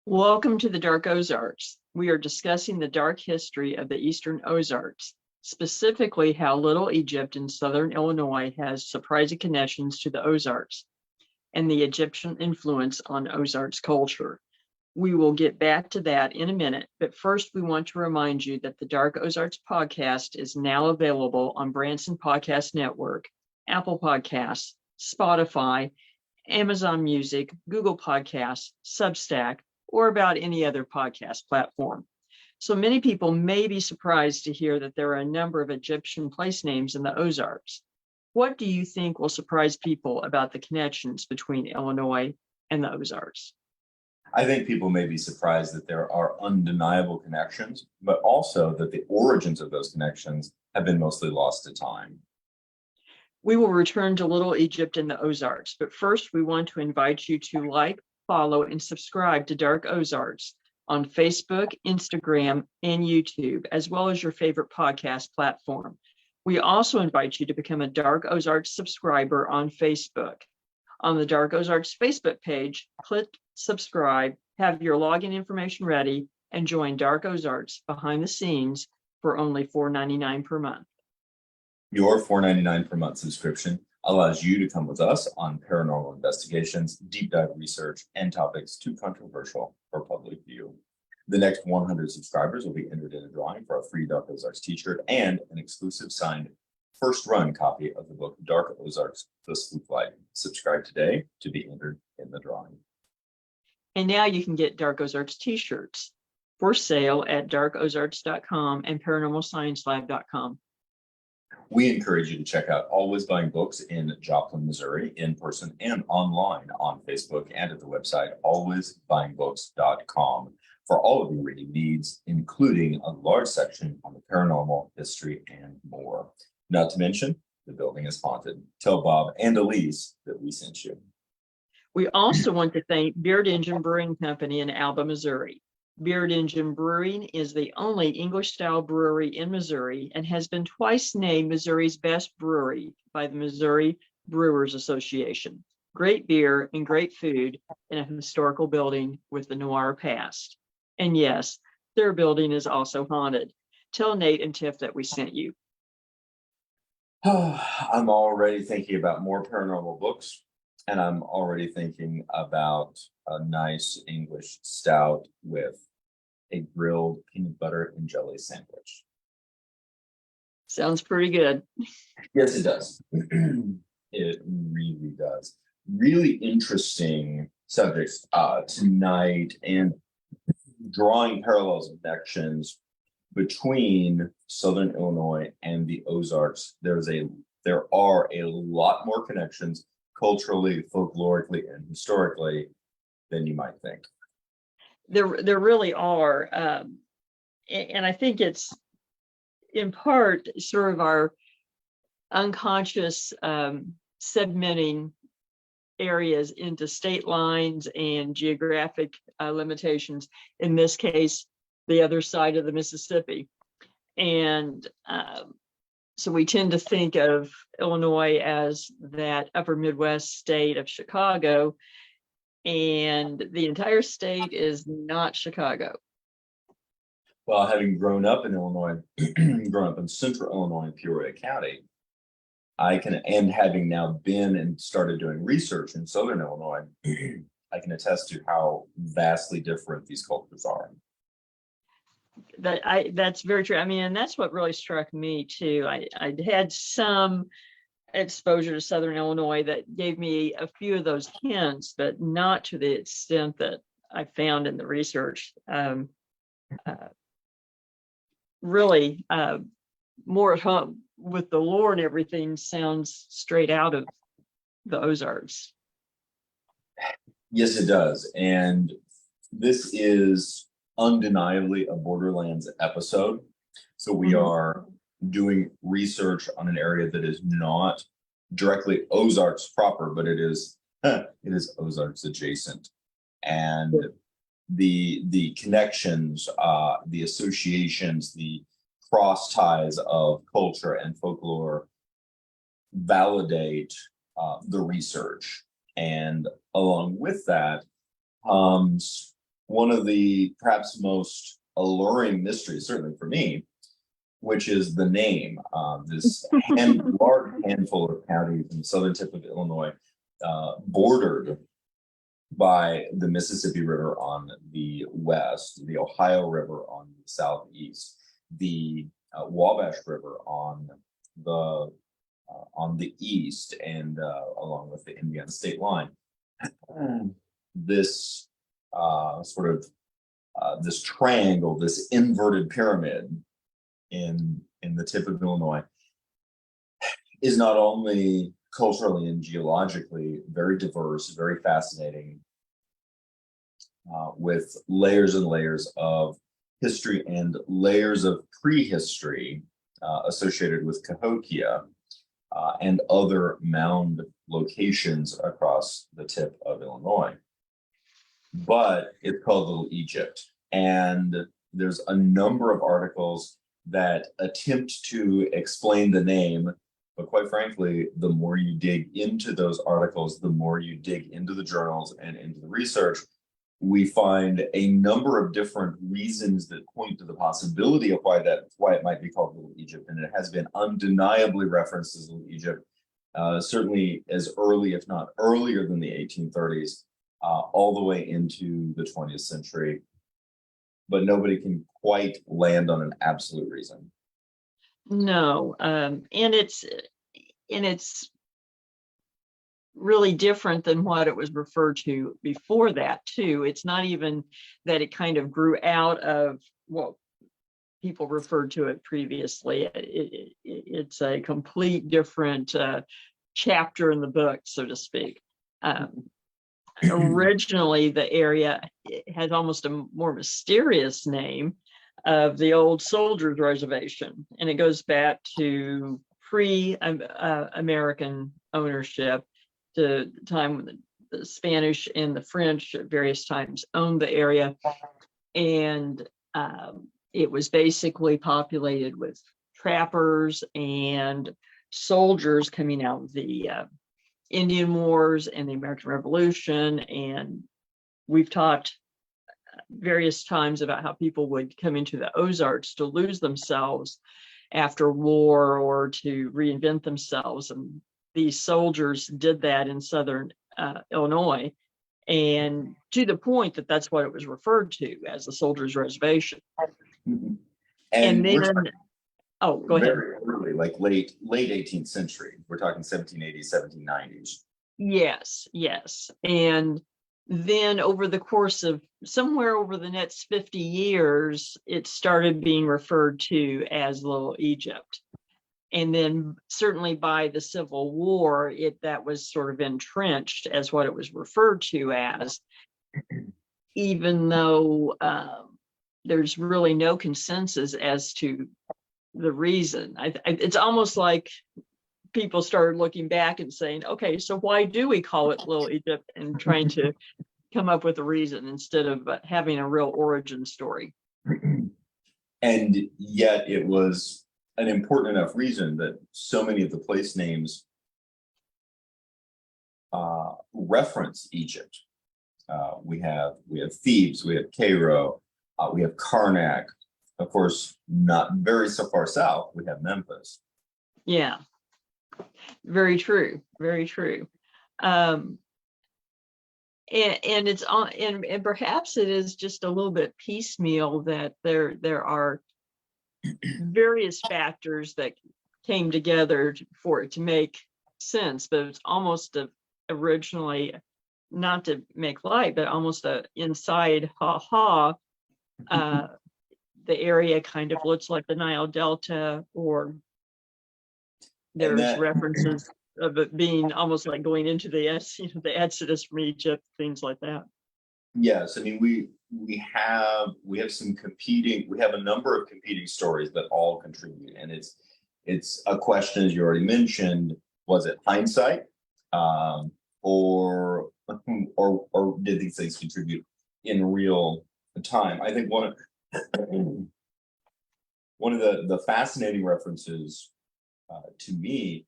Welcome to the Dark Ozarks. We are discussing the dark history of the Eastern Ozarks, specifically how Little Egypt in southern Illinois has surprising connections to the Ozarks and the Egyptian influence on Ozarks culture. We will get back to that in a minute, but first we want to remind you that the Dark Ozarks podcast is now available on Branson Podcast Network, Apple Podcasts, Spotify, Amazon Music, Google Podcasts, Substack, or about any other podcast platform. So many people may be surprised to hear that there are a number of Egyptian place names in the Ozarks. What do you think will surprise people about the connections between Illinois and the Ozarks? I think people may be surprised that there are undeniable connections, but also that the origins of those connections have been mostly lost to time. We will return to Little Egypt and the Ozarks, but first we want to invite you to like, follow, and subscribe to Dark Ozarks on Facebook, Instagram, and YouTube, as well as your favorite podcast platform. We also invite you to become a Dark Ozarks subscriber on Facebook. On the Dark Ozarks Facebook page, click subscribe, have your login information ready, and join Dark Ozarks behind the scenes for only $4.99 per month. Your $4.99 per month subscription allows you to come with us on paranormal investigations, deep dive research, and topics too controversial for public view. The next 100 subscribers will be entered in a drawing for a free Dark Ozarks t-shirt and an exclusive signed first run copy of the book Dark Ozarks, The Spook Light. Subscribe today to be entered in the drawing. And now you can get Dark Ozarks t-shirts for sale at darkozarks.com and paranormalsciencelab.com. We encourage you to check out Always Buying Books in Joplin, Missouri, in person and online on Facebook and at the website alwaysbuyingbooks.com for all of your reading needs, including a large section on the paranormal, history, and more. Not to mention, the building is haunted. Tell Bob and Elise that we sent you. We also want to thank Beard Engine Brewing Company in Alba, Missouri. Beard Engine Brewing is the only English-style brewery in Missouri and has been twice named Missouri's best brewery by the Missouri Brewers Association. Great beer and great food in a historical building with the noir past. And yes, their building is also haunted. Tell Nate and Tiff that we sent you. I'm already thinking about more paranormal books, and I'm already thinking about a nice English stout with a grilled peanut butter and jelly sandwich. Sounds pretty good. Yes, it does. It really does. Really interesting subjects tonight, and drawing parallels and connections between Southern Illinois and the Ozarks. There are a lot more connections culturally, folklorically, and historically than you might think. There really are. And I think it's in part sort of our unconscious segmenting areas into state lines and geographic limitations. In this case, the other side of the Mississippi. And so we tend to think of Illinois as that upper Midwest state of Chicago, and the entire state is not Chicago. Well, having grown up in Illinois, grown up in central Illinois in Peoria County, and having now been and started doing research in southern Illinois, I can attest to how vastly different these cultures are. That's very true. I mean, and that's what really struck me too. I had some exposure to southern Illinois that gave me a few of those hints, but not to the extent that I found in the research. Really, more at home with the lore and everything sounds straight out of the Ozarks. Yes, it does. And this is undeniably a Borderlands episode. So we are doing research on an area that is not directly Ozarks proper, but it is Ozarks adjacent. And the connections, the associations, the cross ties of culture and folklore validate the research. And along with that comes one of the perhaps most alluring mysteries, certainly for me, which is the name. This large handful of counties in the southern tip of Illinois, bordered by the Mississippi River on the west, the Ohio River on the southeast, the Wabash River on the east, and along with the Indiana state line. This this triangle, this inverted pyramid in the tip of Illinois, is not only culturally and geologically very diverse, very fascinating, with layers and layers of history and layers of prehistory associated with Cahokia and other mound locations across the tip of Illinois. But it's called Little Egypt. And there's a number of articles that attempt to explain the name. But quite frankly, the more you dig into those articles, the more you dig into the journals and into the research, we find a number of different reasons that point to the possibility of why it might be called Little Egypt. And it has been undeniably referenced as Little Egypt, certainly as early, if not earlier than the 1830s, all the way into the 20th century. But nobody can quite land on an absolute reason. No, and it's really different than what it was referred to before that too. It's not even that it kind of grew out of what people referred to it previously. It's a complete different chapter in the book, so to speak. Originally, the area has almost a more mysterious name of the old soldiers' reservation, and it goes back to pre-American ownership, the time when the Spanish and the French at various times owned the area, and it was basically populated with trappers and soldiers coming out of the Indian Wars and the American Revolution. And we've talked various times about how people would come into the Ozarks to lose themselves after war or to reinvent themselves. And these soldiers did that in southern Illinois, and to the point that that's what it was referred to as the soldiers' reservation. Mm-hmm. And then, oh, go ahead. Very early, like late 18th century. We're talking 1780s, 1790s. Yes. And then over the course of somewhere over the next 50 years, it started being referred to as Little Egypt. And then certainly by the Civil War, that was sort of entrenched as what it was referred to as, even though there's really no consensus as to the reason. It's almost like people started looking back and saying, okay, so why do we call it Little Egypt, and trying to come up with a reason instead of having a real origin story. And yet it was an important enough reason that so many of the place names reference Egypt. We have Thebes, we have Cairo, we have Karnak. Of course, not very so far south, we have Memphis. Yeah, very true, very true. And it's on, and perhaps it is just a little bit piecemeal that there are various factors that came together for it to make sense, but it's almost originally, not to make light, but almost a inside the area kind of looks like the Nile Delta, or there's references of it being almost like going into the Exodus from Egypt, things like that. Yes, I mean we have a number of competing stories that all contribute, and it's a question, as you already mentioned, was it hindsight, or did these things contribute in real time? I think one of the fascinating references to me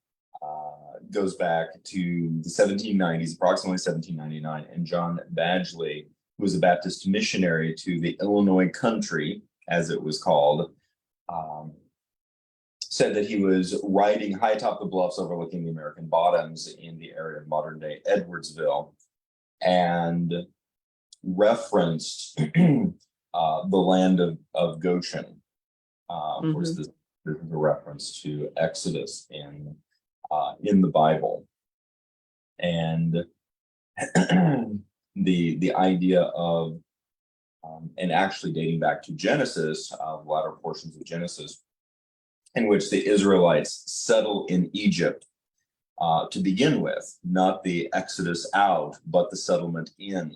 goes back to the 1790s, approximately 1799, and John Badgley who was a Baptist missionary to the Illinois country, as it was called, said that he was riding high atop the bluffs overlooking the American Bottoms in the area of modern-day Edwardsville, and referenced the land of Goshen. Of course, this is a reference to Exodus in the Bible, and the idea of and actually dating back to Genesis, latter portions of Genesis, in which the Israelites settle in Egypt to begin with, not the exodus out, but the settlement in,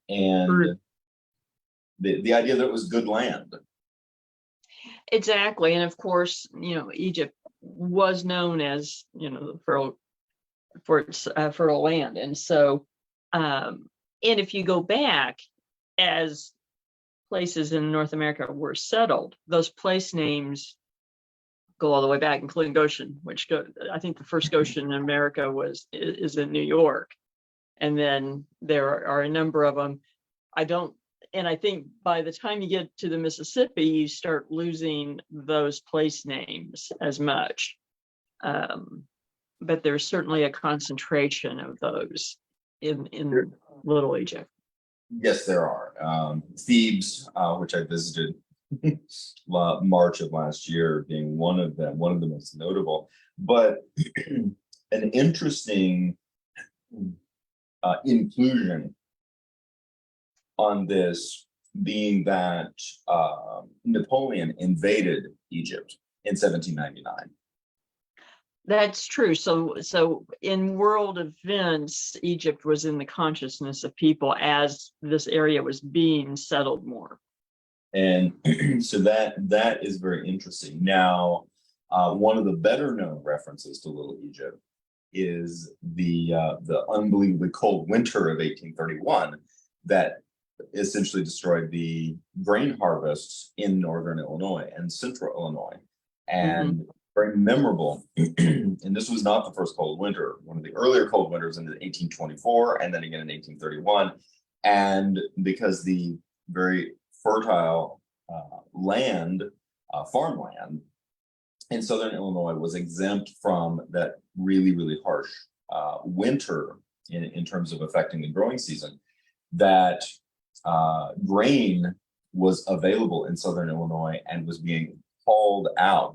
and the idea that it was good land. Exactly. And of course, Egypt was known as, for its fertile land. And so, and if you go back, as places in North America were settled, those place names go all the way back, including Goshen, which I think the first Goshen in America is in New York. And then there are a number of them. I think by the time you get to the Mississippi, you start losing those place names as much. But there's certainly a concentration of those in Little Egypt. Yes, there are. Thebes, which I visited March of last year, being one of them, one of the most notable. But an interesting inclusion on this being that Napoleon invaded Egypt in 1799. That's true. So in world events, Egypt was in the consciousness of people as this area was being settled more. And so that is very interesting. Now, one of the better known references to Little Egypt is the unbelievably cold winter of 1831 that essentially destroyed the grain harvests in northern Illinois and central Illinois. And very memorable. And this was not the first cold winter. One of the earlier cold winters in 1824, and then again in 1831. And because the very fertile land, farmland in southern Illinois was exempt from that really, really harsh winter in terms of affecting the growing season, that grain was available in southern Illinois and was being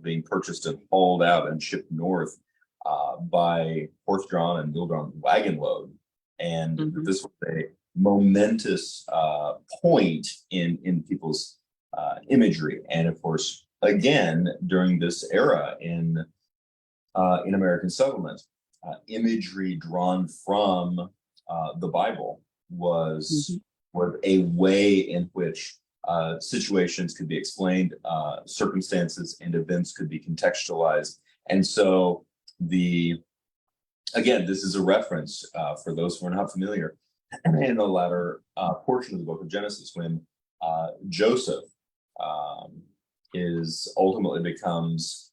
being purchased and hauled out and shipped north by horse-drawn and mule-drawn wagon load. And this was a momentous point in people's imagery. And of course, again, during this era in American settlement, imagery drawn from the Bible was a way in which situations could be explained, circumstances and events could be contextualized. And so again, this is a reference for those who are not familiar in the latter portion of the book of Genesis, when Joseph ultimately becomes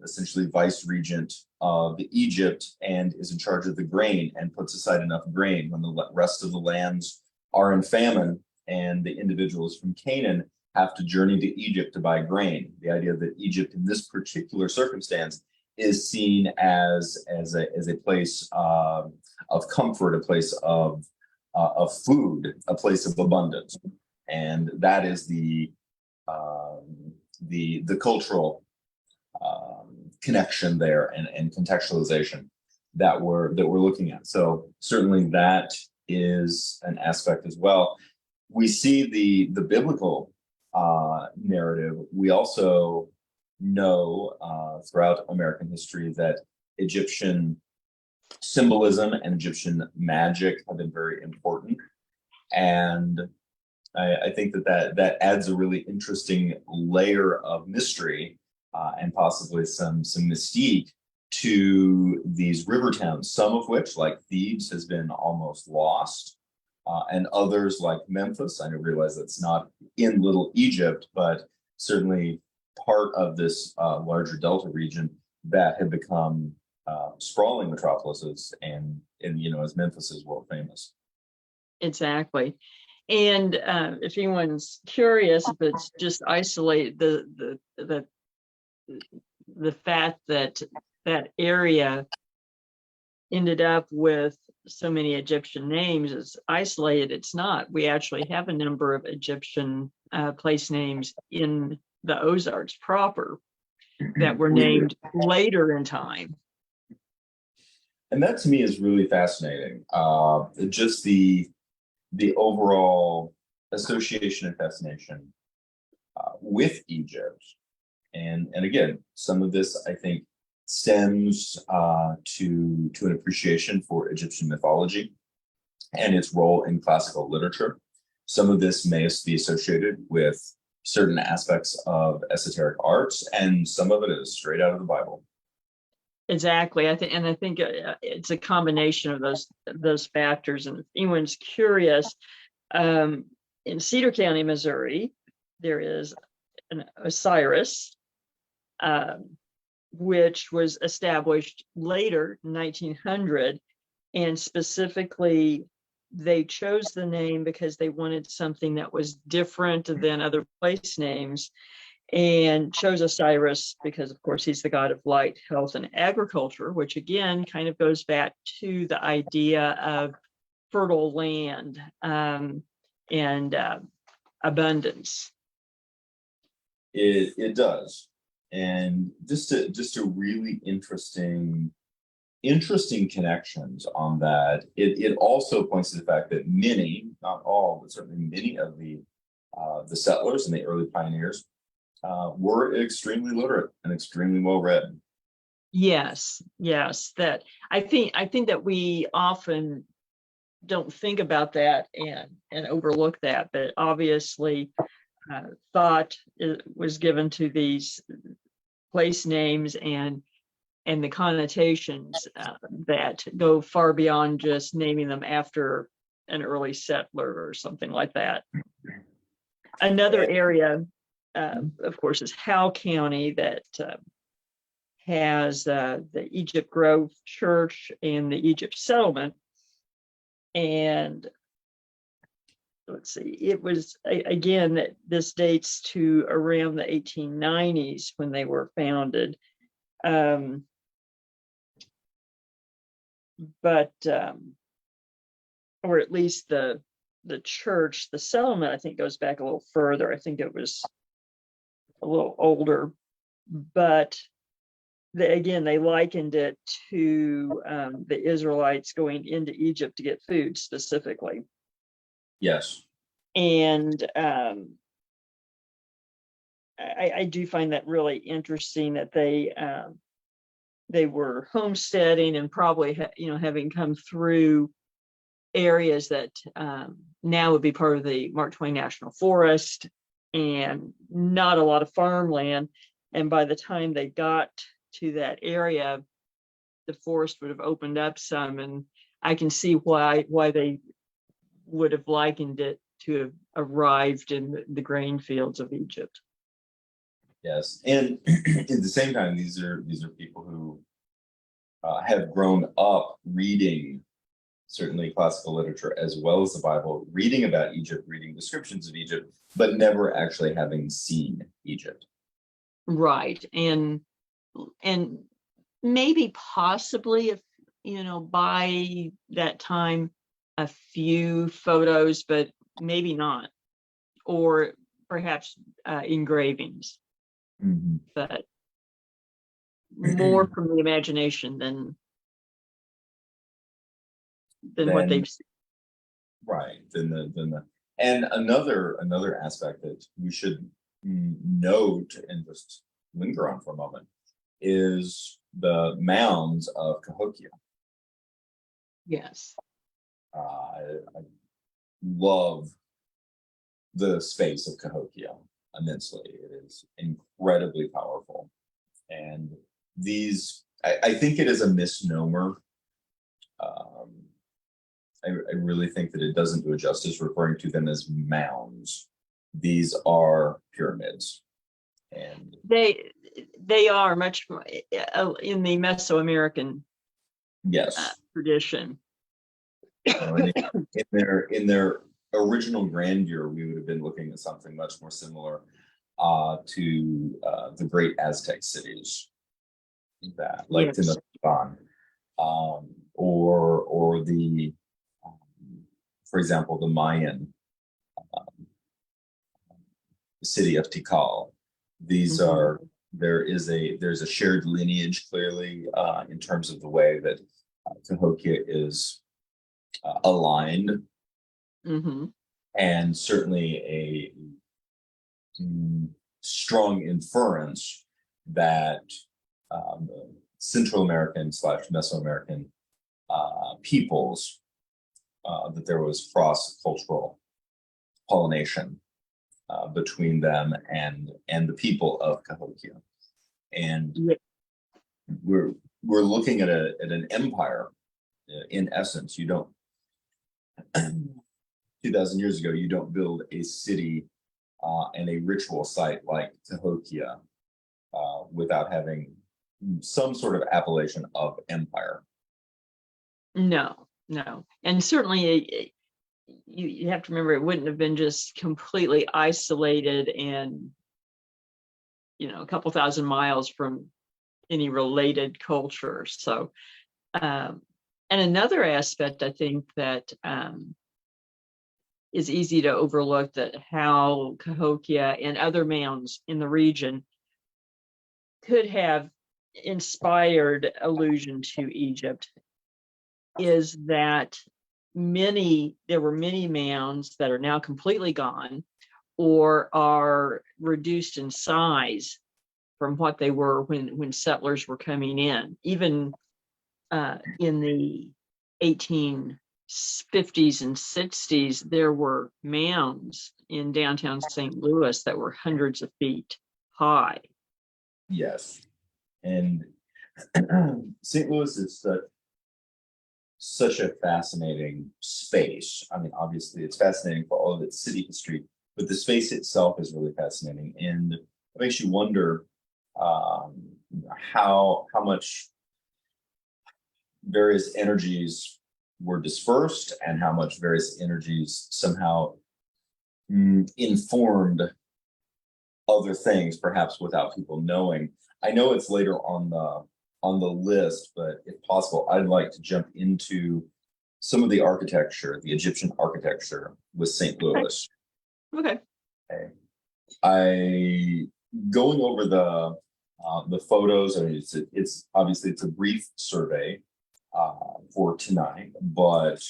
essentially vice regent of Egypt and is in charge of the grain and puts aside enough grain when the rest of the lands are in famine, and the individuals from Canaan have to journey to Egypt to buy grain. The idea that Egypt in this particular circumstance is seen as a place of comfort, a place of food, a place of abundance. And that is the cultural connection there and contextualization that we're looking at. So certainly that is an aspect as well. We see the biblical narrative. We also know throughout American history that Egyptian symbolism and Egyptian magic have been very important. And I think that adds a really interesting layer of mystery and possibly some mystique to these river towns, some of which, like Thebes, has been almost lost, and others like Memphis. I realize that's not in Little Egypt, but certainly part of this larger Delta region that have become sprawling metropolises, and as Memphis is world famous. exactly. And if anyone's curious, if it's just isolate the fact that that area ended up with so many Egyptian names is isolated, it's not. We actually have a number of Egyptian place names in the Ozarks proper that were named later in time. And that to me is really fascinating. Just the overall association and fascination with Egypt, and again, some of this I think stems to an appreciation for Egyptian mythology and its role in classical literature. Some of this may be associated with certain aspects of esoteric arts, and some of it is straight out of the Bible. Exactly. I think it's a combination of those factors. And if anyone's curious, in Cedar County, Missouri, there is an Osiris, which was established later, 1900, and specifically they chose the name because they wanted something that was different than other place names, and chose Osiris because, of course, he's the god of light, health, and agriculture, which again kind of goes back to the idea of fertile land and abundance. It does, and just a really interesting connections on that. It also points to the fact that many, not all, but certainly many of the settlers and the early pioneers were extremely literate and extremely well read. Yes, that I think that we often don't think about that and overlook that, but obviously thought was given to these place names and the connotations that go far beyond just naming them after an early settler or something like that. Another area, of course, is Howe County, that has the Egypt Grove Church and the Egypt Settlement. And let's see, it was, again, that this dates to around the 1890s when they were founded. But or at least the church, the settlement, I think goes back a little further. I think it was a little older, but again, they likened it to the Israelites going into Egypt to get food specifically. Yes. And I do find that really interesting that they were homesteading and probably having come through areas that now would be part of the Mark Twain National Forest and not a lot of farmland. And by the time they got to that area, the forest would have opened up some, and I can see why they would have likened it to have arrived in the grain fields of Egypt. Yes, and at the same time, these are people who have grown up reading certainly classical literature as well as the Bible, reading about Egypt, reading descriptions of Egypt, but never actually having seen Egypt. Right, and maybe possibly, if by that time, a few photos, but maybe not, or perhaps engravings. Mm-hmm. But more from the imagination than what they've seen. Right. And another aspect that we should note and just linger on for a moment is the mounds of Cahokia. Yes. I love the space of Cahokia immensely. It is incredibly powerful. And I think it is a misnomer. I really think that it doesn't do it justice referring to them as mounds. These are pyramids. And they are much more in the Mesoamerican yes tradition. In their original grandeur, we would have been looking at something much more similar to the great Aztec cities, that like Yes. Tenochtitlan, or the, for example, the Mayan city of Tikal. These Mhm. are there's a shared lineage clearly in terms of the way that Cahokia is aligned, Mhm. and certainly a strong inference that um, Central American slash Mesoamerican peoples, that there was cross cultural pollination between them and the people of Cahokia, and Yeah. we're we're looking at an empire. In essence, you don't 2,000 years ago, you don't build a city and a ritual site like Cahokia without having some sort of appellation of empire. No, no. And certainly you have to remember it wouldn't have been just completely isolated and, a couple thousand miles from any related culture. So, and another aspect I think that is easy to overlook, that how Cahokia and other mounds in the region could have inspired allusion to Egypt, is that there were many mounds that are now completely gone or are reduced in size from what they were when settlers were coming in. Even in the 1850s and 60s, there were mounds in downtown St. Louis that were hundreds of feet high. Yes, and St. Louis is such a fascinating space. I mean, obviously, it's fascinating for all of its city history, but the space itself is really fascinating, and it makes you wonder how much various energies were dispersed and how much various energies somehow informed other things, perhaps without people knowing. I know it's later on the list, but if possible, I'd like to jump into some of the architecture, the Egyptian architecture with St. Okay. Louis. Okay. Okay. I going over the photos. I mean, it's obviously it's a brief survey for tonight, but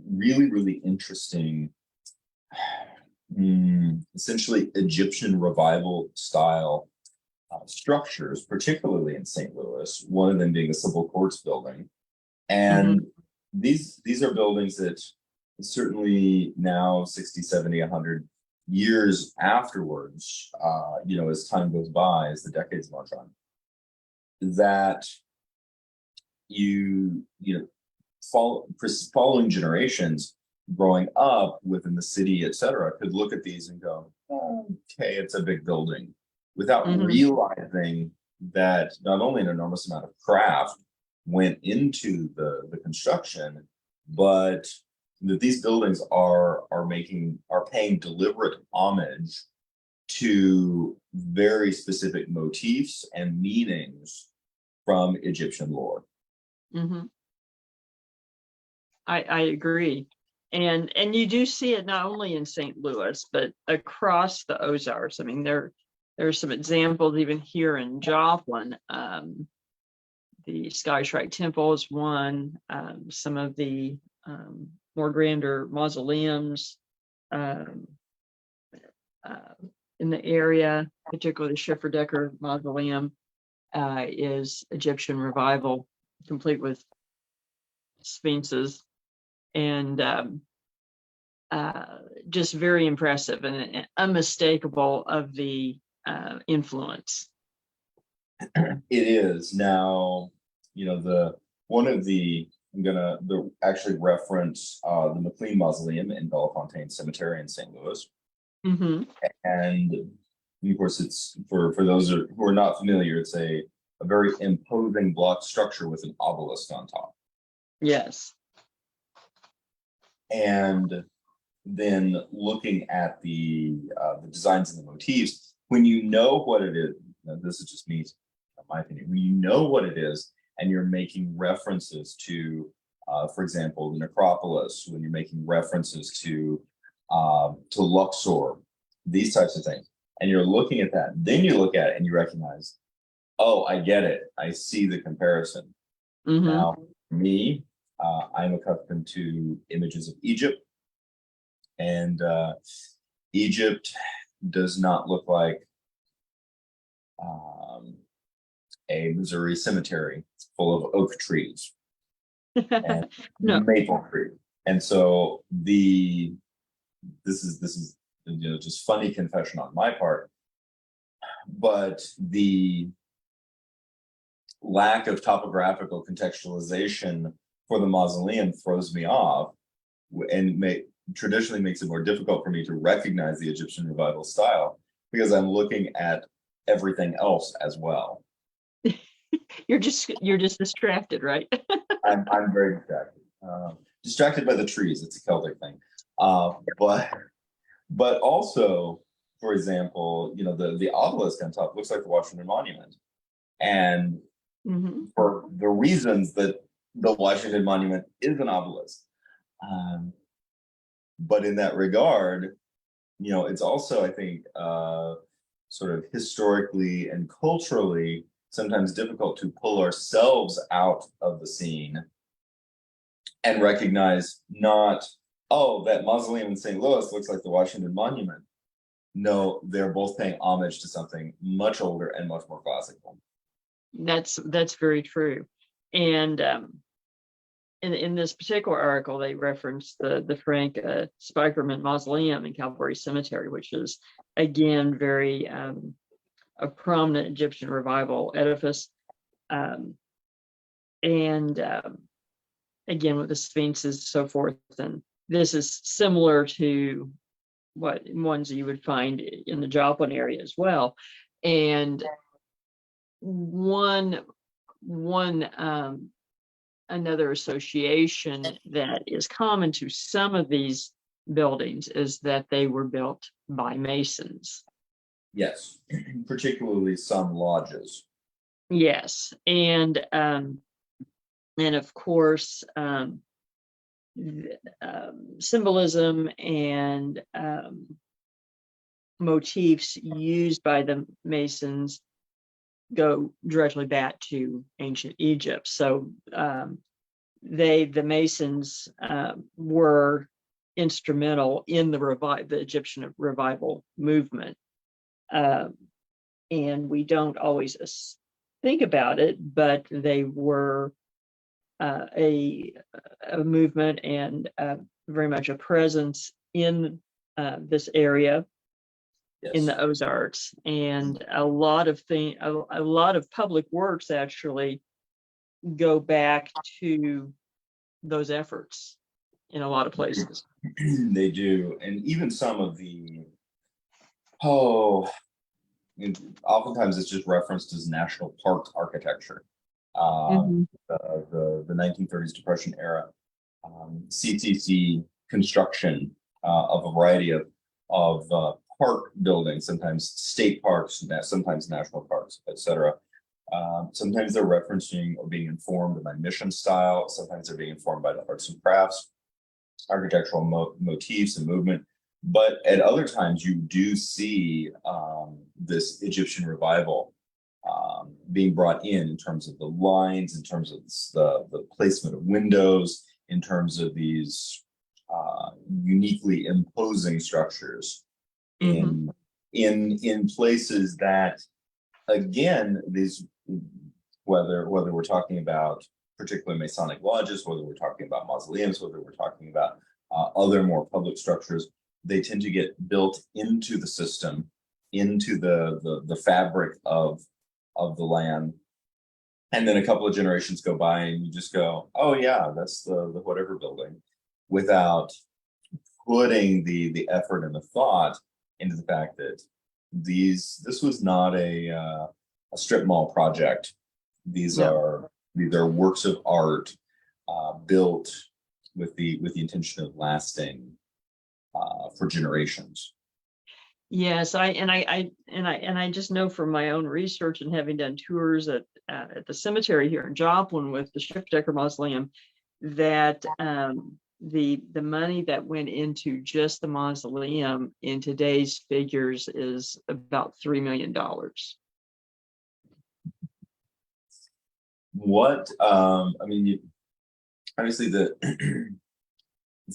really interesting. Essentially Egyptian revival style structures, particularly in St. Louis, one of them being a civil courts building. Mhm. And these are buildings that certainly now 60, 70, 100 years afterwards, as time goes by, as the decades march on, that you know, following generations growing up within the city, et cetera, could look at these and go, "Oh, okay, it's a big building," without Mhm. realizing that not only an enormous amount of craft went into the construction, but that these buildings are paying deliberate homage to very specific motifs and meanings from Egyptian lore. Mhm. I agree. And you do see it not only in St. Louis, but across the Ozarks. I mean, there are some examples even here in Joplin. The Sky Shrike Temple is one. Some of the more grander mausoleums um, uh, in the area, particularly the Schifferdecker Mausoleum, is Egyptian revival, complete with sphinxes, and just very impressive and unmistakable of the influence. It is now, the one of the I'm gonna actually reference the McLean Mausoleum in Bellefontaine Cemetery in St. Louis, Mm-hmm. and of course it's for those who are not familiar, it's a very imposing block structure with an obelisk on top. Yes. and then looking at the designs and the motifs, when you know what it is, now this is just me, in my opinion, when you know what it is and you're making references to, for example, the necropolis, when you're making references to Luxor, these types of things, and you're looking at that, then you look at it and you recognize, oh, I get it. I see the comparison. Mm-hmm. Now, for me, I'm accustomed to images of Egypt, and Egypt does not look like a Missouri cemetery full of oak trees and No. maple trees. And so this is just funny confession on my part, but the lack of topographical contextualization for the mausoleum throws me off, and traditionally makes it more difficult for me to recognize the Egyptian revival style, because I'm looking at everything else as well. You're just distracted, right? I'm very distracted by the trees. It's a Celtic thing, but also, for example, the obelisk on top looks like the Washington Monument, and for the reasons that the Washington Monument is an obelisk. But in that regard, it's also, I think, sort of historically and culturally sometimes difficult to pull ourselves out of the scene and recognize not, oh, that mausoleum in St. Louis looks like the Washington Monument. No, they're both paying homage to something much older and much more classical. That's very true. And in this particular article, they referenced the Frank Spykerman Mausoleum in Calvary Cemetery, which is again very a prominent Egyptian revival edifice, and again with the sphinxes and so forth. And this is similar to what ones you would find in the Joplin area as well. And another association that is common to some of these buildings is that they were built by Masons. Yes, particularly some lodges. Yes, and of course, symbolism and motifs used by the Masons go directly back to ancient Egypt. So the Masons were instrumental in the Egyptian revival movement, and we don't always think about it, but they were a movement and very much a presence in this area. Yes. In the Ozarks, and a lot of public works actually go back to those efforts in a lot of places. They do, and even some of the oftentimes it's just referenced as national park architecture. The 1930s Depression era, CCC construction of a variety of park buildings, sometimes state parks, sometimes national parks, etc. Sometimes they're referencing or being informed by mission style. Sometimes they're being informed by the arts and crafts, architectural motifs and movement. But at other times, you do see this Egyptian revival being brought in terms of the lines, in terms of the placement of windows, in terms of these uniquely imposing structures in places that, again, these, whether we're talking about particular Masonic lodges, whether we're talking about mausoleums, whether we're talking about other more public structures, they tend to get built into the system, into the fabric of the land. And then a couple of generations go by and you just go, oh yeah, that's the whatever building, without putting the effort and the thought into the fact that this was not a strip mall project. These are works of art built with the intention of lasting for generations. Yes, I just know from my own research and having done tours at the cemetery here in Joplin with the Schriftdecker Mausoleum that the money that went into just the mausoleum in today's figures is about $3 million. What I mean, obviously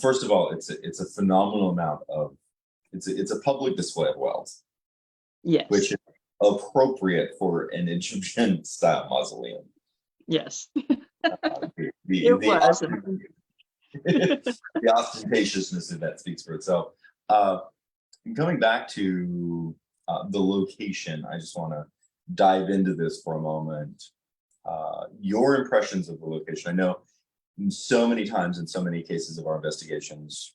first of all, it's a phenomenal amount of it's a public display of wealth, Yes. which is appropriate for an Egyptian style mausoleum. Yes. The was. the ostentatiousness of that speaks for itself. Coming back to the location, I just want to dive into this for a moment. Your impressions of the location. I know so many times in so many cases of our investigations,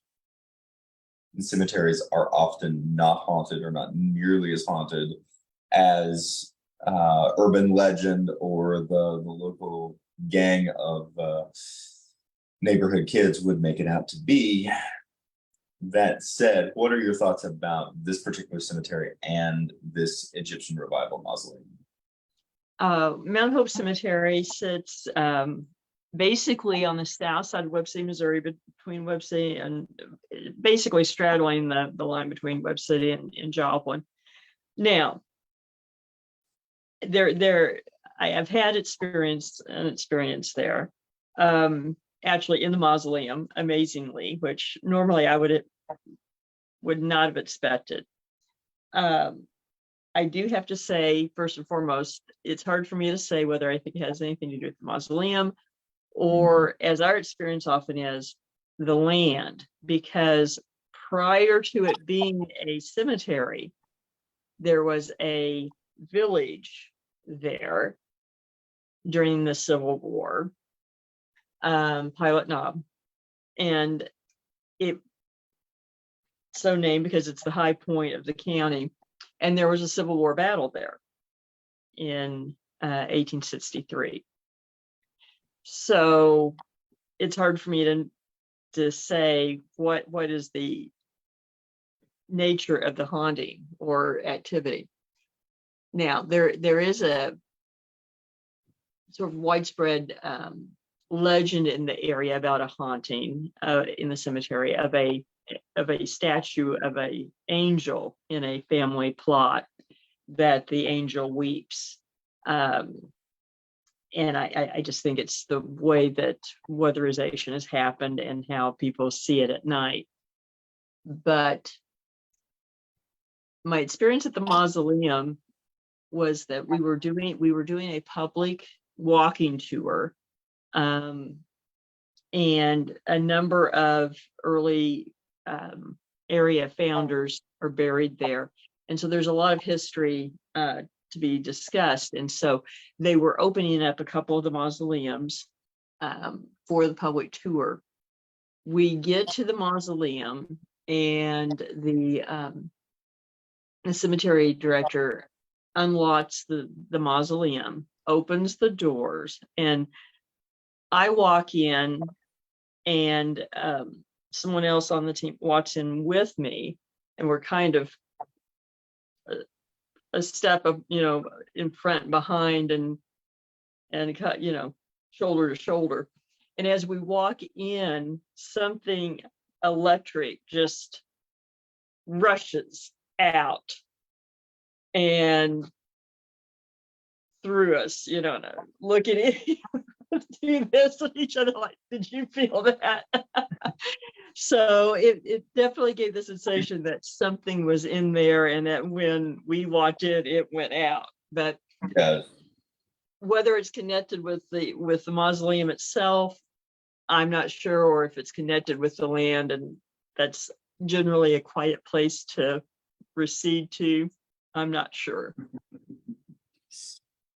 cemeteries are often not haunted or not nearly as haunted as urban legend or the local gang of neighborhood kids would make it out to be. That said, what are your thoughts about this particular cemetery and this Egyptian revival mausoleum? Mount Hope Cemetery sits basically on the south side of Webb City, Missouri, between Webb City and basically straddling the line between Webb City and Joplin. Now, I have had experience there. Actually in the mausoleum, amazingly, which normally I would not have expected. I do have to say, first and foremost, it's hard for me to say whether I think it has anything to do with the mausoleum or, as our experience often is, the land, because prior to it being a cemetery, there was a village there during the Civil War, Pilot Knob, and it so named because it's the high point of the county, and there was a Civil War battle there in 1863. So it's hard for me to say what is the nature of the haunting or activity. Now there is a sort of widespread legend in the area about a haunting in the cemetery of a statue of a angel in a family plot, that the angel weeps. And I just think it's the way that weatherization has happened and how people see it at night. But my experience at the mausoleum was that we were doing a public walking tour, and a number of early area founders are buried there, and so there's a lot of history to be discussed. And so they were opening up a couple of the mausoleums for the public tour. We get to the mausoleum, and the cemetery director unlocks the mausoleum, opens the doors, and I walk in, and someone else on the team walks in with me, and we're kind of a step of, in front and behind, and cut, shoulder to shoulder. And as we walk in, something electric just rushes out and through us, looking at do this at each other like, did you feel that? So it definitely gave the sensation that something was in there, and that when we walked in, it went out. But whether it's connected with the mausoleum itself, I'm not sure, or if it's connected with the land, and that's generally a quiet place to recede to. I'm not sure.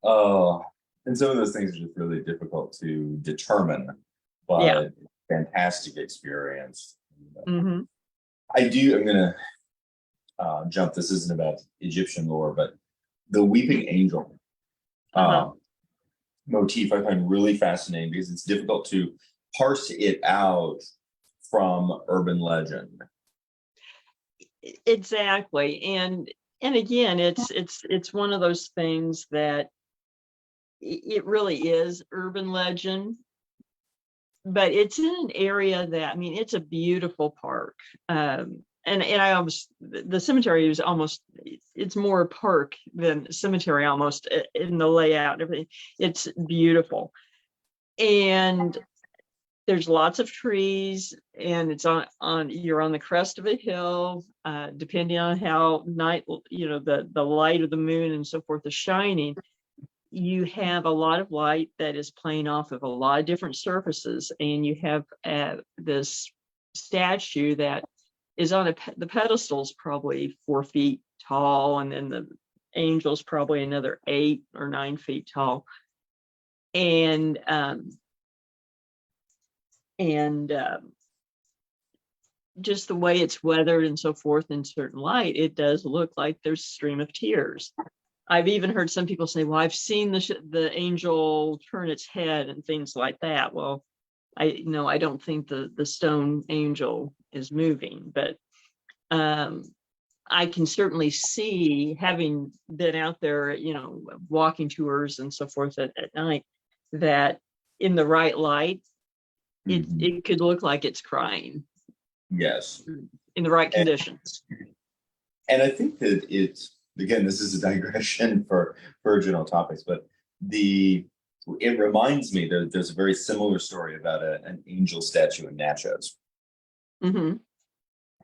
Oh, and some of those things are just really difficult to determine, but fantastic experience. Mm-hmm. I'm gonna jump. This isn't about Egyptian lore, but the weeping angel motif I find really fascinating, because it's difficult to parse it out from urban legend. Exactly. And again, it's one of those things that it really is urban legend, but it's in an area that, I mean, it's a beautiful park. And I almost, the cemetery is almost, it's more park than cemetery almost in the layout and everything. It's beautiful. And there's lots of trees, and it's on you're on the crest of a hill, depending on how night, the light of the moon and so forth is shining. You have a lot of light that is playing off of a lot of different surfaces, and you have this statue that is on the pedestal's probably 4 feet tall, and then the angel's probably another 8 or 9 feet tall. And just the way it's weathered and so forth in certain light, it does look like there's a stream of tears. I've even heard some people say, well, I've seen the angel turn its head and things like that. Well, I don't think the stone angel is moving, but I can certainly see, having been out there, walking tours and so forth at night, that in the right light, it could look like it's crying. Yes. In the right conditions. And I think that again, this is a digression for general topics, but it reminds me that there's a very similar story about an angel statue in Natchez. Mm-hmm.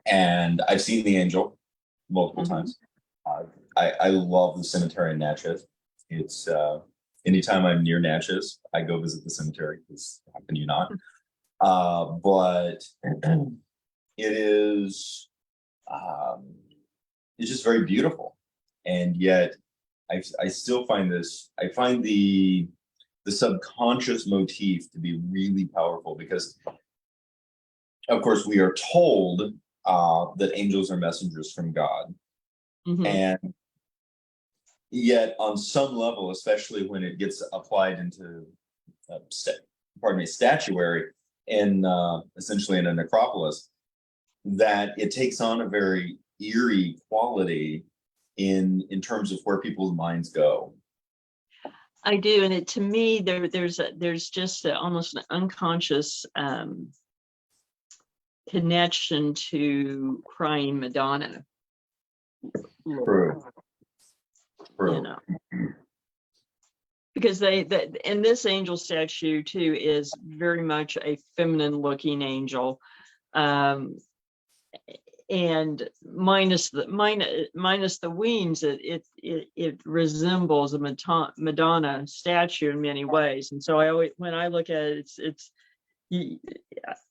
And I've seen the angel multiple times. I love the cemetery in Natchez. It's anytime I'm near Natchez, I go visit the cemetery, because how can you not? But it is it's just very beautiful. And yet I still find the subconscious motif to be really powerful, because of course we are told that angels are messengers from God. Mm-hmm. And yet on some level, especially when it gets applied into statuary in essentially in a necropolis, that it takes on a very eerie quality in terms of where people's minds go. I do, and to me, there's just almost an unconscious connection to crying Madonna. True. Because and this angel statue too is very much a feminine looking angel. And minus the wings, it resembles a Madonna statue in many ways. And so when I look at it,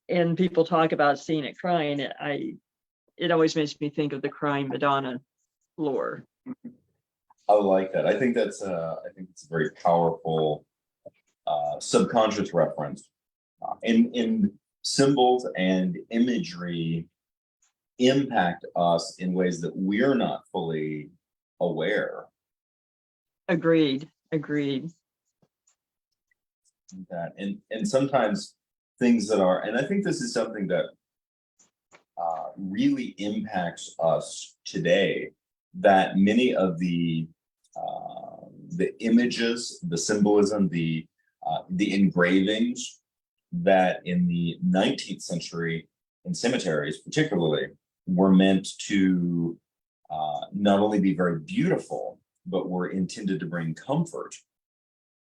and people talk about seeing it crying, it always makes me think of the crying Madonna lore. I like that. I think it's a very powerful subconscious reference in symbols and imagery impact us in ways that we're not fully aware. Agreed. That and sometimes things that are, and I think this is something that really impacts us today, that many of the images, the symbolism, the engravings that in the 19th century in cemeteries particularly were meant to not only be very beautiful, but were intended to bring comfort.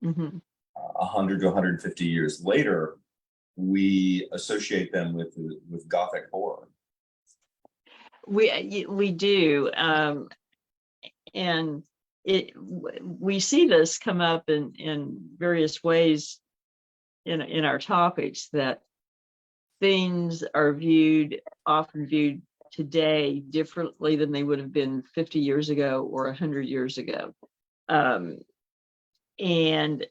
100 to 150 years later, we associate them with Gothic horror. We do, and we see this come up in various ways in our topics, that things are often viewed today differently than they would have been 50 years ago or 100 years ago, and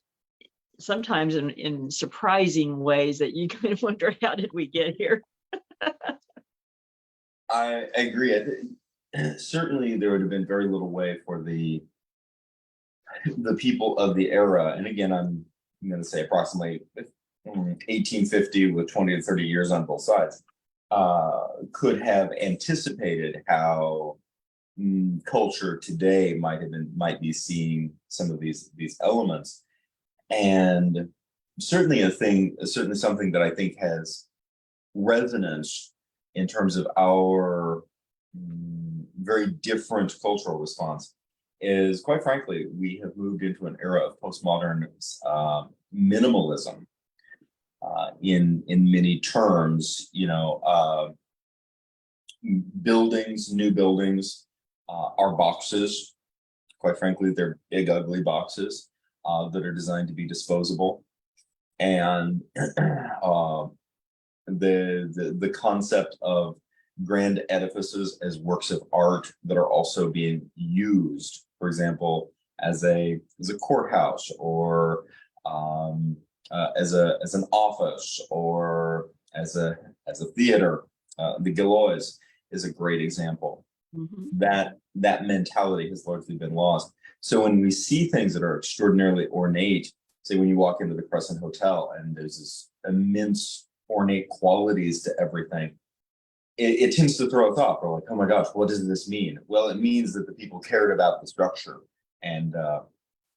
sometimes in surprising ways that you kind of wonder, how did we get here? I agree. Certainly there would have been very little way for the people of the era, and again I'm going to say approximately 1850 with 20 to 30 years on both sides, could have anticipated how culture today might be seeing some of these elements. And certainly something that I think has resonance in terms of our very different cultural response is, quite frankly, we have moved into an era of postmodern minimalism in many terms. New buildings are boxes. Quite frankly, they're big, ugly boxes that are designed to be disposable. And the concept of grand edifices as works of art that are also being used, for example, as a courthouse, or as an office, or as a theater. The Gillois is a great example. Mm-hmm. That mentality has largely been lost. So when we see things that are extraordinarily ornate, say when you walk into the Crescent Hotel and there's this immense ornate qualities to everything, it tends to throw us off. We're like, oh my gosh, what does this mean? Well, it means that the people cared about the structure, and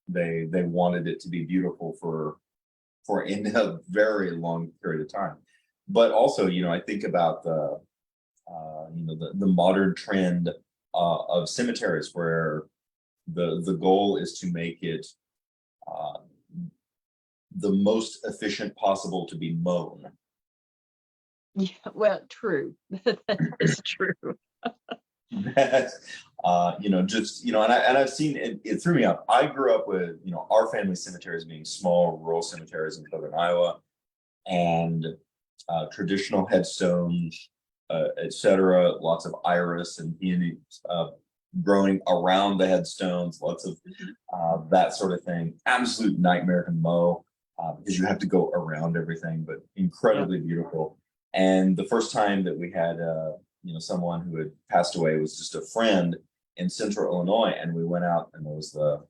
they wanted it to be beautiful for in a very long period of time. But also, I think about the modern trend of cemeteries, where the goal is to make it the most efficient possible to be mown. Yeah, well, true. That is true. That and I've seen it threw me off. I grew up with our family cemeteries being small rural cemeteries in southern Iowa, and traditional headstones, etc. Lots of iris and peony growing around the headstones. Lots of that sort of thing. Absolute nightmare to mow because you have to go around everything, but incredibly beautiful. And the first time that we had, someone who had passed away was just a friend in central Illinois, and we went out, and there was the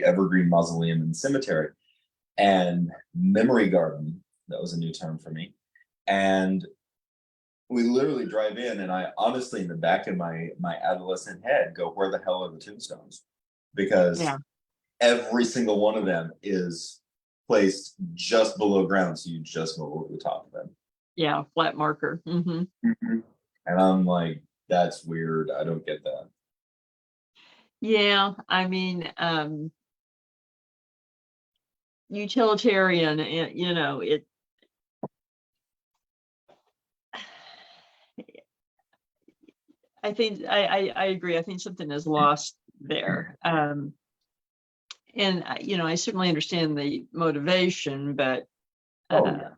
Evergreen Mausoleum and Cemetery, and Memory Garden. That was a new term for me. And we literally drive in, and I honestly, in the back of my adolescent head, go, "Where the hell are the tombstones?" Because every single one of them is placed just below ground, so you just go over the top of them. Yeah, flat marker. Mm-hmm. Mm-hmm. And I'm like, that's weird. I don't get that. Yeah, I mean, utilitarian, it. I think I agree. I think something is lost there. And I certainly understand the motivation, but the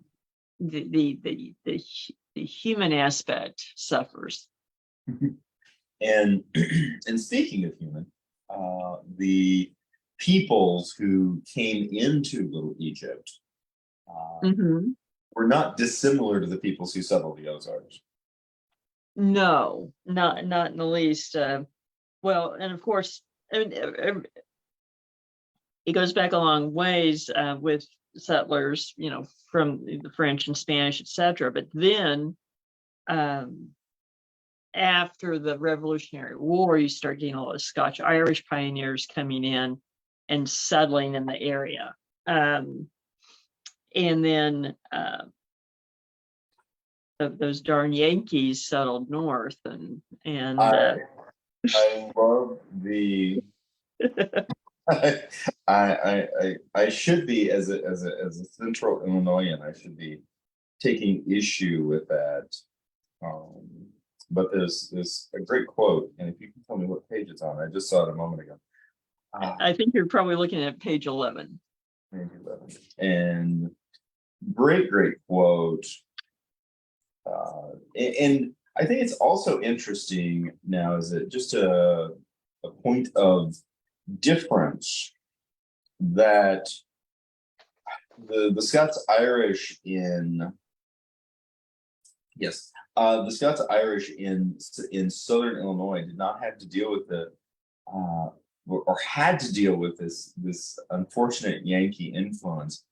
human aspect suffers. And speaking of human, the peoples who came into Little Egypt were not dissimilar to the peoples who settled the Ozarks. No, not in the least. Well, and of course, it goes back a long ways with settlers, from the French and Spanish, etc. But then, after the Revolutionary War, you start getting a lot of Scotch-Irish pioneers coming in and settling in the area, and then those darn Yankees settled north, and I love the. I should be, as a central Illinoisan, I should be taking issue with that. But there's a great quote, and if you can tell me what page it's on, I just saw it a moment ago. I think you're probably looking at page 11. Page 11. And great quote. And I think it's also interesting now, is it just a point of difference that the Scots-Irish in the Scots-Irish in southern Illinois did not have to deal with or had to deal with this unfortunate Yankee influence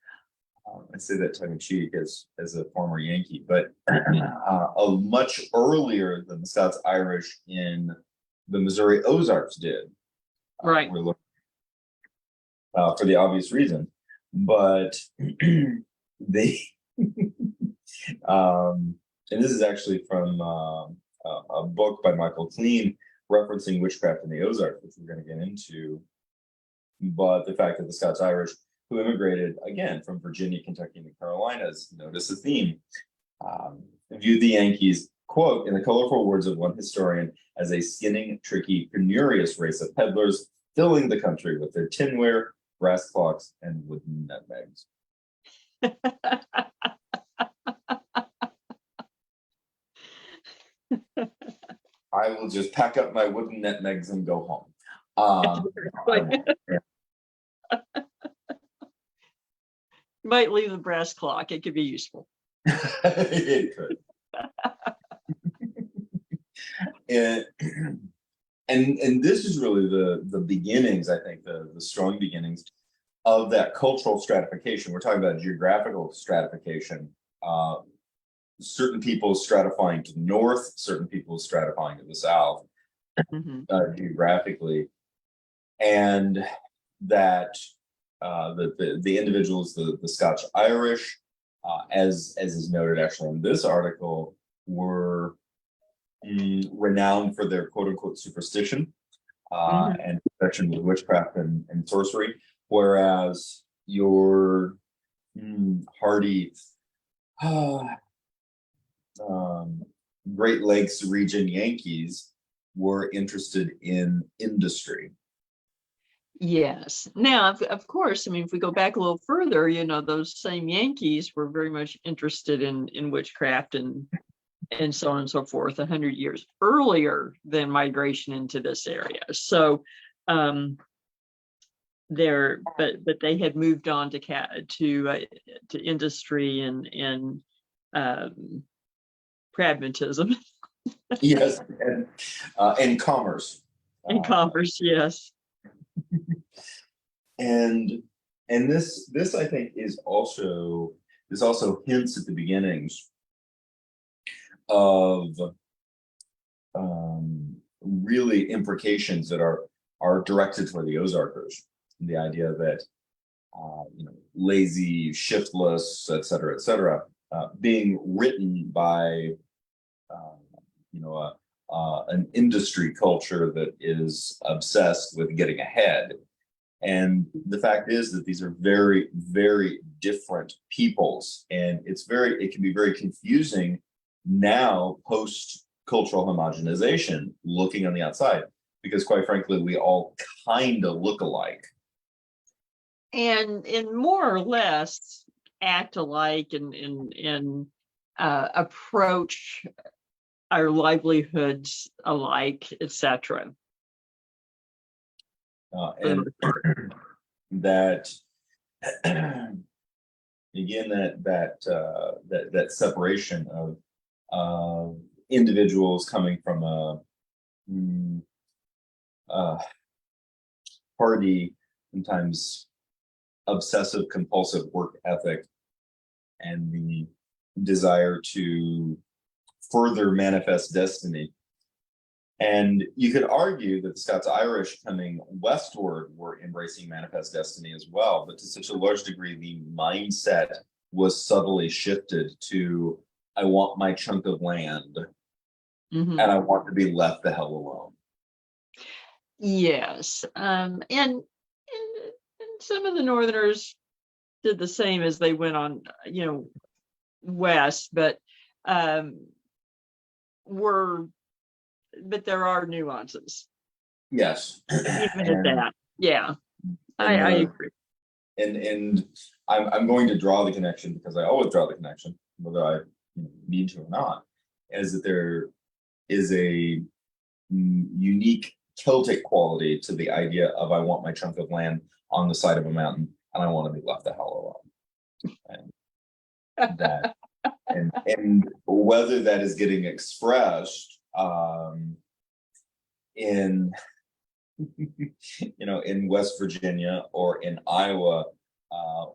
I say that tongue in cheek as a former Yankee, but much earlier than the Scots Irish in the Missouri Ozarks did. Right. We're looking for the obvious reason, but they and this is actually from a book by Michael Clean referencing witchcraft in the Ozarks, which we're going to get into. But the fact that the Scots Irish, who immigrated again from Virginia, Kentucky, and the Carolinas, notice a theme, viewed the Yankees, quote, in the colorful words of one historian, as a skinning, tricky, penurious race of peddlers filling the country with their tinware, brass clocks, and wooden nutmegs. I will just pack up my wooden nutmegs and go home. You might leave the brass clock. It could be useful. It could. And this is really the beginnings, I think, the strong beginnings of that cultural stratification. We're talking about geographical stratification. Certain people stratifying to the north, certain people stratifying to the south, geographically, and that the individuals, the Scotch Irish, as is noted actually in this article, were renowned for their quote unquote superstition and obsession with witchcraft and sorcery, whereas your hardy Great Lakes region Yankees were interested in industry. Yes. Now, of course, I mean, if we go back a little further, those same Yankees were very much interested in witchcraft and so on and so forth 100 years earlier than migration into this area. So but they had moved on to industry and pragmatism. Yes, and commerce. And commerce, yes. And this I think is also hints at the beginnings of really imprecations that are directed toward the Ozarkers. The idea that lazy, shiftless, et cetera, being written by an industry culture that is obsessed with getting ahead. And the fact is that these are very, very different peoples, and it can be very confusing now post cultural homogenization looking on the outside, because quite frankly we all kind of look alike and more or less act alike and approach our livelihoods alike, etc. And that again, that separation of individuals coming from a hardy, sometimes obsessive compulsive work ethic, and the desire to further manifest destiny. And you could argue that the Scots Irish coming westward were embracing manifest destiny as well, but to such a large degree, the mindset was subtly shifted to, I want my chunk of land, and I want to be left the hell alone. Yes. And some of the Northerners did the same as they went on, west, but there are nuances. Yes. Even at that. Yeah. I agree. And I'm going to draw the connection, because I always draw the connection, whether I need to or not, is that there is a unique Celtic quality to the idea of, I want my chunk of land on the side of a mountain and I want to be left the hell alone. And that and whether that is getting expressed in in West Virginia or in Iowa,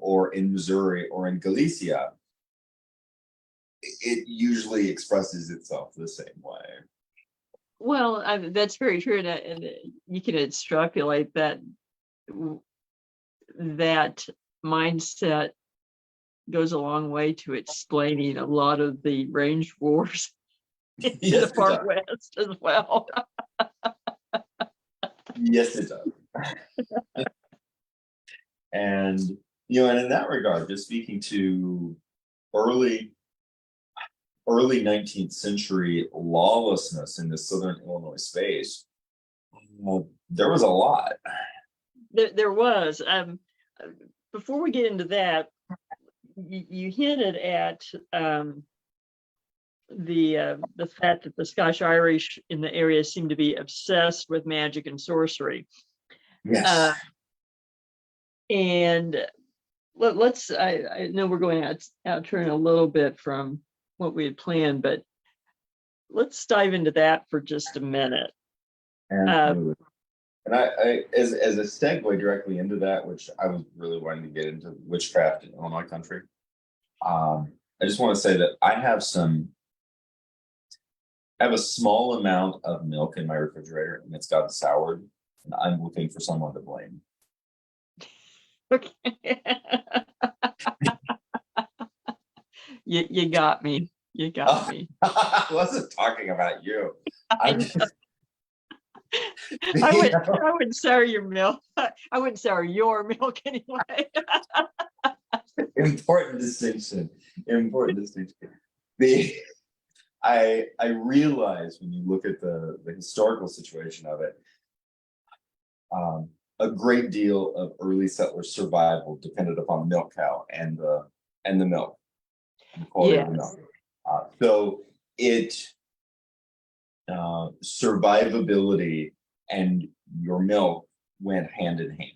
or in Missouri or in Galicia, it usually expresses itself the same way. Well, that's very true, and you can extrapolate that mindset goes a long way to explaining a lot of the range wars in Yes, the far west as well. Yes, it does. And and in that regard, just speaking to early 19th century lawlessness in the southern Illinois space, there was a lot. There was. Before we get into that, you hinted at the fact that the Scotch Irish in the area seem to be obsessed with magic and sorcery. Yes. And let's. I know we're going out turn a little bit from what we had planned, but let's dive into that for just a minute. And I as a segue directly into that, which I was really wanting to get into witchcraft in Illinois country. I just want to say that I have a small amount of milk in my refrigerator, and it's gotten soured, and I'm looking for someone to blame. Okay. You got me. You got me. I wasn't talking about you. I wouldn't sour your milk. I wouldn't sour your milk anyway. Important distinction. I realize when you look at the historical situation of it, a great deal of early settler survival depended upon the milk cow and the milk, and the quality of the milk. So survivability and your milk went hand in hand,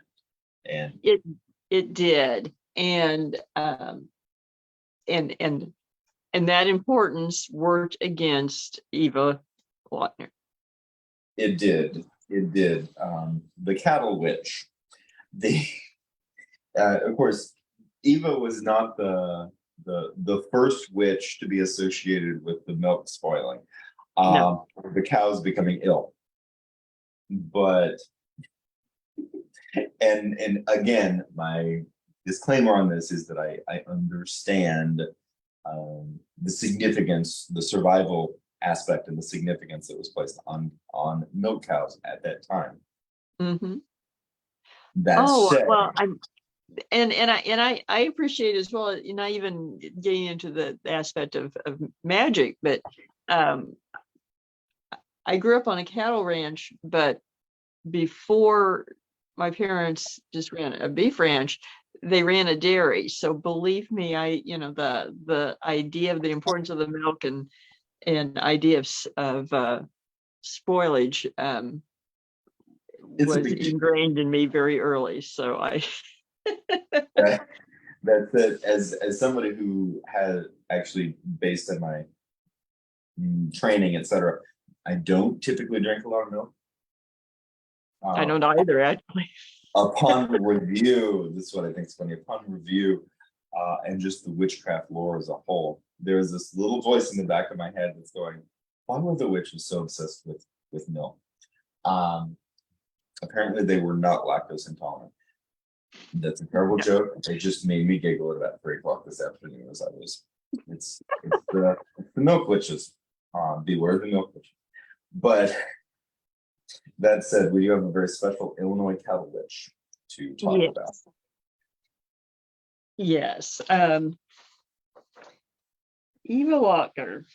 and it did, and that importance worked against Eva Lautner. It did. The cattle witch. Of course, Eva was not the first witch to be associated with the milk spoiling, No. the cows becoming ill. But and again, my disclaimer on this is that I understand the significance, the survival aspect, and the significance that was placed on milk cows at that time. Mm-hmm. Said, well, I appreciate as well, not even getting into the aspect of magic, but I grew up on a cattle ranch, but before my parents just ran a beef ranch, they ran a dairy. So believe me, the idea of the importance of the milk and idea of spoilage was ingrained in me very early. So that's it. As somebody who has actually, based on my training, etc., I don't typically drink a lot of milk. I don't either, actually. Upon review, this is what I think is funny. Upon review, and just the witchcraft lore as a whole, there's this little voice in the back of my head that's going, "Why were the witches so obsessed with milk?" Apparently, they were not lactose intolerant. That's a terrible joke. It just made me giggle at about 3:00 this afternoon as I was. It's the milk witches. Beware the milk witches. But that said, we do have a very special Illinois cattle witch to talk about. Yes. Eva Lautner.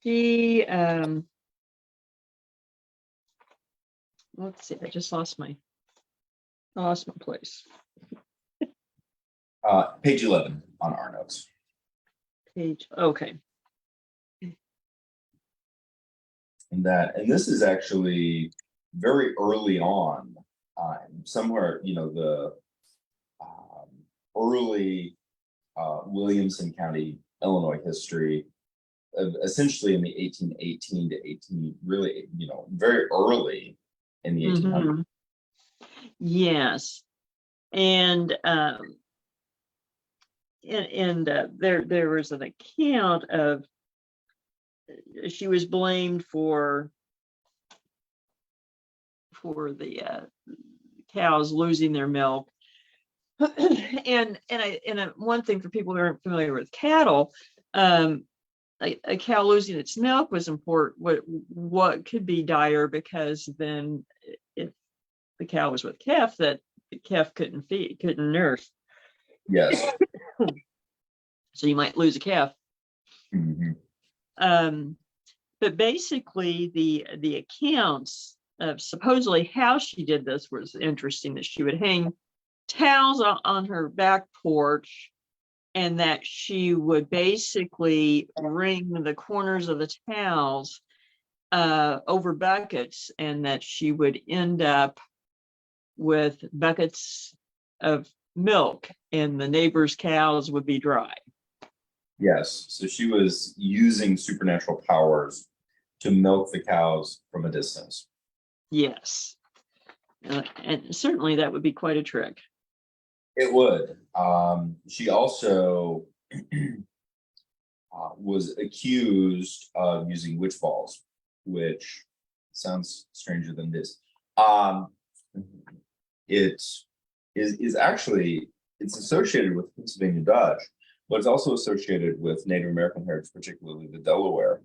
She let's see, I just lost my place. Page 11 on our notes. Okay. And this is actually very early on, somewhere, the early Williamson County, Illinois history, essentially in the 1818 to 18, really, very early in the 1800s. Yes. And there was an account of she was blamed for the cows losing their milk. and one thing for people who aren't familiar with cattle, a cow losing its milk was important. What could be dire, because then if the cow was with calf, that the calf couldn't nurse. Yes. So you might lose a calf. Mm-hmm. But basically, the accounts of supposedly how she did this was interesting. That she would hang towels on her back porch, and that she would basically wring the corners of the towels over buckets, and that she would end up with buckets of milk, and the neighbors' cows would be dry. Yes. So she was using supernatural powers to milk the cows from a distance. Yes. And certainly that would be quite a trick. It would. She also was accused of using witch balls, which sounds stranger than this. It is actually, it's associated with Pennsylvania Dutch, but it's also associated with Native American heritage, particularly the Delaware.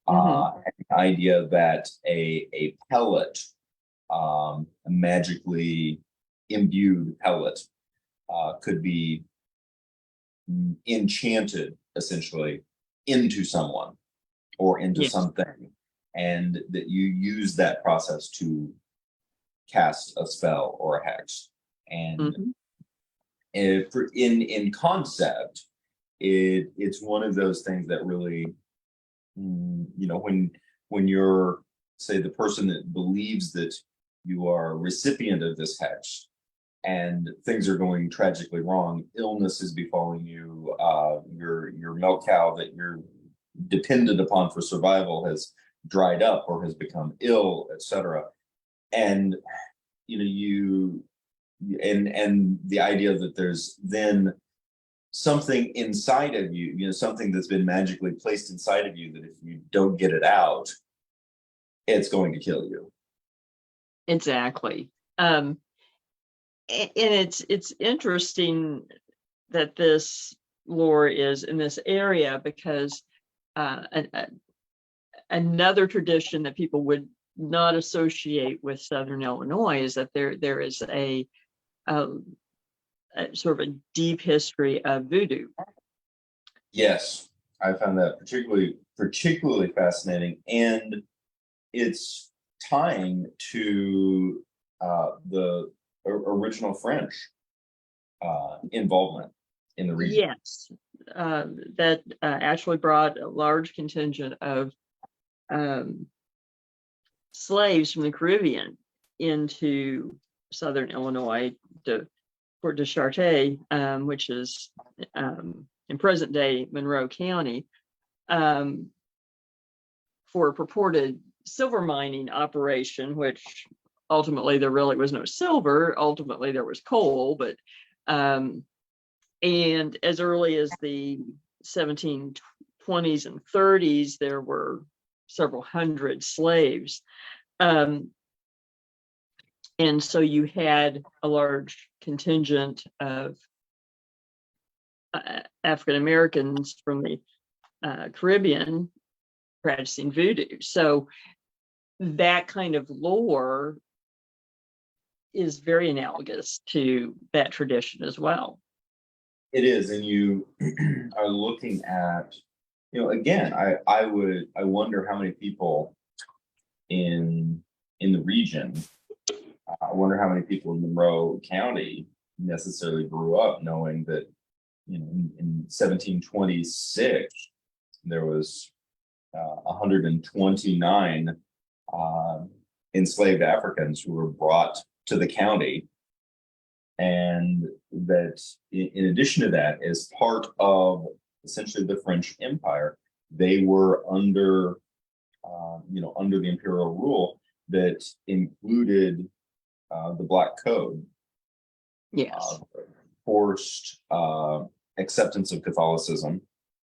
Mm-hmm. The idea that a pellet, a magically imbued pellet, could be enchanted essentially into someone or into Yes. something, and that you use that process to cast a spell or a hex. And Mm-hmm. if in concept, it's one of those things that really, when you're, say, the person that believes that you are a recipient of this hex and things are going tragically wrong, illness is befalling you, your milk cow that you're dependent upon for survival has dried up or has become ill, etc. And you and the idea that there's then something inside of you, something that's been magically placed inside of you, that if you don't get it out, it's going to kill you. Exactly. And it's interesting that this lore is in this area, because another tradition that people would not associate with Southern Illinois is that there is a sort of a deep history of voodoo. Yes, I found that particularly fascinating, and it's tying to the original French involvement in the region. Yes, that actually brought a large contingent of slaves from the Caribbean into Southern Illinois, Port de Chartres, which is in present day Monroe County, for a purported silver mining operation, which ultimately there really was no silver. Ultimately there was coal, but and as early as the 1720s and 30s, there were several hundred slaves. And so you had a large contingent of African Americans from the Caribbean practicing voodoo. So that kind of lore is very analogous to that tradition as well. It is, and you are looking at, again, I wonder how many people in the region, I wonder how many people in Monroe County necessarily grew up knowing that, in 1726 there was 129 enslaved Africans who were brought to the county. And that in addition to that, as part of essentially the French Empire, they were under the imperial rule that included the Black Code. Yes. Forced acceptance of Catholicism.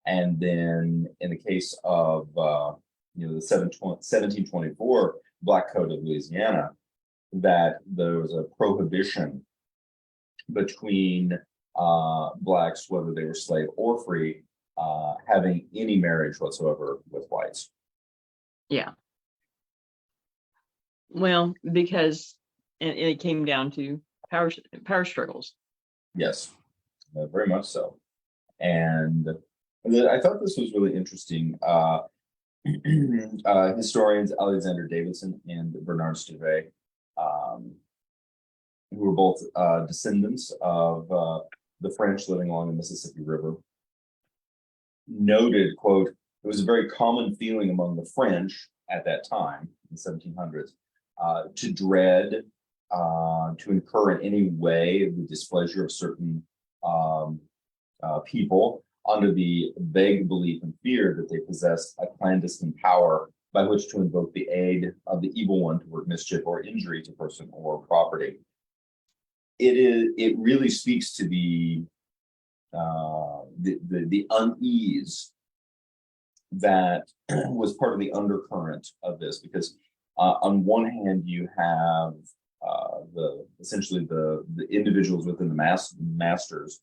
And then in the case of the 1724 Black Code of Louisiana, that there was a prohibition between blacks, whether they were slave or free, having any marriage whatsoever with whites. Yeah. Well, because it came down to power struggles. Yes, very much so. And I thought this was really interesting. Historians Alexander Davidson and Bernard Stivet, who were both descendants of the French living along the Mississippi River, noted, quote, it was a very common feeling among the French at that time, in the 1700s, to dread, to incur in any way the displeasure of certain people under the vague belief and fear that they possessed a clandestine power by which to invoke the aid of the evil one to work mischief or injury to person or property. It really speaks to the unease that was part of the undercurrent of this, because on one hand you have essentially the individuals within the masters,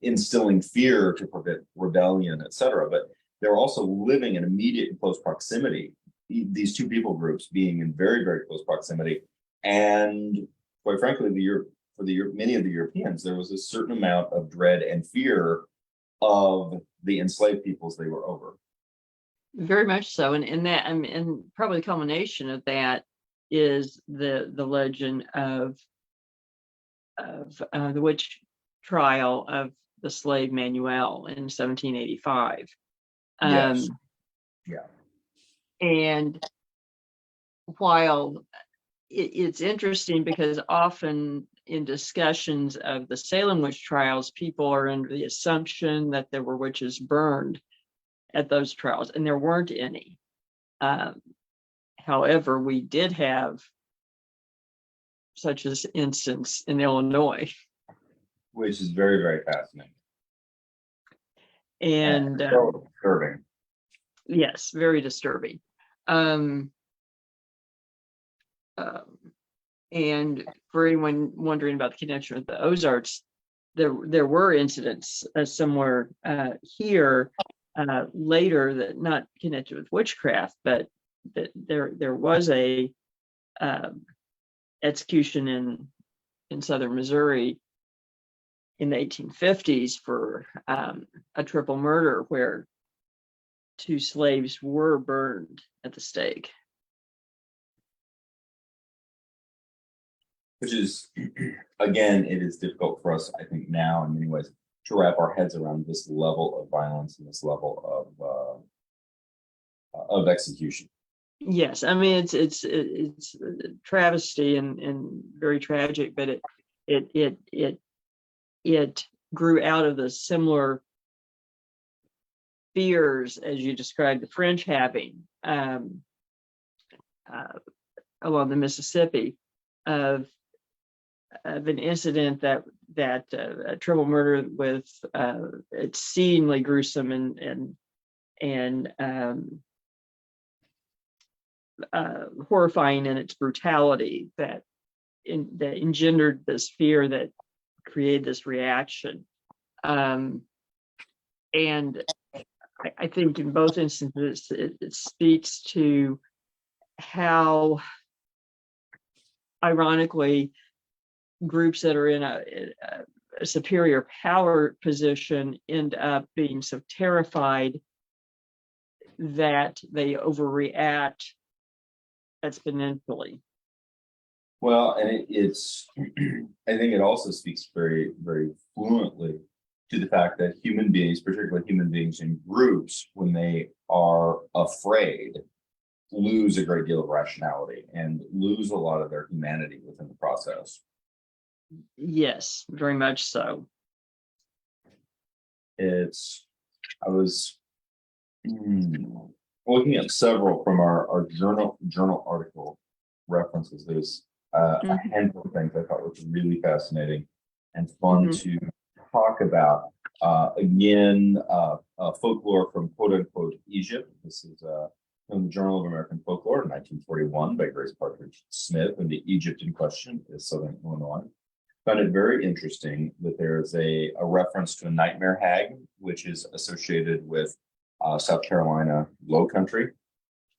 instilling fear to prevent rebellion, etc. But they're also living in immediate and close proximity. These two people groups being in very, very close proximity, and quite frankly, many of the Europeans, there was a certain amount of dread and fear of the enslaved peoples they were over. Very much so, and probably the culmination of that is the legend of the witch trial of the slave Manuel in 1785. Yes. Yeah. And while it's interesting, because often in discussions of the Salem witch trials, people are under the assumption that there were witches burned at those trials, and there weren't any. However, we did have such an instance in Illinois, which is very, very fascinating and so disturbing. Yes, very disturbing. And for anyone wondering about the connection with the Ozarks, there were incidents somewhere here later that not connected with witchcraft, but that there was a execution in southern Missouri in the 1850s for a triple murder where two slaves were burned at the stake. Which is, again, it is difficult for us, I think, now in many ways, to wrap our heads around this level of violence and this level of execution. Yes, I mean it's a travesty and very tragic, but it grew out of the similar fears as you described the French having along the Mississippi of an incident that a triple murder with exceedingly gruesome and horrifying in its brutality that engendered this fear that created this reaction. And I think in both instances, it speaks to how, ironically, groups that are in a superior power position end up being so terrified that they overreact exponentially. Well, and it's I think it also speaks very, very fluently to the fact that human beings, particularly human beings in groups, when they are afraid, lose a great deal of rationality and lose a lot of their humanity within the process. Yes, very much so. I was looking at several from our journal article references. There's a Mhm. handful of things I thought was really fascinating and fun Mhm. to talk about. Folklore from quote unquote Egypt. This is from the Journal of American Folklore, 1941, by Grace Partridge Smith, and the Egypt in question is Southern Illinois. Found it very interesting that there is a reference to a nightmare hag, which is associated with South Carolina Low Country.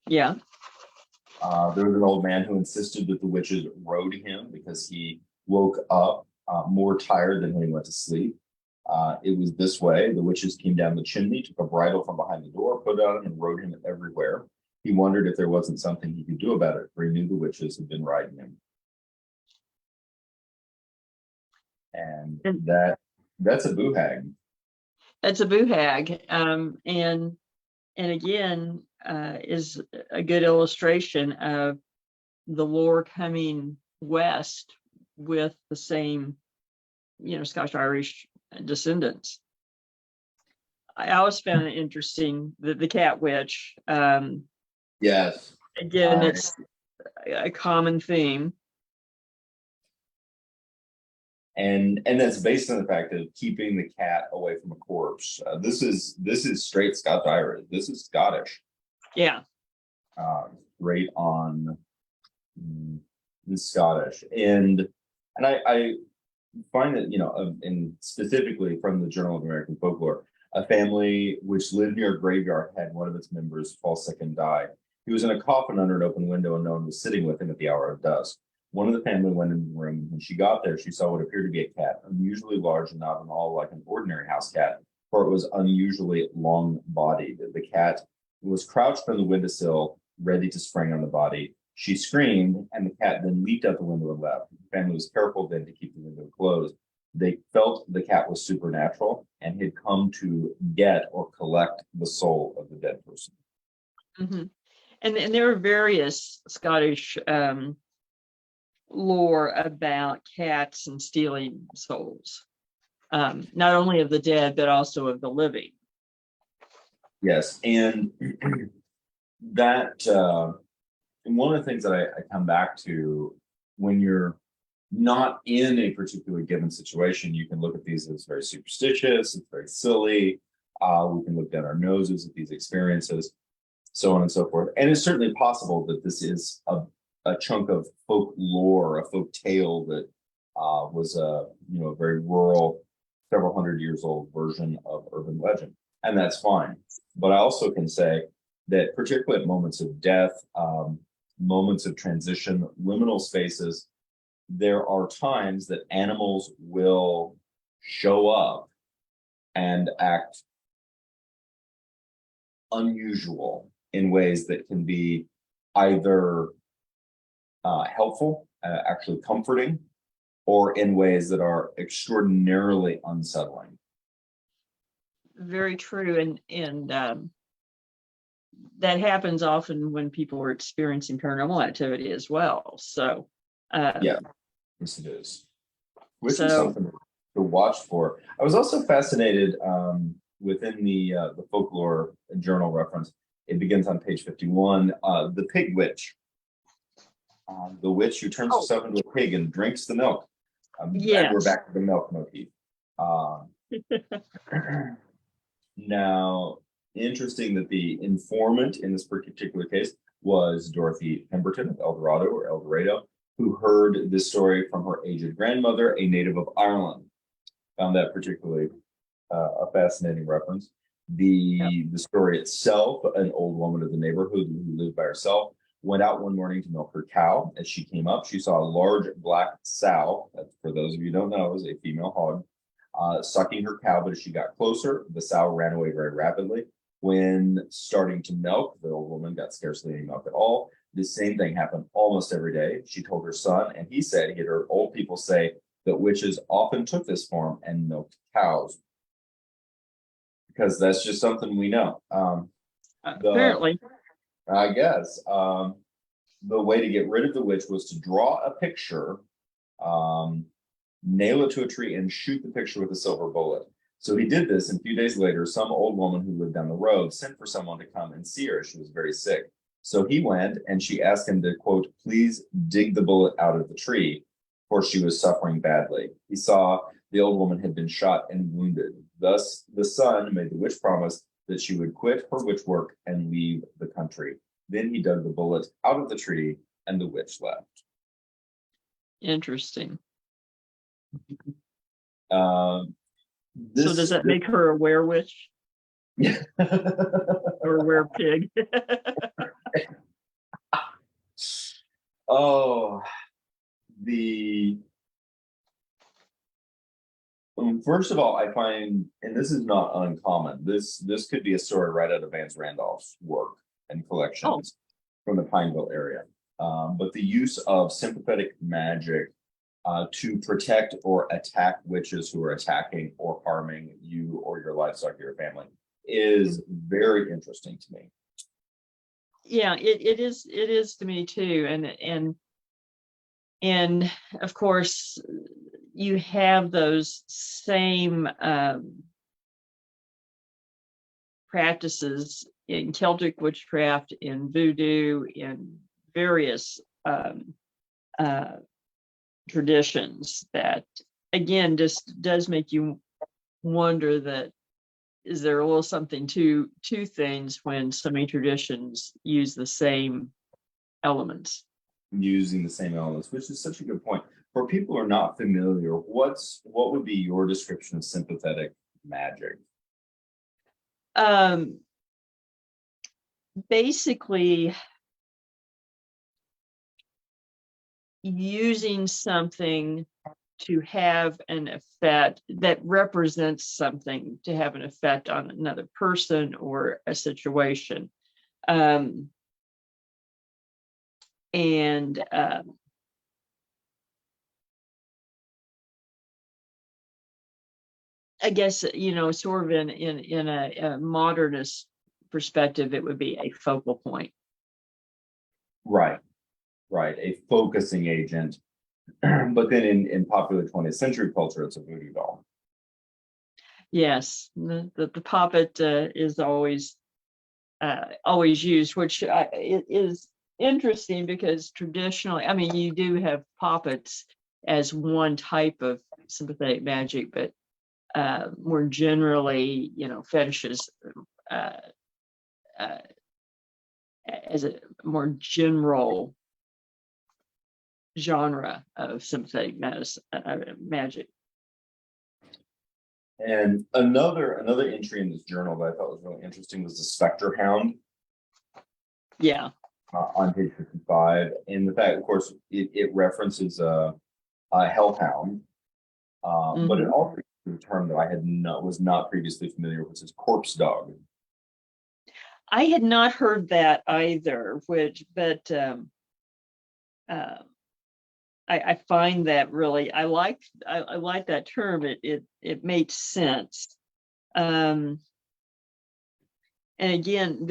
Yeah. There was an old man who insisted that the witches rode him because he woke up more tired than when he went to sleep. It was this way. The witches came down the chimney, took a bridle from behind the door, put it on him, and rode him everywhere. He wondered if there wasn't something he could do about it, for he knew the witches had been riding him. And And that's a boo hag. that's a boo hag. And again, is a good illustration of the lore coming west with the same, Scotch Irish descendants. I always found it interesting that the cat witch, Yes. again, it's a common theme. And that's based on the fact of keeping the cat away from a corpse. This is straight Scotch Irish. This is Scottish. Yeah. Right on the Scottish, and I find that and specifically from the Journal of American Folklore, a family which lived near a graveyard had one of its members fall sick and die. He was in a coffin under an open window, and no one was sitting with him at the hour of dusk. One of the family went in the room. When she got there, she saw what appeared to be a cat, unusually large and not at all like an ordinary house cat, for it was unusually long-bodied. The cat was crouched on the windowsill, ready to spring on the body. She screamed, and the cat then leaped out the window and left. The family was careful then to keep the window closed. They felt the cat was supernatural and had come to get or collect the soul of the dead person. Mm-hmm. And there are various Scottish lore about cats and stealing souls, not only of the dead, but also of the living. Yes. And that, and one of the things that I come back to when you're not in a particular given situation, you can look at these as very superstitious, it's very silly. We can look down our noses at these experiences, so on and so forth. And it's certainly possible that this is a chunk of folk lore, a folk tale that was a very rural, several hundred years old version of urban legend, and that's fine. But I also can say that particularly at moments of death, moments of transition, liminal spaces, there are times that animals will show up and act unusual in ways that can be either helpful, actually comforting, or in ways that are extraordinarily unsettling. Very true. And that happens often when people are experiencing paranormal activity as well. So yeah, yes, it is. Which is something to watch for. I was also fascinated within the folklore journal reference. It begins on page 51. The pig witch. The witch who turns herself into a pig and drinks the milk. yes. And we're back to the milk motif. Now, interesting that the informant in this particular case was Dorothy Pemberton of El Dorado, who heard this story from her aged grandmother, a native of Ireland. Found that particularly a fascinating reference. The story itself, an old woman of the neighborhood who lived by herself, went out one morning to milk her cow. As she came up, she saw a large black sow, that, for those of you who don't know, is a female hog, sucking her cow. But as she got closer, the sow ran away very rapidly. When starting to milk, the old woman got scarcely any milk at all. The same thing happened almost every day. She told her son, and he said he had heard old people say that witches often took this form and milked cows. Because that's just something we know. Apparently. I guess. The way to get rid of the witch was to draw a picture, nail it to a tree, and shoot the picture with a silver bullet. So he did this, and a few days later, some old woman who lived down the road sent for someone to come and see her. She was very sick. So he went and she asked him to, quote, please dig the bullet out of the tree, for she was suffering badly. He saw the old woman had been shot and wounded. Thus, the son made the witch promise that she would quit her witch work and leave the country. Then he dug the bullet out of the tree and the witch left. Interesting. Um, So does that make her a werewitch or a werepig? Oh, first of all, I find, and this is not uncommon, this could be a story right out of Vance Randolph's work and collections from the Pineville area. But the use of sympathetic magic to protect or attack witches who are attacking or harming you or your livestock or your family is very interesting to me. Yeah, it is to me too. And of course you have those same practices in Celtic witchcraft, in voodoo, in various traditions that, again, just does make you wonder that is there a little something to things when so many traditions use the same elements. Using the same elements, which is such a good point. For people who are not familiar, what would be your description of sympathetic magic? Basically using something to have an effect that represents something to have an effect on another person or a situation. I guess, sort of in a modernist perspective, it would be a focal point. Right, a focusing agent. But then in popular 20th century culture, it's a voodoo doll. Yes, the puppet is always used, which it is interesting because traditionally, I mean, you do have puppets as one type of sympathetic magic, but more generally, fetishes as a more general genre of sympathetic magic. And another entry in this journal that I thought was really interesting was the Spectre Hound. Yeah. On page 55. And the fact, of course, it references a hellhound, but it also uses a term that I was not previously familiar with, is corpse dog. I had not heard that either, but I find that really, I like that term. It makes sense. And again,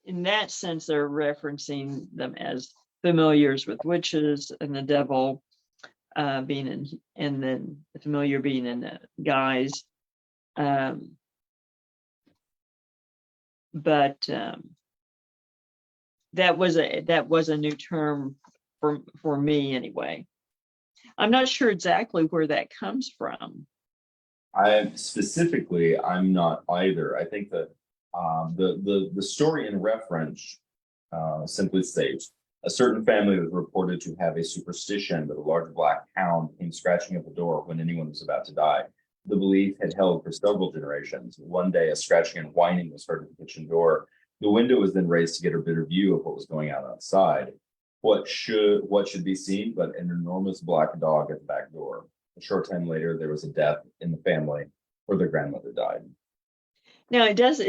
in that sense, they're referencing them as familiars with witches and the devil being in, and then the familiar being in the guise. But that was a new term for me anyway. I'm not sure exactly where that comes from. I'm not either. I think that the story in reference simply states a certain family was reported to have a superstition that a large black hound came scratching at the door when anyone was about to die. The belief had held for several generations. One day, a scratching and whining was heard at the kitchen door. The window was then raised to get a better view of what was going on outside. What should be seen but an enormous black dog at the back door. A short time later, there was a death in the family where their grandmother died. Now it does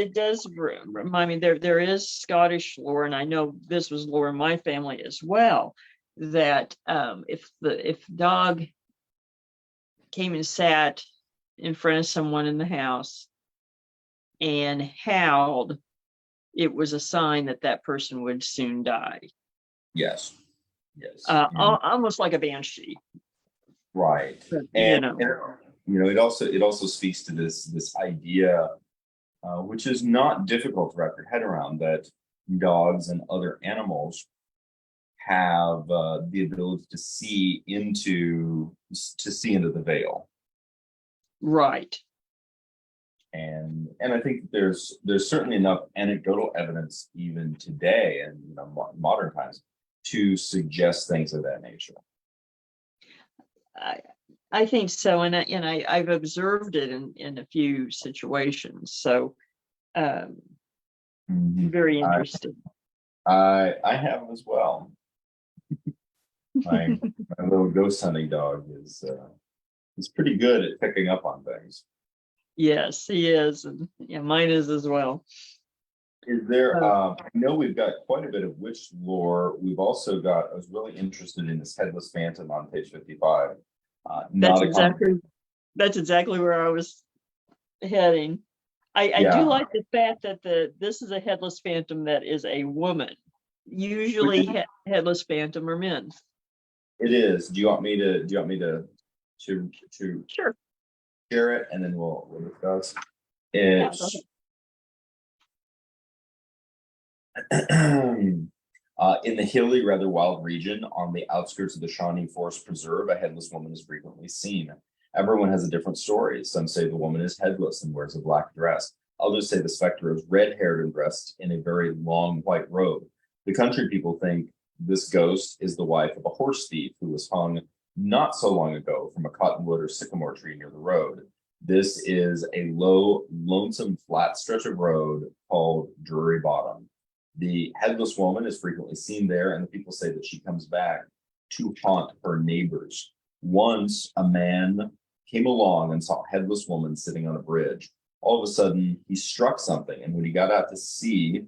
remind me, there is Scottish lore, and I know this was lore in my family as well, that if dog came and sat in front of someone in the house and howled, it was a sign that person would soon die. Yes. Almost like a banshee. Right. But, and it also speaks to this idea, which is not difficult to wrap your head around, that dogs and other animals have the ability to see into the veil. Right. And I think there's certainly enough anecdotal evidence even today and modern times to suggest things of that nature. I think so, and I've observed it in a few situations. So, very interesting. I have as well. My little ghost hunting dog is pretty good at picking up on things. Yes, he is, and yeah, mine is as well. Is there? I know we've got quite a bit of witch lore. We've also got. I was really interested in this headless phantom on page 55. That's exactly where I was heading. I do like the fact that this is a headless phantom that is a woman. Usually, headless phantom are men. It is. Do you want me to Sure. share it, and then we'll discuss? It's in the hilly, rather wild region on the outskirts of the Shawnee Forest Preserve, a headless woman is frequently seen. Everyone has a different story. Some say the woman is headless and wears a black dress. Others say the specter is red-haired and dressed in a very long white robe. The country people think this ghost is the wife of a horse thief who was hung not so long ago from a cottonwood or sycamore tree near the road. This is a low, lonesome, flat stretch of road called Drury Bottom. The headless woman is frequently seen there, and the people say that she comes back to haunt her neighbors. Once a man came along and saw a headless woman sitting on a bridge. All of a sudden, he struck something, and when he got out to see,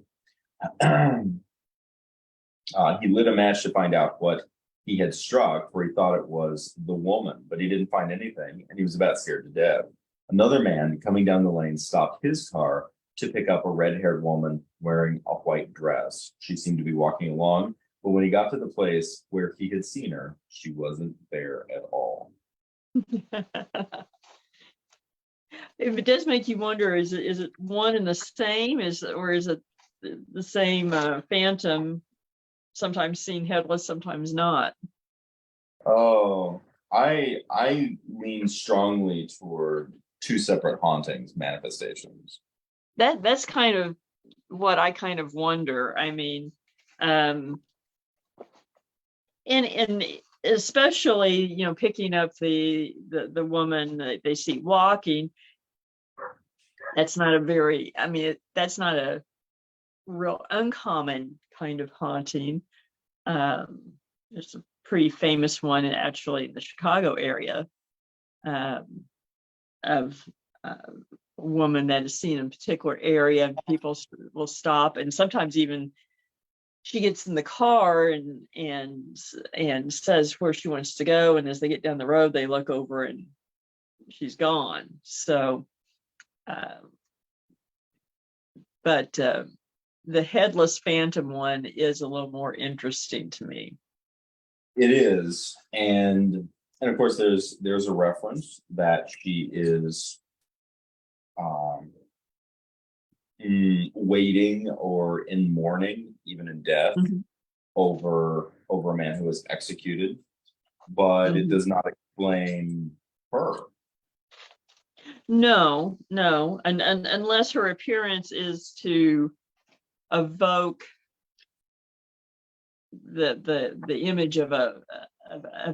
he lit a match to find out what he had struck, for he thought it was the woman, but he didn't find anything, and he was about scared to death. Another man coming down the lane stopped his car to pick up a red-haired woman wearing a white dress. She seemed to be walking along, but when he got to the place where he had seen her, she wasn't there at all. It does make you wonder, is it one and the same? Or is it the same phantom, sometimes seen headless, sometimes not? Oh, I lean strongly toward two separate hauntings, manifestations. That's kind of what I kind of wonder. I mean, and especially, picking up the woman that they see walking. That's not that's not a real uncommon kind of haunting. There's a pretty famous one actually in the Chicago area of a woman that is seen in a particular area. People will stop, and sometimes even she gets in the car and says where she wants to go, and as they get down the road, they look over and she's gone. So, but the headless phantom one is a little more interesting to me. It is, and of course, there's a reference that she is waiting or in mourning, even in death, over a man who was executed, but it does not explain her. No, and unless her appearance is to evoke the image of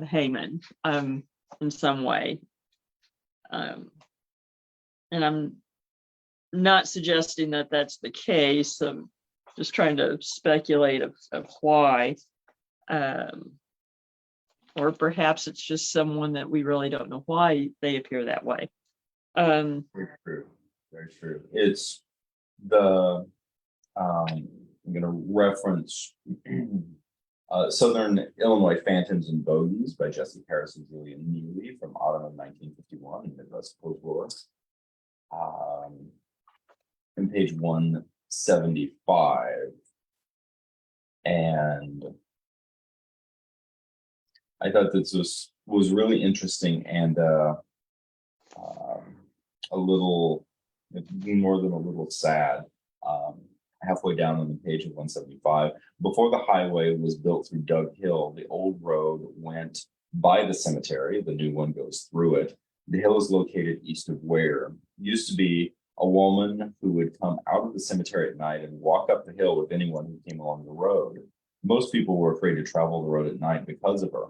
Haman in some way, and I'm not suggesting that that's the case. I'm just trying to speculate of why, or perhaps it's just someone that we really don't know why they appear that way. Very true. Very true. It's the I'm going to reference Southern Illinois Phantoms and Bogies by Jesse Harris and Julian Neely from autumn of 1951 in Midwest Folklore. In page 175. And I thought this was really interesting and a little more than a little sad. halfway down on the page of 175. Before the highway was built through Dug Hill, the old road went by the cemetery. The new one goes through it. The hill is located east of Ware. Used to be a woman who would come out of the cemetery at night and walk up the hill with anyone who came along the road. Most people were afraid to travel the road at night because of her.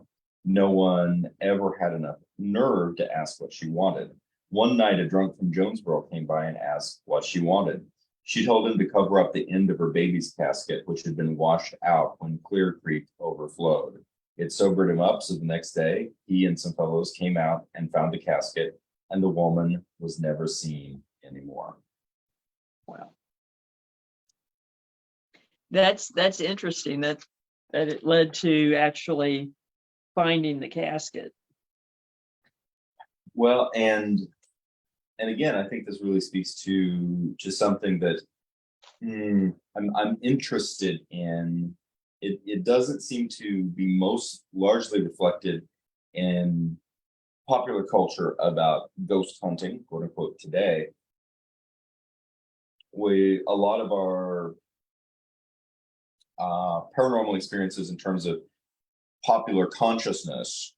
No one ever had enough nerve to ask what she wanted. One night, a drunk from Jonesboro came by and asked what she wanted. She told him to cover up the end of her baby's casket, which had been washed out when Clear Creek overflowed. It sobered him up, so the next day, he and some fellows came out and found the casket, and the woman was never seen anymore. Wow. That's interesting that it led to actually finding the casket. Well, and again, I think this really speaks to something that I'm interested in. It doesn't seem to be most largely reflected in popular culture about ghost hunting, quote unquote, today. A lot of our paranormal experiences in terms of popular consciousness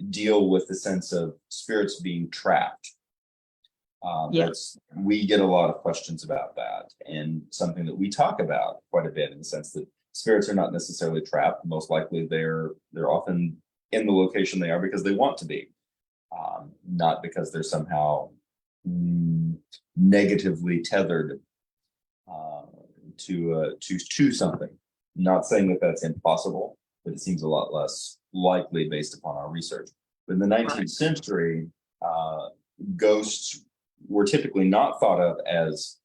deal with the sense of spirits being trapped. We get a lot of questions about that, and something that we talk about quite a bit, in the sense that spirits are not necessarily trapped. Most likely they're often in the location they are because they want to be, not because they're somehow negatively tethered to something. Not saying that that's impossible, but it seems a lot less likely based upon our research. But in the 19th century, ghosts were typically not thought of as,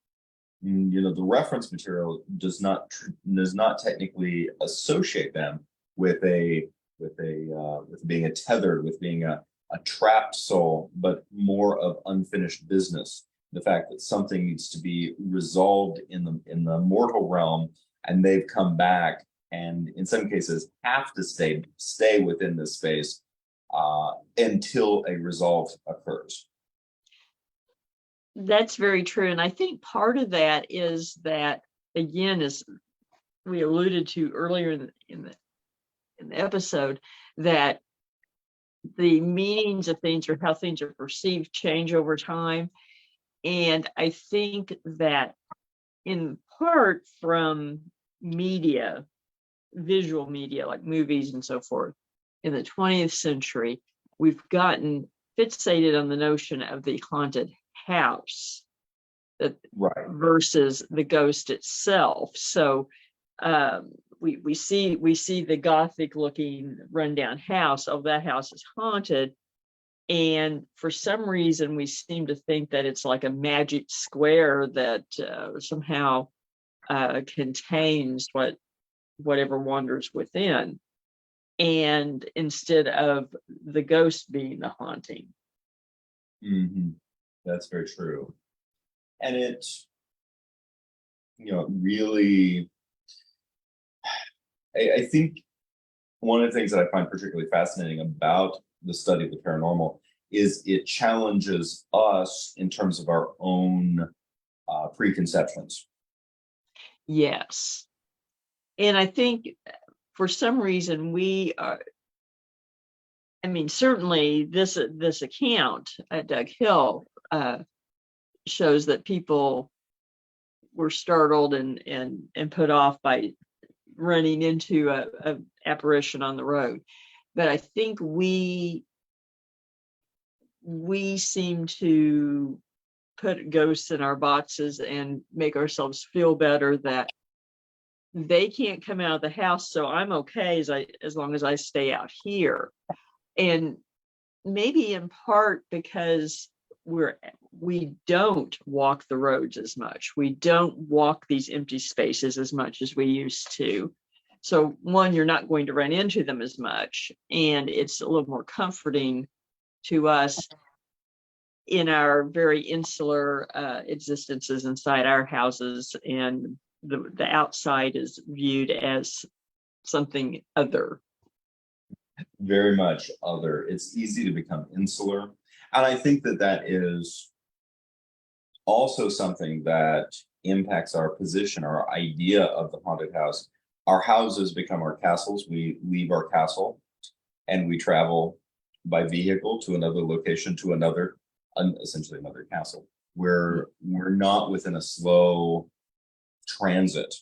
the reference material does not technically associate them with being a tethered, with being a trapped soul, but more of unfinished business. The fact that something needs to be resolved in the mortal realm, and they've come back, and in some cases have to stay within this space until a resolve occurs. That's very true. And I think part of that is that, again, as we alluded to earlier in the episode, that the meanings of things, or how things are perceived, change over time. And I think that in part from media, visual media like movies and so forth, in the 20th century, we've gotten fixated on the notion of the haunted house versus the ghost itself. So we see the gothic looking rundown house. Oh, that house is haunted. And for some reason, we seem to think that it's like a magic square that somehow contains whatever wanders within, and instead of the ghost being the haunting. Mm-hmm. That's very true. And it, really, I think one of the things that I find particularly fascinating about the study of the paranormal is it challenges us in terms of our own preconceptions. Yes. And I think for some reason we are, certainly this account at Dug Hill shows that people were startled and put off by running into a apparition on the road. But I think we seem to put ghosts in our boxes and make ourselves feel better that they can't come out of the house, so I'm okay as long as I stay out here. And maybe in part because we don't walk the roads as much. We don't walk these empty spaces as much as we used to. So one, you're not going to run into them as much, and it's a little more comforting to us in our very insular existences inside our houses, and the outside is viewed as something other. Very much other. It's easy to become insular. And I think that is also something that impacts our position, our idea of the haunted house. Our houses become our castles. We leave our castle and we travel by vehicle to another location, to another, essentially another castle. We're not within a slow transit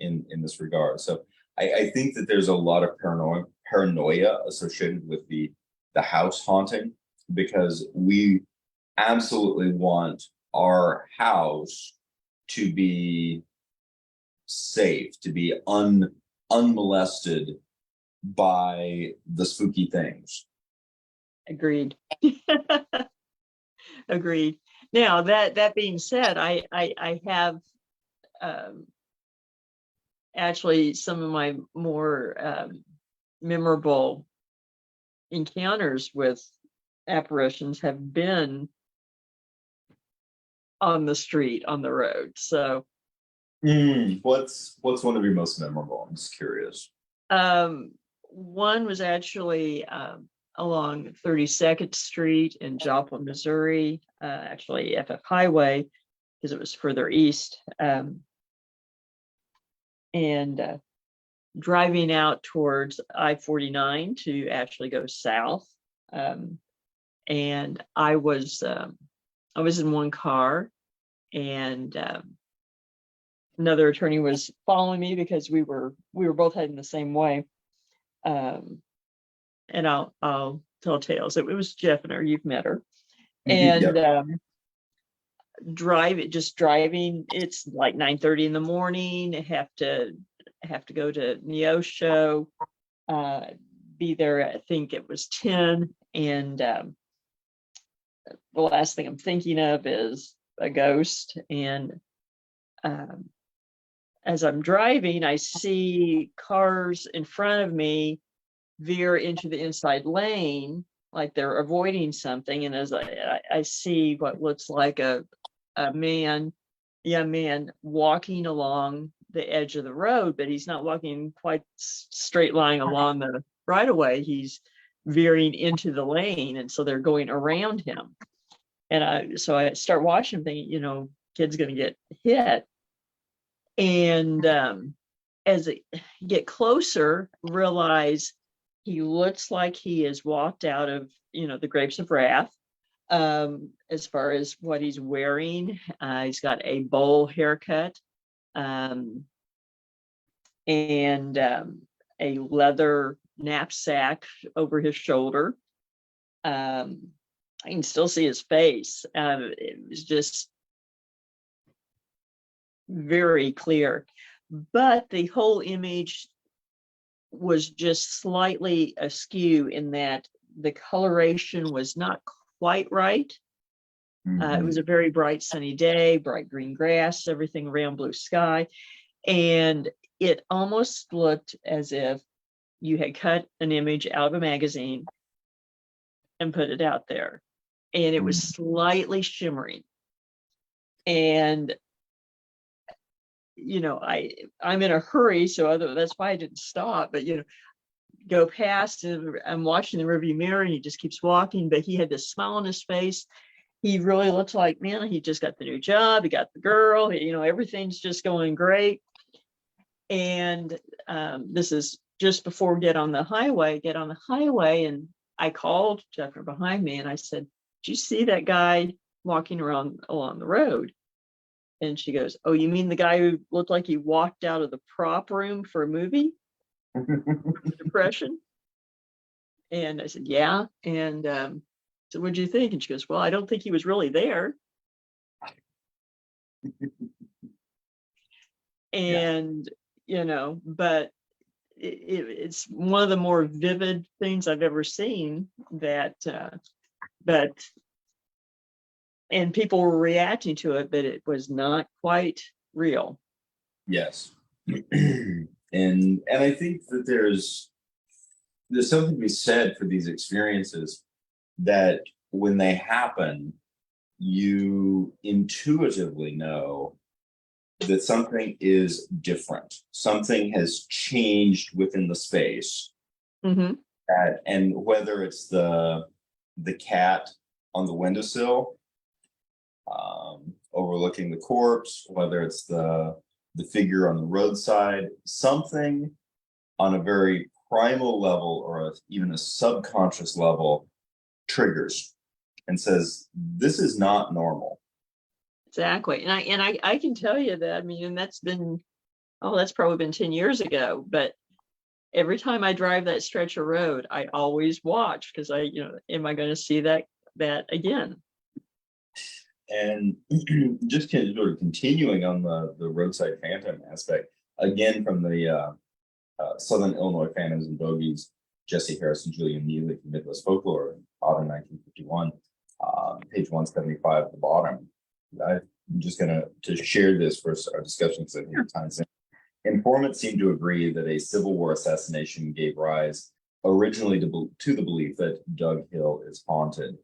in this regard. So I think that there's a lot of paranoia associated with the house haunting, because we absolutely want our house to be safe, to be unmolested by the spooky things. Agreed. Agreed. Now that being said, I have actually some of my more memorable encounters with apparitions have been on the street, on the road. So What's one of your most memorable? I'm just curious. one was actually along 32nd Street in Joplin, Missouri, actually FF Highway, because it was further east. And driving out towards I-49 to actually go south. And I was in one car, and another attorney was following me because we were both heading the same way. And I'll tell tales. It was Jeffner, you've met her. And Yep. Driving, it's like 9:30 in the morning. I have to go to Neosho, be there, I think it was 10. And the last thing I'm thinking of is a ghost. And as I'm driving, I see cars in front of me veer into the inside lane, like they're avoiding something. And as I see what looks like a young man walking along the edge of the road, but he's not walking quite straight line along the right of way. He's veering into the lane, and so they're going around him. And so I start watching, thinking, kid's going to get hit. And as I get closer, realize he looks like he has walked out of, the Grapes of Wrath. As far as what he's wearing, he's got a bowl haircut, and a leather knapsack over his shoulder. I can still see his face. It was just very clear, but the whole image was just slightly askew in that the coloration was not quite right. It was a very bright sunny day, bright green grass, everything around, blue sky. And it almost looked as if you had cut an image out of a magazine and put it out there. And it was slightly shimmering. And, I'm in a hurry, so that's why I didn't stop. But, go past, and I'm watching the rearview mirror, and he just keeps walking. But he had this smile on his face. He really looks like, man, he just got the new job. He got the girl. Everything's just going great. And this is just before we get on the highway, and I called Jeffner behind me, and I said, "Did you see that guy walking around along the road?" And she goes, "Oh, you mean the guy who looked like he walked out of the prop room for a movie? Depression?" And I said, "Yeah." And so what'd you think? And she goes, "Well, I don't think he was really there." And, but it's one of the more vivid things I've ever seen and people were reacting to it, but it was not quite real. Yes. and I think that there's something to be said for these experiences, that when they happen, you intuitively know that something is different. Something has changed within the space. And whether it's the cat on the windowsill, overlooking the corpse, whether it's the figure on the roadside, something on a very primal level or even a subconscious level triggers and says, this is not normal. Exactly. And I can tell you that, I mean, and that's probably been 10 years ago, but every time I drive that stretch of road, I always watch because am I going to see that again? And just kind of sort of continuing on the roadside phantom aspect, again from the Southern Illinois Phantoms and Bogies, Jesse Harris and Julian Neely from Midwest Folklore, autumn 1951, page 175 at the bottom. I'm just going to share this for our discussion because I think the time's in. Informants seem to agree that a Civil War assassination gave rise originally to the belief that Doug Hill is haunted.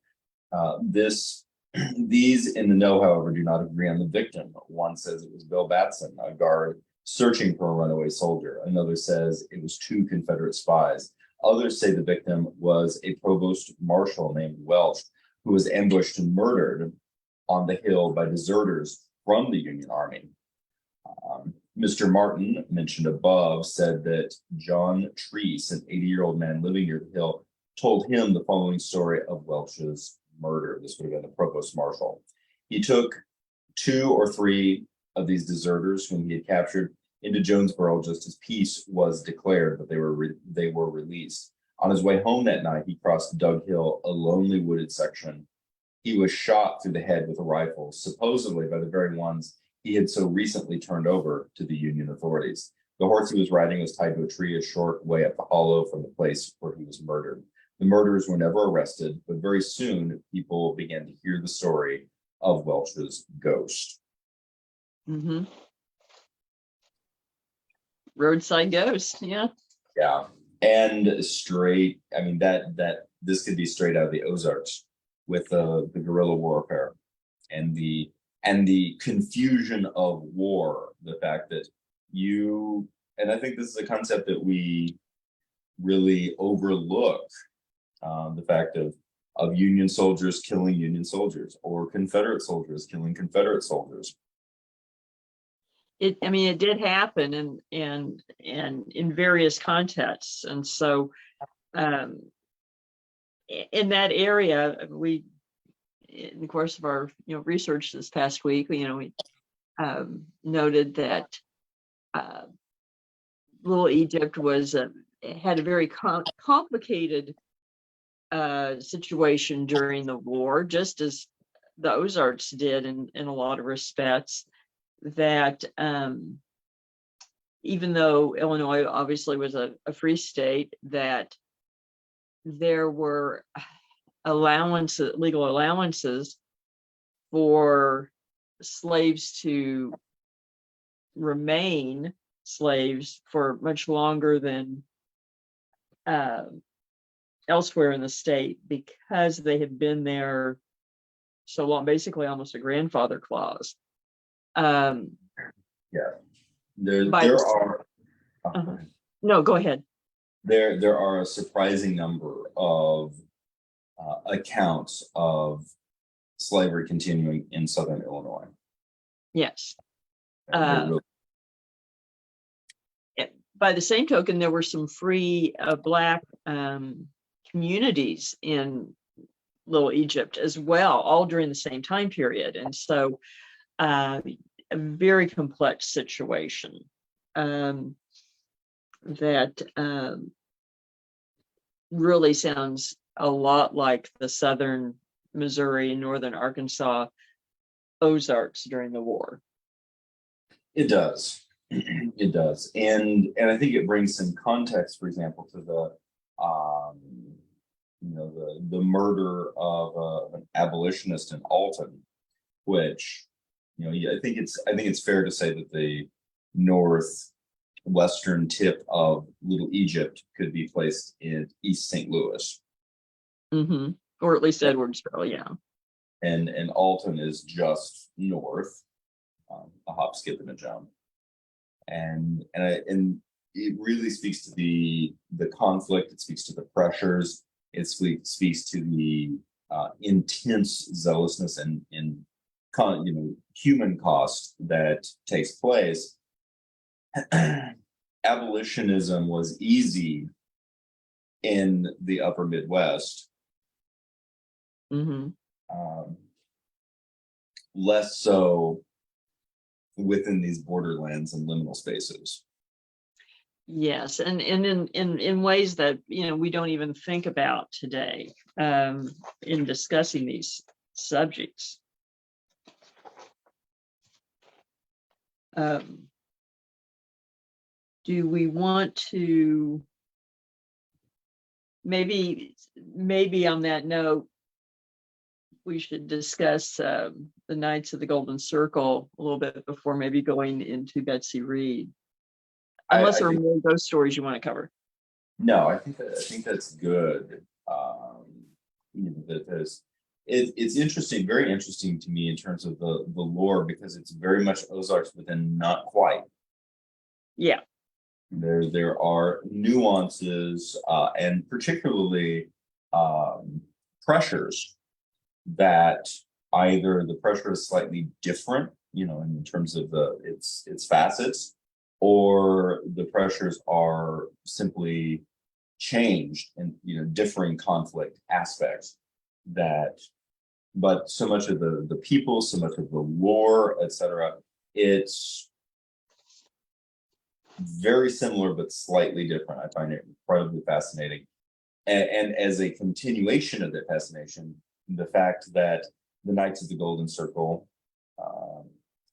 These in the know, however, do not agree on the victim. One says it was Bill Batson, a guard searching for a runaway soldier. Another says it was 2 Confederate spies. Others say the victim was a provost marshal named Welch, who was ambushed and murdered on the hill by deserters from the Union Army. Mr. Martin, mentioned above, said that John Treese, an 80-year-old man living near the hill, told him the following story of Welch's murder. This would have been the provost marshal. He took 2 or 3 of these deserters whom he had captured into Jonesboro just as peace was declared, but they were released. On his way home that night, he crossed Doug Hill, a lonely wooded section. He was shot through the head with a rifle, supposedly by the very ones he had so recently turned over to the Union authorities. The horse he was riding was tied to a tree a short way up the hollow from the place where he was murdered. The murderers were never arrested, but very soon people began to hear the story of Welch's ghost. Mm-hmm. Roadside ghost, yeah. Yeah, and straight. I mean that this could be straight out of the Ozarks with the guerrilla warfare and the confusion of war. The fact that and I think this is a concept that we really overlook. The fact of Union soldiers killing Union soldiers or Confederate soldiers killing Confederate soldiers. It did happen and in various contexts. And so in that area, we, in the course of our research this past week, we noted that Little Egypt had a very complicated situation during the war, just as the Ozarks did in a lot of respects. That even though Illinois obviously was a free state, that there were legal allowances for slaves to remain slaves for much longer than elsewhere in the state because they had been there so long, basically almost a grandfather clause. Yeah, there are. No, go ahead. There are a surprising number of accounts of slavery continuing in Southern Illinois. Yes. By the same token, there were some free Black communities in Little Egypt as well, all during the same time period. And so a very complex situation that really sounds a lot like the Southern Missouri and Northern Arkansas Ozarks during the war. It does. It does. And I think it brings some context, for example, to the murder of an abolitionist in Alton, which, I think it's fair to say that the northwestern tip of Little Egypt could be placed in East St. Louis. Mm-hmm. Or at least Edwardsville, yeah. And Alton is just north, a hop, skip, and a jump. And it really speaks to the conflict. It speaks to the pressures. It speaks to the intense zealousness and human cost that takes place. Abolitionism was easy in the upper Midwest, Mm-hmm. less so within these borderlands and liminal spaces. Yes, and in ways that we don't even think about today in discussing these subjects. Do we want to maybe on that note, we should discuss the Knights of the Golden Circle a little bit before maybe going into Betsy Reed, unless there are more ghost stories you want to cover. No, I think that's good. It's interesting, very interesting to me in terms of the lore, because it's very much Ozarks, but then not quite. Yeah. There are nuances and particularly pressures that either the pressure is slightly different, in terms of its facets, or the pressures are simply changed and differing conflict aspects but so much of the people, so much of the lore, etc., it's very similar but slightly different. I find it incredibly fascinating, and as a continuation of that fascination, the fact that the Knights of the Golden Circle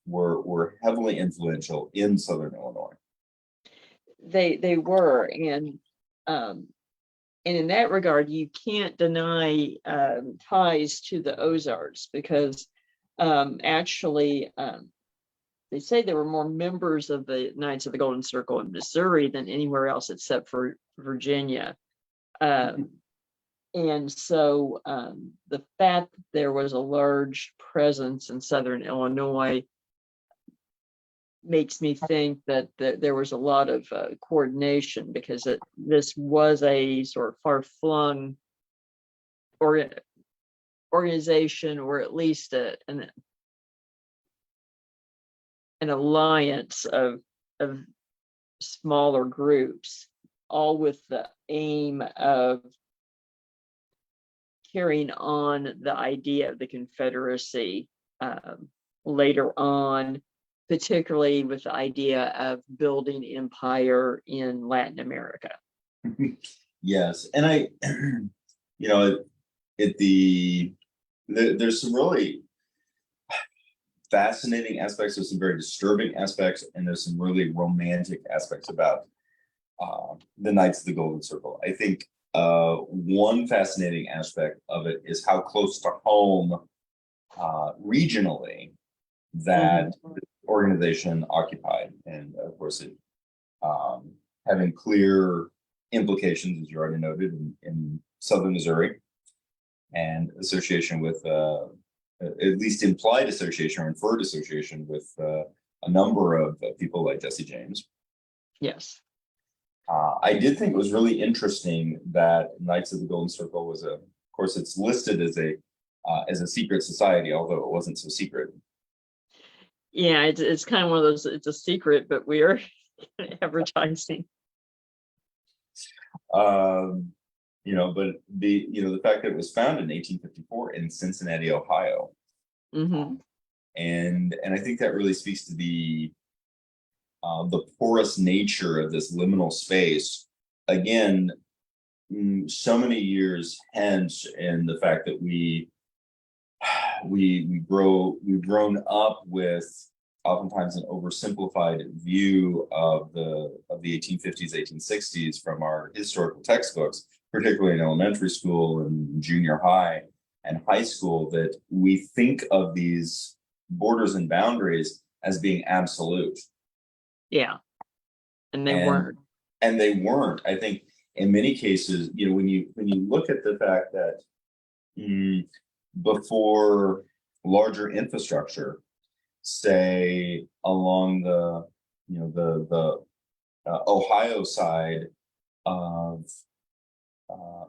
were heavily influential in Southern Illinois. They were, and in that regard, you can't deny ties to the Ozarks, because actually they say there were more members of the Knights of the Golden Circle in Missouri than anywhere else except for Virginia. And so the fact that there was a large presence in Southern Illinois makes me think that there was a lot of coordination, because this was a sort of far-flung organization, or at least an alliance of smaller groups, all with the aim of carrying on the idea of the Confederacy later on, particularly with the idea of building empire in Latin America. Yes, and there's some really fascinating aspects, there's some very disturbing aspects, and there's some really romantic aspects about the Knights of the Golden Circle. I think one fascinating aspect of it is how close to home regionally that organization occupied, and of course it having clear implications, as you already noted, in southern Missouri, and association with at least implied association or inferred association with a number of people like Jesse James. Yes. I did think it was really interesting that Knights of the Golden Circle was of course it's listed as a secret society, although it wasn't so secret. Yeah, it's kind of one of those, it's a secret, but we are advertising. But the fact that it was founded in 1854 in Cincinnati, Ohio. And I think that really speaks to the porous nature of this liminal space. Again, so many years hence, and the fact that we've grown up with oftentimes an oversimplified view of the 1850s, 1860s from our historical textbooks, particularly in elementary school and junior high and high school, that we think of these borders and boundaries as being absolute. Yeah. And they weren't. And they weren't. I think in many cases, when you look at the fact that before larger infrastructure, say along the Ohio side of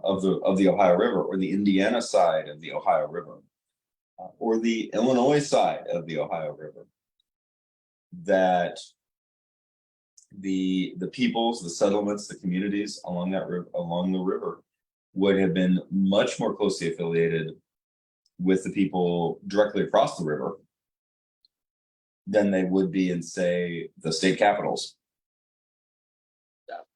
the Ohio River, or the Indiana side of the Ohio River, or the Illinois side of the Ohio River, that the peoples, the settlements, the communities along that river, along the river, would have been much more closely affiliated with the people directly across the river than they would be in, say, the state capitals.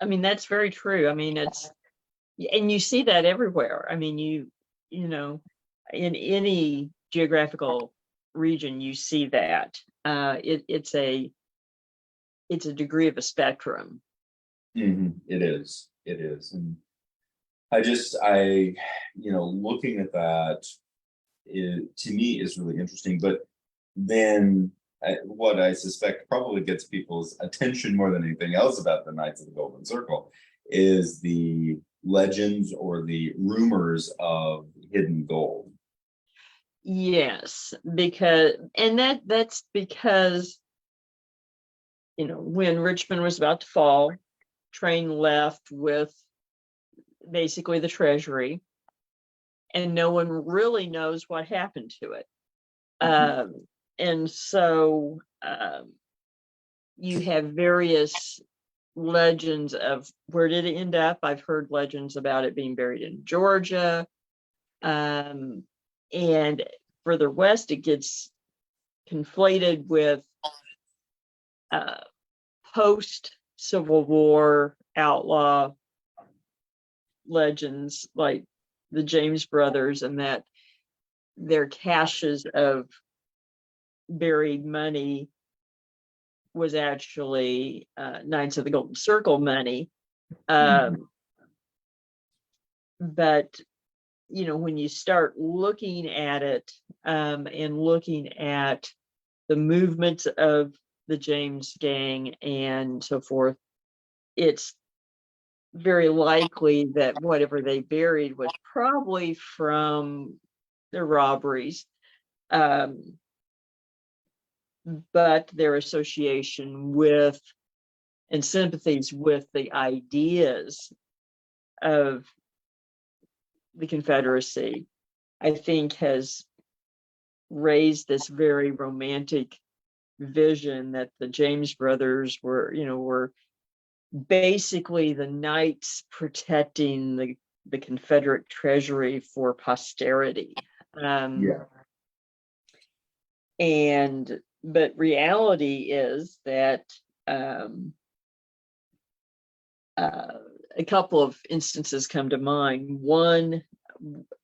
I mean, that's very true. I mean, and you see that everywhere. I mean, you know, in any geographical region, you see that. It's a degree of a spectrum. It is. It is. And looking at that, to me is really interesting. But then what I suspect probably gets people's attention more than anything else about the Knights of the Golden Circle is the legends or the rumors of hidden gold. Yes, that's because, when Richmond was about to fall, train left with basically the treasury, and no one really knows what happened to it. And so you have various legends of where did it end up. I've heard legends about it being buried in Georgia. And further west, it gets conflated with post-Civil War outlaw legends like the James brothers, and that their caches of buried money was actually Knights of the Golden Circle money. But when you start looking at it and looking at the movements of the James gang and so forth, it's very likely that whatever they buried was probably from their robberies. But their association with and sympathies with the ideas of the Confederacy, I think, has raised this very romantic vision that the James brothers were basically the knights protecting the Confederate treasury for posterity. But reality is that a couple of instances come to mind. One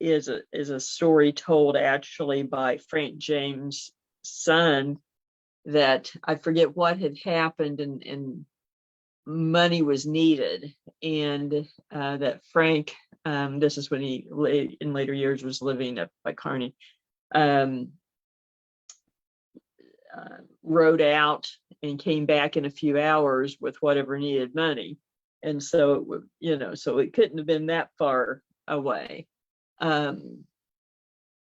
is a story told actually by Frank James' son, that I forget what had happened, and money was needed, and that Frank, this is when he in later years was living up by Kearney, rode out and came back in a few hours with whatever needed money. And so it would, so it couldn't have been that far away.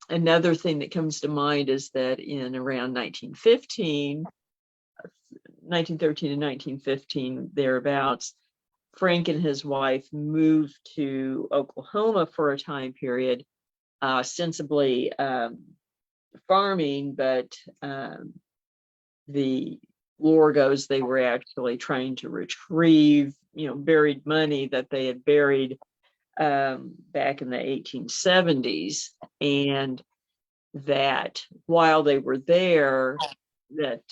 Another thing that comes to mind is that in around 1913 and 1915, thereabouts, Frank and his wife moved to Oklahoma for a time period, ostensibly farming, but the lore goes they were actually trying to retrieve, buried money that they had buried back in the 1870s, and that while they were there, that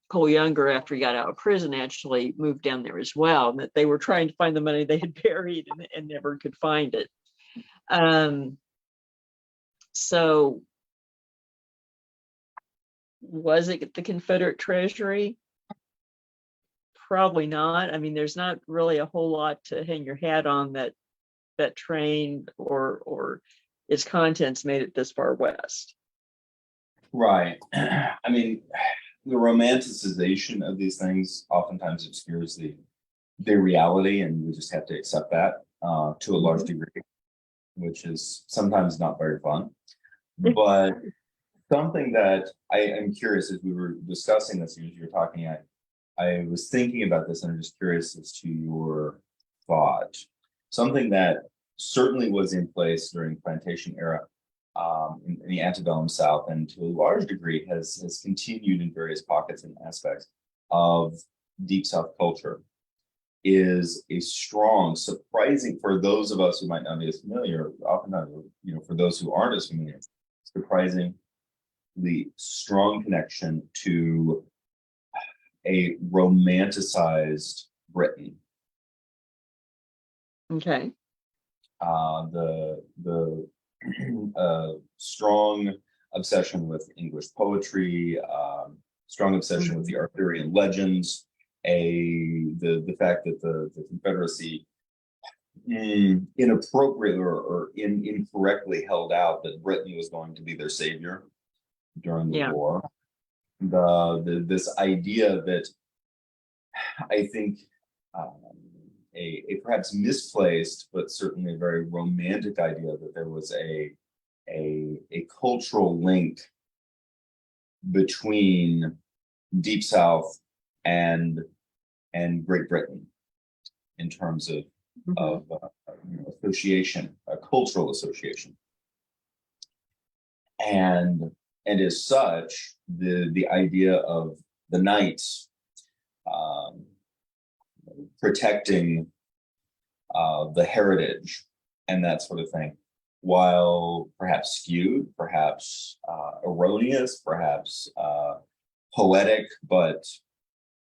Cole Younger, after he got out of prison, actually moved down there as well, and that they were trying to find the money they had buried and never could find it. So was it the Confederate treasury? Probably not. I mean, there's not really a whole lot to hang your hat on that train or its contents made it this far west. Right. I mean, the romanticization of these things oftentimes obscures the reality, and we just have to accept that to a large degree, which is sometimes not very fun. But something that I am curious, as we were discussing this, as you were talking, I was thinking about this, and I'm just curious as to your thought. Something that certainly was in place during plantation era in the antebellum South, and to a large degree has continued in various pockets and aspects of Deep South culture, is a strong, surprising for those of us who might not be as familiar, oftentimes, for those who aren't as familiar, surprisingly strong connection to a romanticized Britain. Okay. The strong obsession with English poetry, strong obsession with the Arthurian legends, the fact that the Confederacy inappropriately or incorrectly held out that Britain was going to be their savior during the war. This idea that I think a perhaps misplaced, but certainly a very romantic idea that there was a cultural link between Deep South and Great Britain in terms of association, a cultural association, and as such, the idea of the knights protecting the heritage and that sort of thing, while perhaps skewed, perhaps erroneous, perhaps poetic, but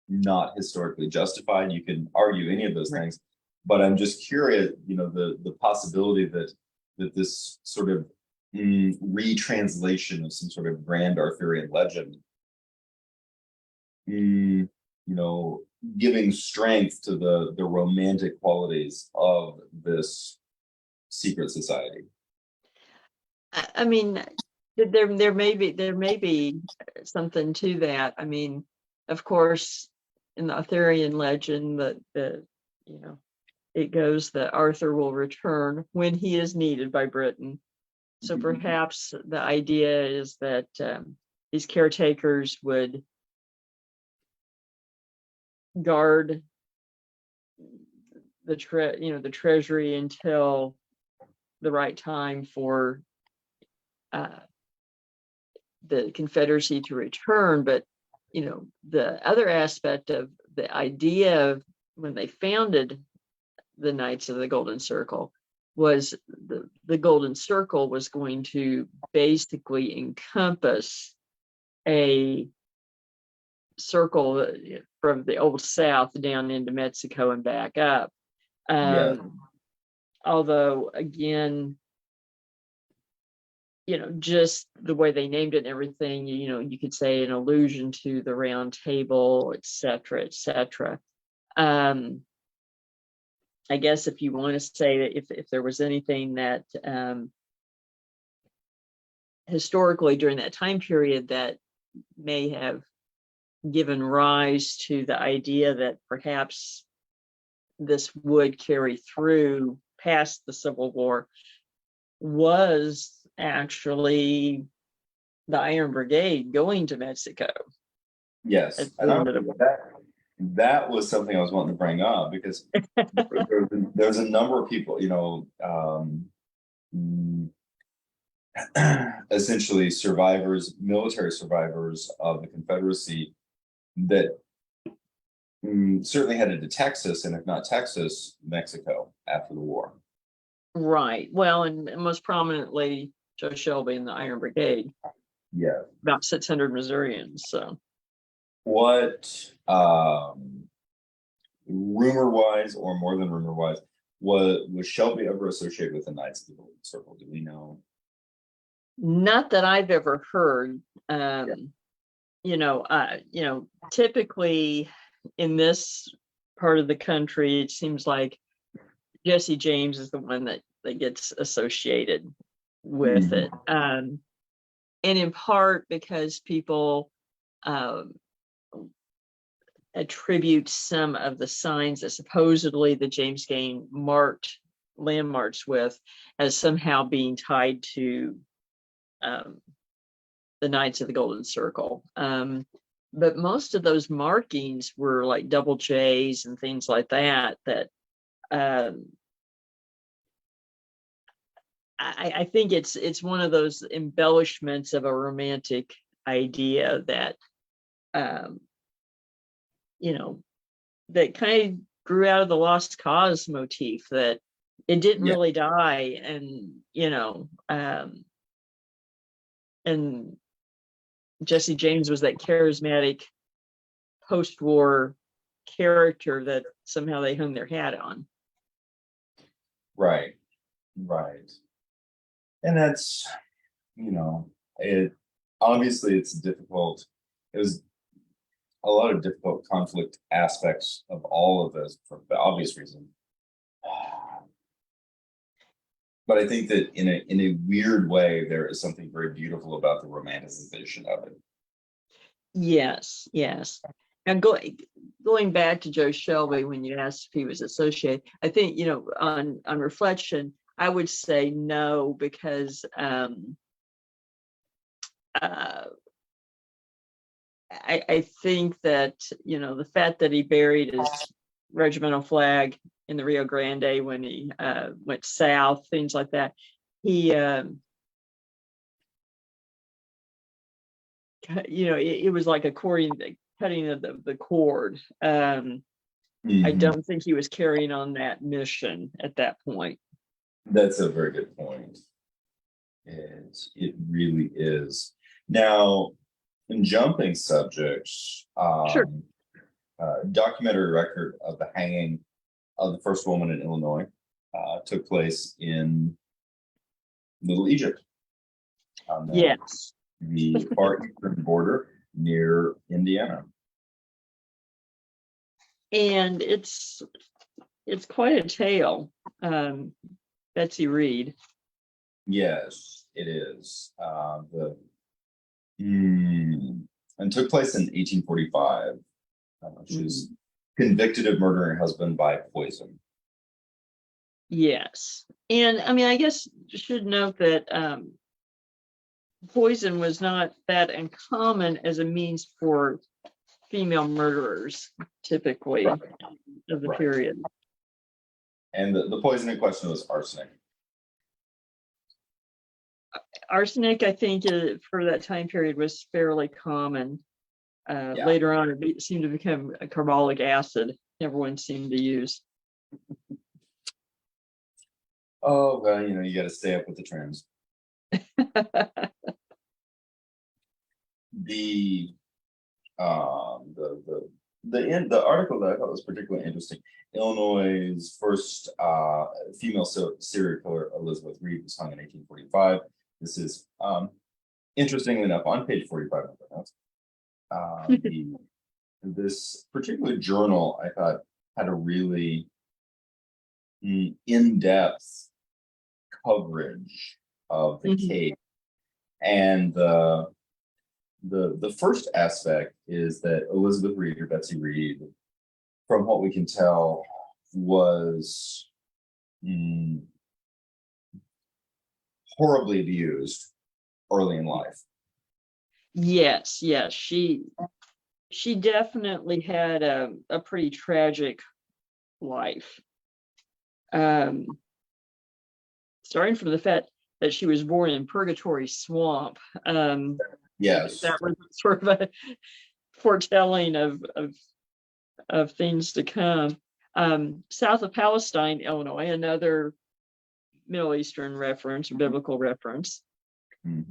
not historically justified. You can argue any of those things, but I'm just curious, the possibility that this sort of retranslation of some sort of grand Arthurian legend, giving strength to the romantic qualities of this secret society. I mean, there may be something to that. I mean, of course, in the Arthurian legend, it goes that Arthur will return when he is needed by Britain. So perhaps the idea is that these caretakers would guard the treasury until the right time for the Confederacy to return. But the other aspect of the idea of when they founded the Knights of the Golden Circle was the Golden Circle was going to basically encompass a circle from the Old South down into Mexico and back up. Although, again, just the way they named it and everything, you could say an allusion to the Round Table, et cetera, et cetera. I guess if you want to say that if there was anything that historically during that time period that may have given rise to the idea that perhaps this would carry through past the Civil War, was actually the Iron Brigade going to Mexico. Yes, that was something I was wanting to bring up, because there's a number of people, essentially military survivors of the Confederacy that certainly headed to Texas, and if not Texas, Mexico after the war. Right. Well, and most prominently, Joe Shelby and the Iron Brigade. Yeah. About 600 Missourians. So, what, rumor-wise, or more than rumor-wise, was Shelby ever associated with the Knights of the Golden Circle? Do we know? Not that I've ever heard. Typically in this part of the country, it seems like Jesse James is the one that gets associated with it. And in part because people attribute some of the signs that supposedly the James Gang landmarks with as somehow being tied to the Knights of the Golden Circle. But most of those markings were like double J's and things like that I think it's one of those embellishments of a romantic idea that um, that kind of grew out of the lost cause motif, that it didn't Yeah. really die, and Jesse James was that charismatic post-war character that somehow they hung their hat on. Right. And that's, it obviously it's difficult. It was a lot of difficult conflict aspects of all of this for the obvious reason. But I think that in a weird way, there is something very beautiful about the romanticization of it. Yes. And going back to Joe Shelby, when you asked if he was associated, I think, on reflection, I would say no, because I think that, the fact that he buried his regimental flag in the Rio Grande when he went south, things like that, he, it was like cutting of the cord. I don't think he was carrying on that mission at that point. That's a very good point. It really is. Now, in jumping subjects, Sure. Documentary record of the hanging of the first woman in Illinois took place in Little Egypt, on Yes. the far eastern border near Indiana. And it's quite a tale. Betsy Reed. Yes, it is. And took place in 1845. She was convicted of murdering her husband by poison. Yes. And I mean, I guess you should note that poison was not that uncommon as a means for female murderers, typically, of the period. And the poison in question was arsenic. Arsenic, I think, for that time period was fairly common. Later on, it seemed to become a carbolic acid everyone seemed to use. Oh, well, you got to stay up with the trends. The article that I thought was particularly interesting, Illinois' first female serial killer, Elizabeth Reed, was hung in 1845. This is interestingly enough on page 45 of the notes. This particular journal, I thought, had a really in-depth coverage of the case. And the first aspect is that Elizabeth Reed, or Betsy Reed, from what we can tell, was horribly abused early in life. Yes. She definitely had a pretty tragic life. Starting from the fact that she was born in Purgatory Swamp. Yes, that was sort of a foretelling of things to come. South of Palestine, Illinois, another Middle Eastern reference, biblical reference, in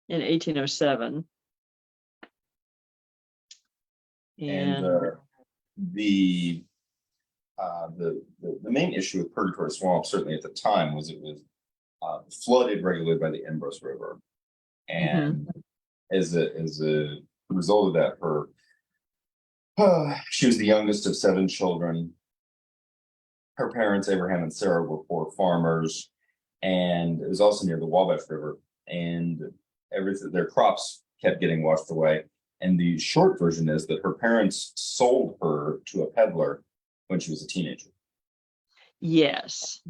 1807. And the main issue with Purgatory Swamp, certainly at the time, was it was flooded regularly by the Empress River, and as a result of that, she was the youngest of 7 children. Her parents, Abraham and Sarah, were poor farmers, and it was also near the Wabash River, and their crops kept getting washed away. And the short version is that her parents sold her to a peddler when she was a teenager. Yes.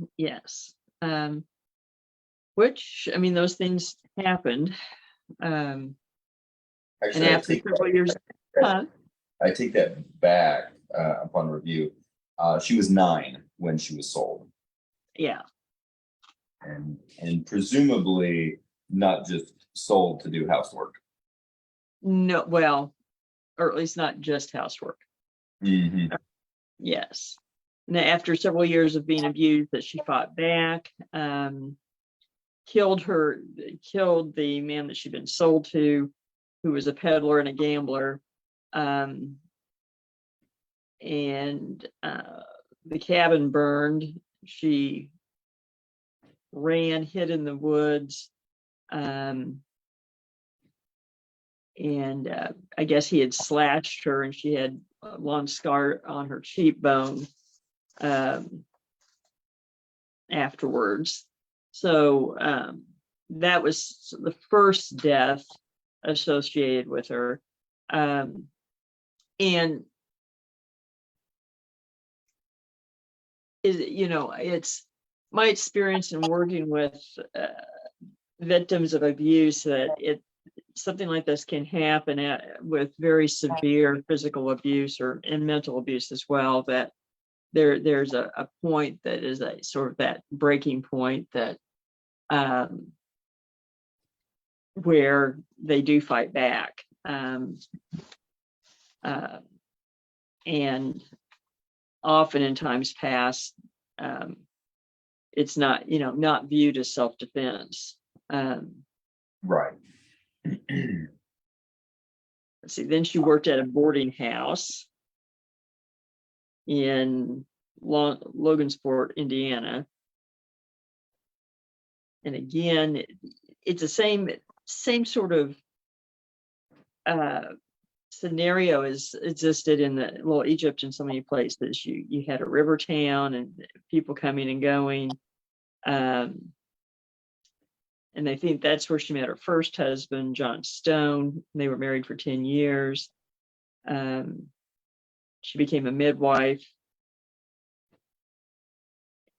Which, I mean, those things happened. Actually, and after several years, I take that back upon review. She was 9 when she was sold. Yeah. and presumably not just sold to do housework. No, well, or at least not just housework. Mm-hmm. Yes. Now, after several years of being abused, that she fought back, killed the man that she'd been sold to, who was a peddler and a gambler. And the cabin burned. She ran, hid in the woods. And I guess he had slashed her, and she had a long scar on her cheekbone afterwards. So that was the first death associated with her. And it's my experience in working with victims of abuse that something like this can happen with very severe physical abuse and mental abuse as well, that there's a point that is a sort of that breaking point that where they do fight back. And often in times past, it's not viewed as self-defense. Right. Let's see. Then she worked at a boarding house in Logansport, Indiana. And again, it's the same sort of scenario as existed in Egypt in so many places. You had a river town and people coming and going. And I think that's where she met her first husband, John Stone. They were married for 10 years. She became a midwife.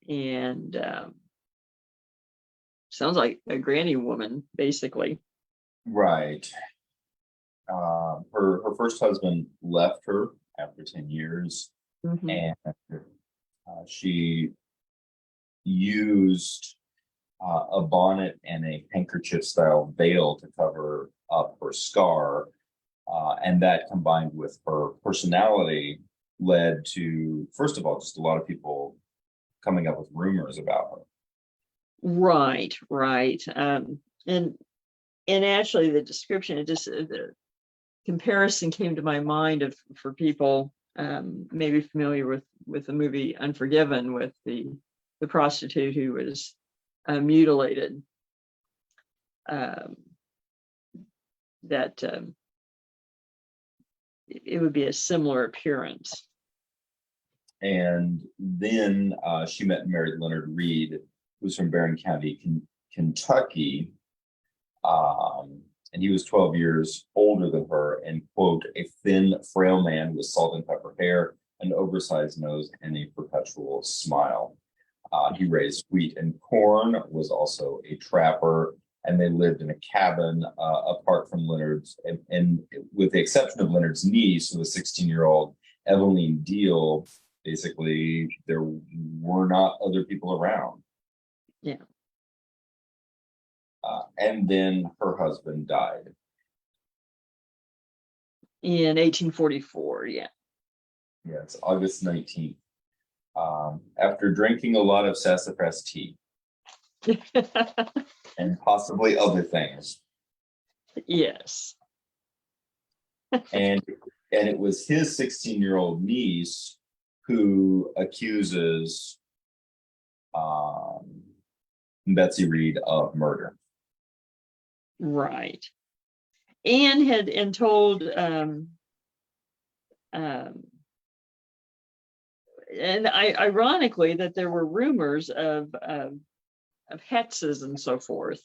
And sounds like a granny woman, basically. Right. Her first husband left her after 10 years. Mm-hmm. And she used a bonnet and a handkerchief style veil to cover up her scar. And that, combined with her personality, led to, first of all, just a lot of people coming up with rumors about her. Right. And actually the description, the comparison came to my mind for people maybe familiar with the movie Unforgiven, with the prostitute who was mutilated. That it would be a similar appearance. And then she met and married Leonard Reed, who's from Barron County, Kentucky. And he was 12 years older than her, and, quote, a thin, frail man with salt and pepper hair, an oversized nose, and a perpetual smile. He raised wheat and corn, was also a trapper, and they lived in a cabin apart from Leonard's, and with the exception of Leonard's niece, who was 16-year-old Eveline Deal, basically there were not other people around. Yeah. And then her husband died. In 1844, yeah. Yeah, it's August 19th. After drinking a lot of sassafras tea. And possibly other things. Yes. And it was his 16-year-old niece who accuses Betsy Reed of murder. Right. And told and ironically that there were rumors of hexes and so forth.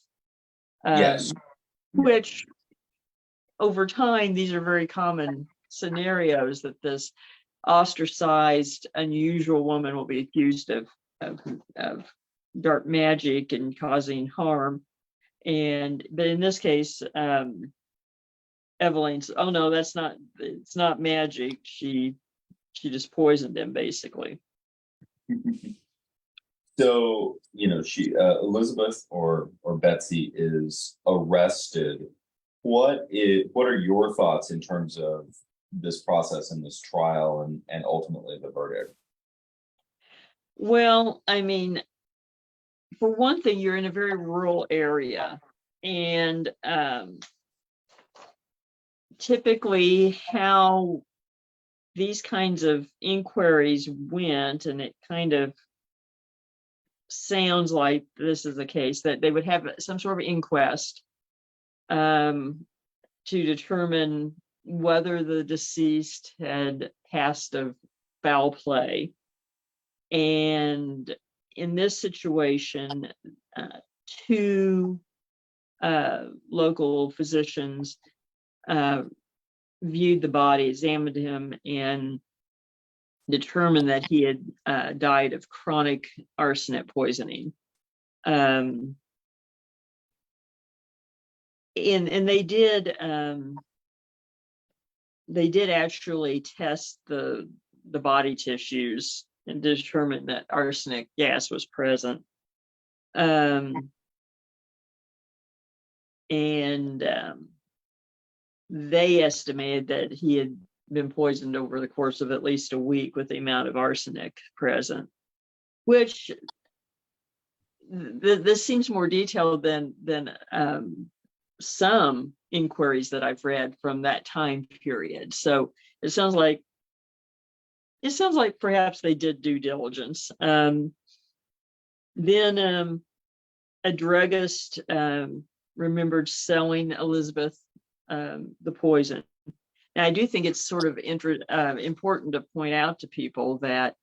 Yes. Which over time, these are very common scenarios, that this ostracized, unusual woman will be accused of dark magic and causing harm. But in this case, Eveline's, oh no, it's not magic. She just poisoned him, basically. So, she Elizabeth or Betsy is arrested. What are your thoughts in terms of this process and this trial and ultimately the verdict? Well, I mean, for one thing, you're in a very rural area, and typically how these kinds of inquiries went, and it kind of sounds like this is the case, that they would have some sort of inquest to determine whether the deceased had passed of foul play. And in this situation, two local physicians viewed the body, examined him, and determined that he had died of chronic arsenic poisoning. And they did actually test the body tissues and determine that arsenic gas was present. They estimated that he had been poisoned over the course of at least a week with the amount of arsenic present, which this seems more detailed than some inquiries that I've read from that time period. So it sounds like perhaps they did due diligence. Then a druggist remembered selling Elizabeth the poison. And I do think it's sort of important to point out to people that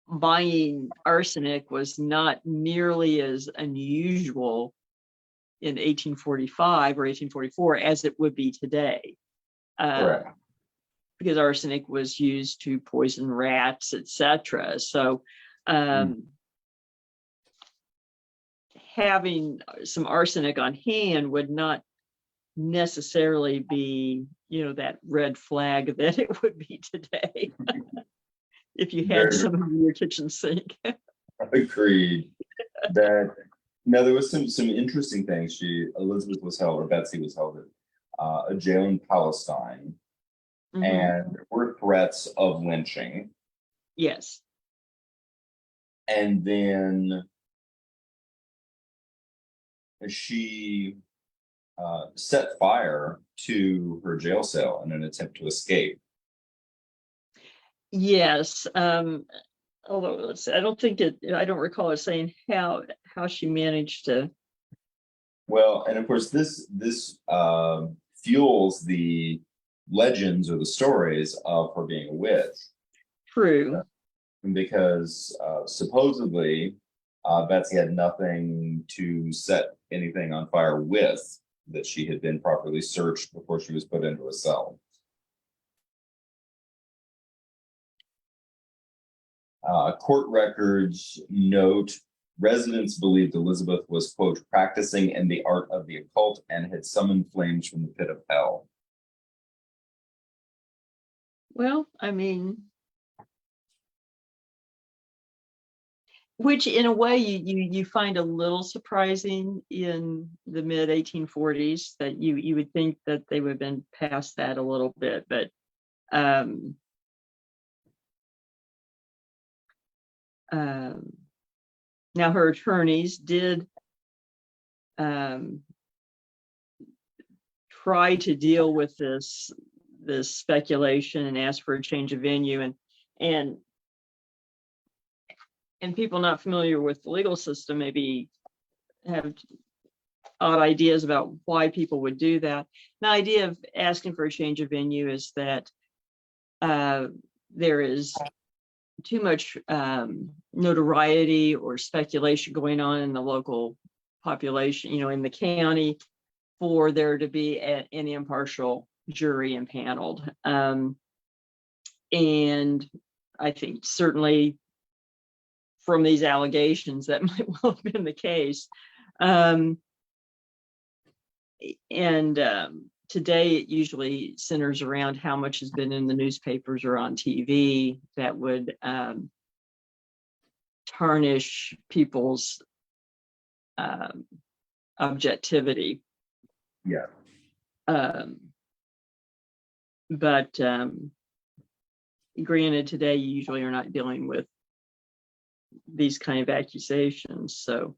buying arsenic was not nearly as unusual in 1845 or 1844 as it would be today. Correct. Because arsenic was used to poison rats, etc. So having some arsenic on hand would not necessarily be, that red flag that it would be today if you had some in your kitchen sink. Agreed. Now there was some interesting things. Elizabeth was held, or Betsy was held at a jail in Palestine, and there were threats of lynching. Yes. And then she set fire to her jail cell in an attempt to escape. Yes. Although I don't recall it saying how she managed to. Well, and of course this fuels the legends or the stories of her being a witch. True. Because supposedly Betsy had nothing to set anything on fire with, that she had been properly searched before she was put into a cell. Court records note residents believed Elizabeth was, quote, practicing in the art of the occult and had summoned flames from the pit of hell. Well, I mean, which in a way you find a little surprising in the mid 1840s, that you would think that they would have been past that a little bit, but now her attorneys did try to deal with this speculation and ask for a change of venue, and people not familiar with the legal system maybe have odd ideas about why people would do that. The idea of asking for a change of venue is that there is too much notoriety or speculation going on in the local population, in the county, for there to be an impartial jury impaneled. And I think certainly from these allegations that might well have been the case. Today it usually centers around how much has been in the newspapers or on TV that would tarnish people's objectivity. Yeah. But granted, today you usually are not dealing with these kind of accusations. So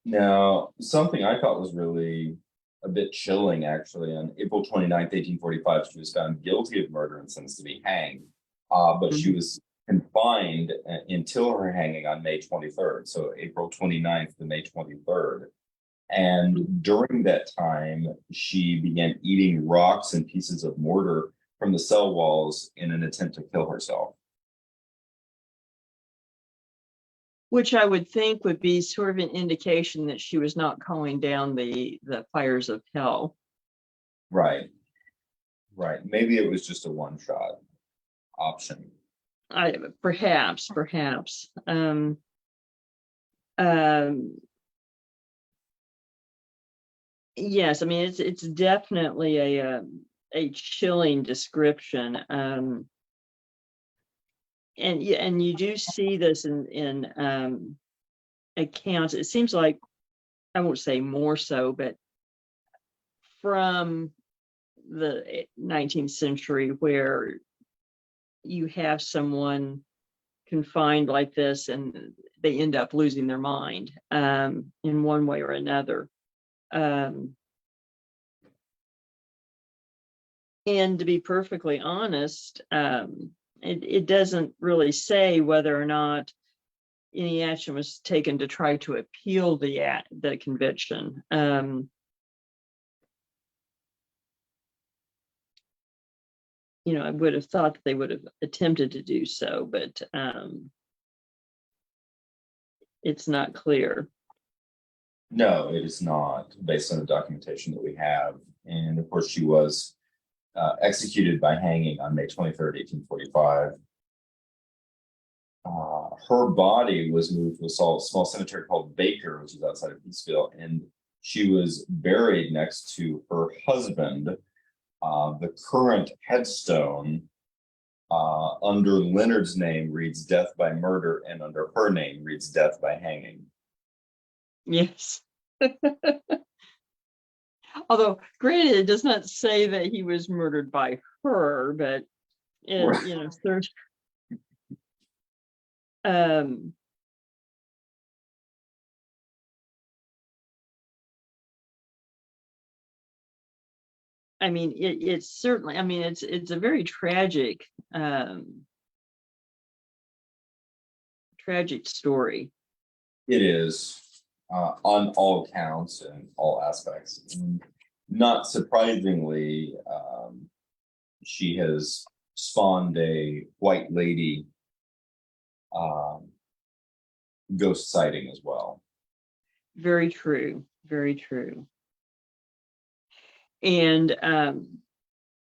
now, something I thought was really a bit chilling, actually, on April 29th, 1845, she was found guilty of murder and sentenced to be hanged. But she was confined until her hanging on May 23rd. So April 29th to May 23rd. And during that time, she began eating rocks and pieces of mortar from the cell walls in an attempt to kill herself. which I would think would be sort of an indication that she was not calling down the fires of hell. Right. Right. Maybe it was just a one-shot option. Perhaps. Yes, I mean it's definitely a chilling description. And you do see this in accounts. It seems like, I won't say more so, but from the 19th century, where you have someone confined like this and they end up losing their mind in one way or another. And to be perfectly honest, it doesn't really say whether or not any action was taken to try to appeal the conviction. I would have thought that they would have attempted to do so, but it's not clear. No, it is not, based on the documentation that we have. And of course, she was executed by hanging on May 23rd, 1845. Her body was moved to a small cemetery called Baker, which is outside of Peaceville, and she was buried next to her husband. The current headstone under Leonard's name reads death by murder, and under her name reads death by hanging. Yes. Although, granted, it does not say that he was murdered by her, but third. I mean, it's certainly. I mean, it's a very tragic story. It is, on all counts and all aspects. And not surprisingly, she has spawned a white lady ghost sighting as well. Very true. Very true. And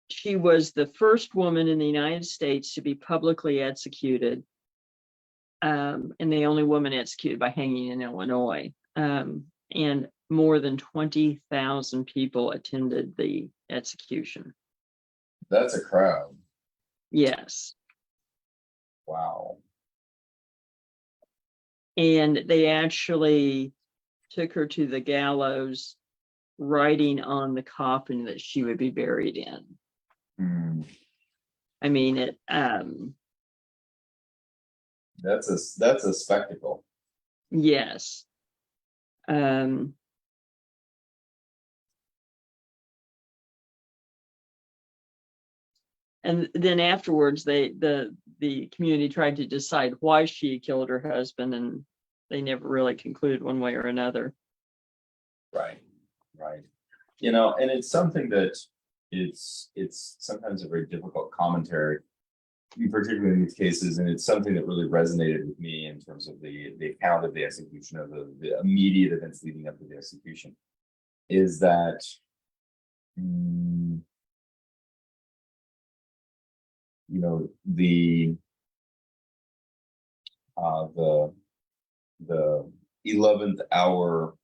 she was the first woman in the United States to be publicly executed, and the only woman executed by hanging in Illinois. And more than 20,000 people attended the execution. That's a crowd. Yes. Wow. And they actually took her to the gallows, writing on the coffin that she would be buried in. I mean, it. That's a spectacle. Yes. And then afterwards, the community tried to decide why she killed her husband, and they never really concluded one way or another. Right. And it's something that it's sometimes a very difficult commentary, particularly in these cases, and it's something that really resonated with me in terms of the account of the execution, of the immediate events leading up to the execution, is that the 11th hour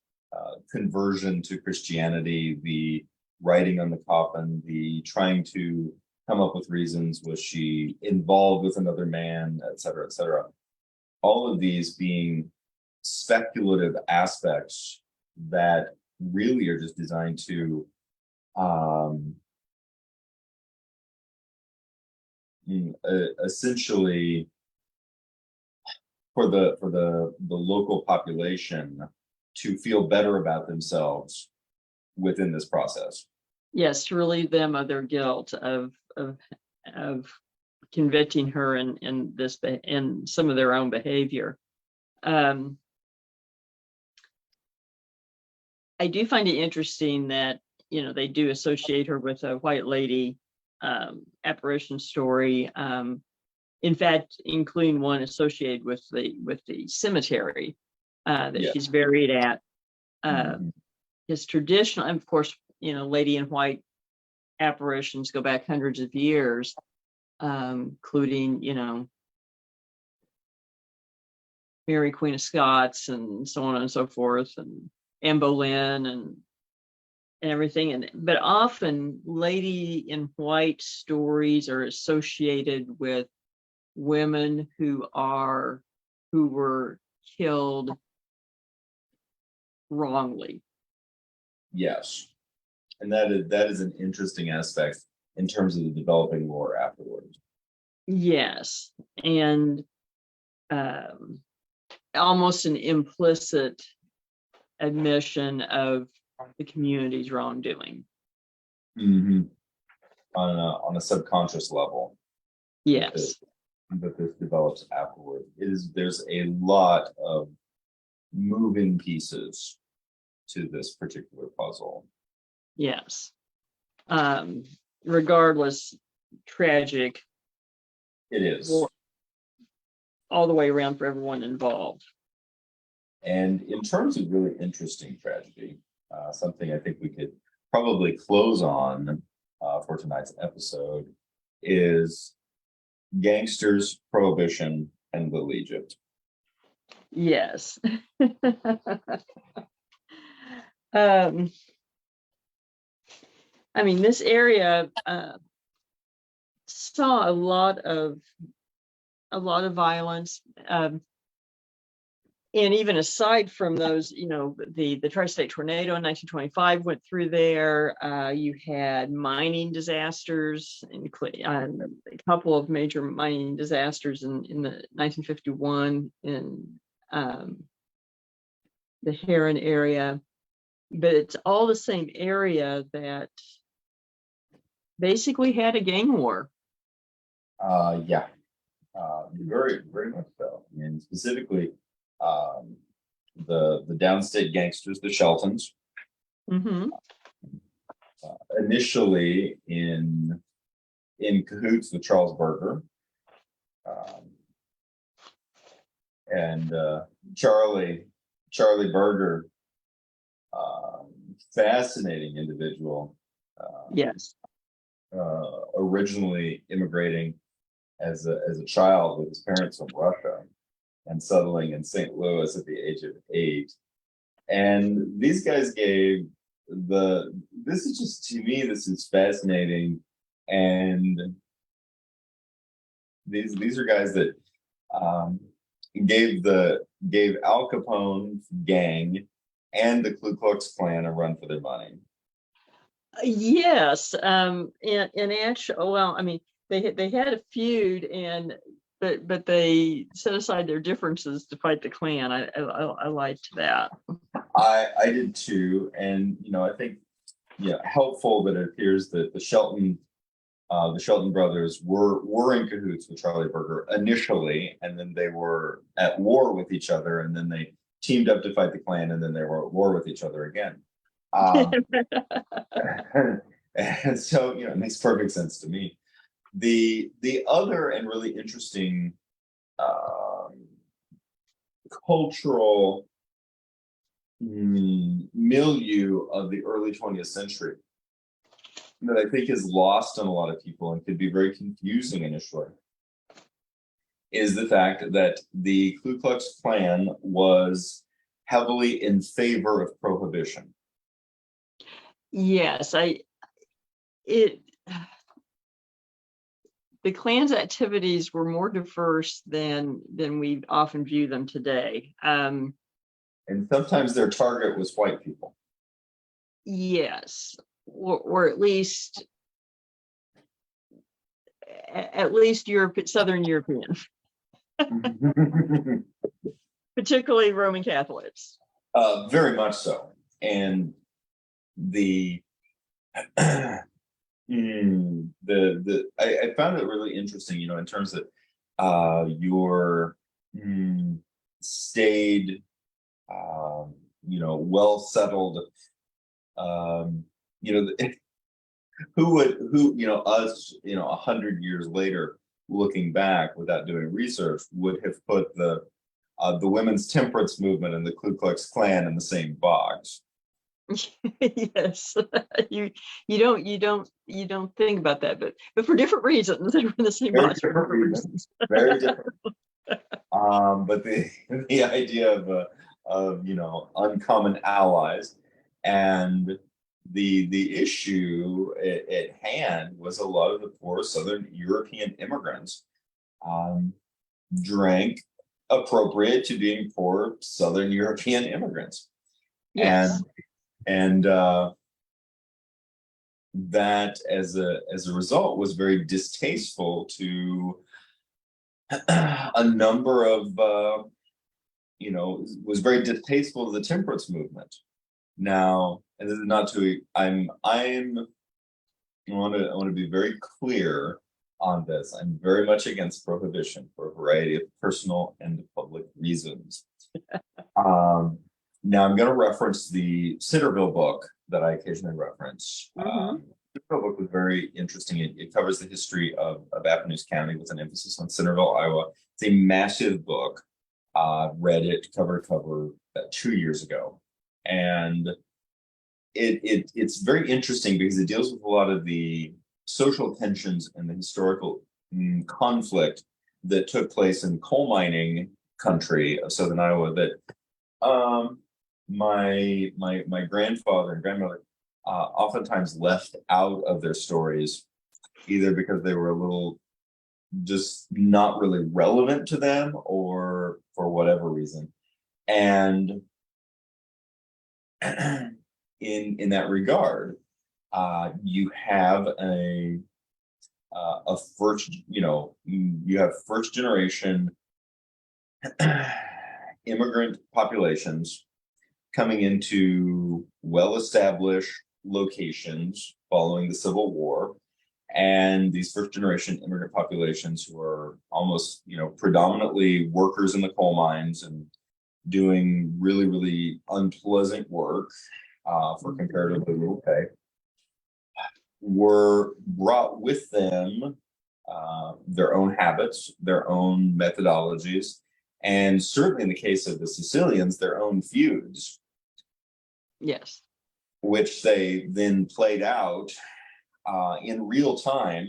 conversion to Christianity, the writing on the coffin, the trying to come up with reasons. Was she involved with another man, et cetera, et cetera? All of these being speculative aspects that really are just designed to essentially for the local population to feel better about themselves within this process. Yes, to relieve them of their guilt of convicting her in this in some of their own behavior. I do find it interesting that, you know, they do associate her with a white lady apparition story. In fact, including one associated with the cemetery that Yeah. she's buried at. Mhm. Is traditional, and of course, you know, lady in white apparitions go back hundreds of years, including, you know, Mary Queen of Scots and so on and so forth, and Anne Boleyn and everything. And but often lady in white stories are associated with women who were killed wrongly. Yes, and that is an interesting aspect in terms of the developing lore afterwards. Yes, and almost an implicit admission of the community's wrongdoing. Mm-hmm. On a subconscious level. Yes. That this develops afterward. There's a lot of moving pieces to this particular puzzle. Yes. Regardless, tragic. It is. All the way around for everyone involved. And in terms of really interesting tragedy, something I think we could probably close on for tonight's episode is Gangsters, Prohibition, and Little Egypt. Yes. I mean, this area saw a lot of violence, and even aside from those, you know, the tri-state tornado in 1925 went through there. You had mining disasters, a couple of major mining disasters in the 1951 in the Heron area, but it's all the same area that basically had a gang war. Yeah, very, very much so. And specifically, the downstate gangsters, the Sheltons, Mm-hmm. Initially in cahoots with Charles Berger, and Charlie Berger, fascinating individual. Yes. Originally immigrating as a child with his parents from Russia and settling in St. Louis at the age of 8. And these guys this is just, to me, this is fascinating. And these are guys that gave Al Capone's gang and the Ku Klux Klan a run for their money. Yes, and actually, well, I mean, they had a feud, but they set aside their differences to fight the Klan. I liked that. I did too, and you know, I think helpful that it appears that the Shelton brothers were in cahoots with Charlie Berger initially, and then they were at war with each other, and then they teamed up to fight the Klan, and then they were at war with each other again. And so, you know, it makes perfect sense to me. The other and really interesting cultural milieu of the early 20th century that I think is lost on a lot of people and could be very confusing initially is the fact that the Ku Klux Klan was heavily in favor of prohibition. Yes, the Klan's activities were more diverse than we often view them today. And sometimes their target was white people. Yes, or at least Southern European, particularly Roman Catholics. Very much so. And the I found it really interesting, in terms of your stayed, well settled, us, 100 years later, looking back without doing research, would have put the women's temperance movement and the Ku Klux Klan in the same box. Yes, you don't think about that, but for different reasons. They were in the same box for different reasons. Very different. But the idea of uncommon allies, and the issue at hand was a lot of the poor Southern European immigrants drank appropriate to being poor Southern European immigrants. Yes. And that as a result was very distasteful to a number of was very distasteful to the temperance movement. Now, and this is not to I want to be very clear on this. I'm very much against prohibition for a variety of personal and public reasons. Now I'm going to reference the Centerville book that I occasionally reference. The Centerville book was very interesting. It covers the history of Apponeuse County with an emphasis on Centerville, Iowa. It's a massive book. Read it cover to cover 2 years ago, and it's very interesting because it deals with a lot of the social tensions and the historical conflict that took place in coal mining country of Southern Iowa that my grandfather and grandmother oftentimes left out of their stories, either because they were a little just not really relevant to them or for whatever reason. And in that regard, you have a first, you have first generation immigrant populations coming into well-established locations following the Civil War, and these first generation immigrant populations who are almost, predominantly workers in the coal mines and doing really, really unpleasant work for comparatively little pay, were brought with them their own habits, their own methodologies, and certainly in the case of the Sicilians, their own feuds. Yes. Which they then played out in real time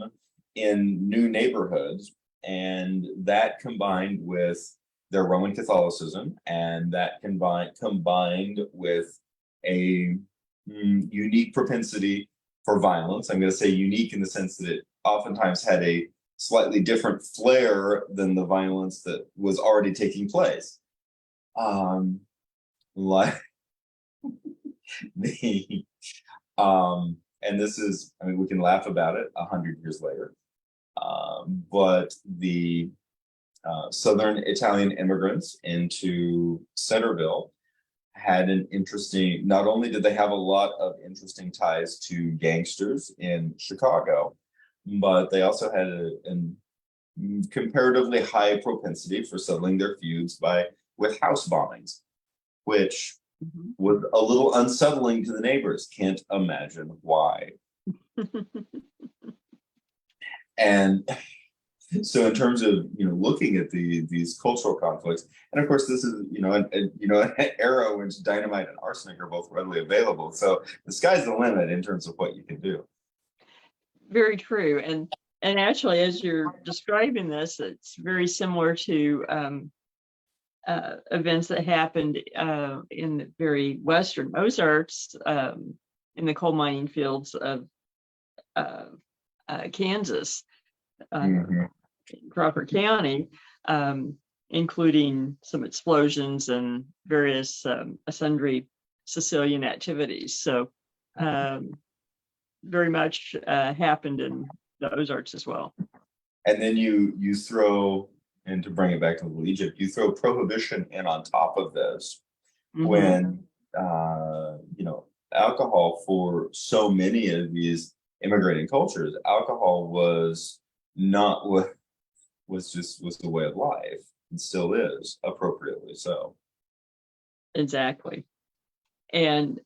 in new neighborhoods. And that combined with their Roman Catholicism, and that combined with a unique propensity for violence. I'm going to say unique in the sense that it oftentimes had a slightly different flair than the violence that was already taking place. Like the and this is, we can laugh about it 100 years later, but the Southern Italian immigrants into Centerville had an interesting, not only did they have a lot of interesting ties to gangsters in Chicago, but they also had a comparatively high propensity for settling their feuds with house bombings, which was a little unsettling to the neighbors. Can't imagine why. And so in terms of looking at these cultural conflicts, and of course this is an era in which dynamite and arsenic are both readily available, so the sky's the limit in terms of what you can do. Very true. And actually, as you're describing this, it's very similar to events that happened in the very western Ozarks, in the coal mining fields of Kansas. Mhm. Crawford County, including some explosions and various sundry Sicilian activities. So very much happened in the Ozarks as well. And then you throw, and to bring it back to Little Egypt, you throw prohibition in on top of this when alcohol, for so many of these immigrating cultures, alcohol was not what was the way of life, and still is, appropriately so. Exactly. And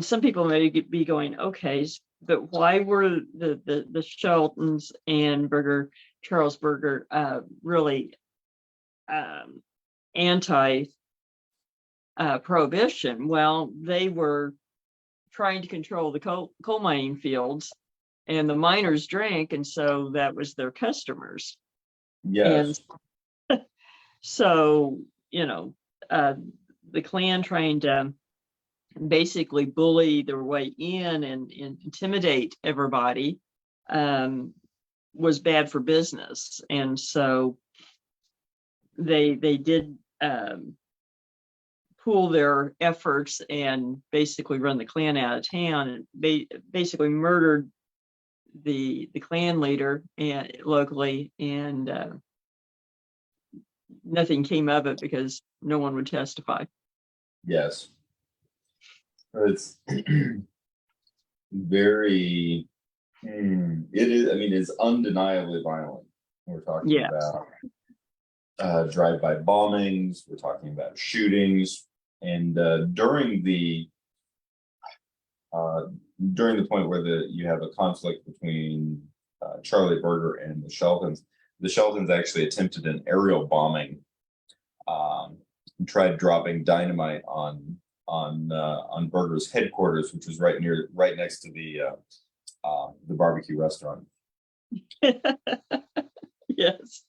some people may be going, okay, but why were the Sheltons and Charles Berger really anti prohibition? Well, they were trying to control the coal mining fields, and the miners drank, and so that was their customers. Yes. And so, the Klan trying to basically bully their way in and intimidate everybody was bad for business. And so they did pool their efforts and basically run the Klan out of town, and basically murdered the Klan leader locally, and nothing came of it because no one would testify. Yes. It's very, it is, I mean, it's undeniably violent. We're talking about drive-by bombings, we're talking about shootings, and during the point where you have a conflict between Charlie Berger and the Sheltons actually attempted an aerial bombing, and tried dropping dynamite on Berger's headquarters, which was right next to the barbecue restaurant. Yes.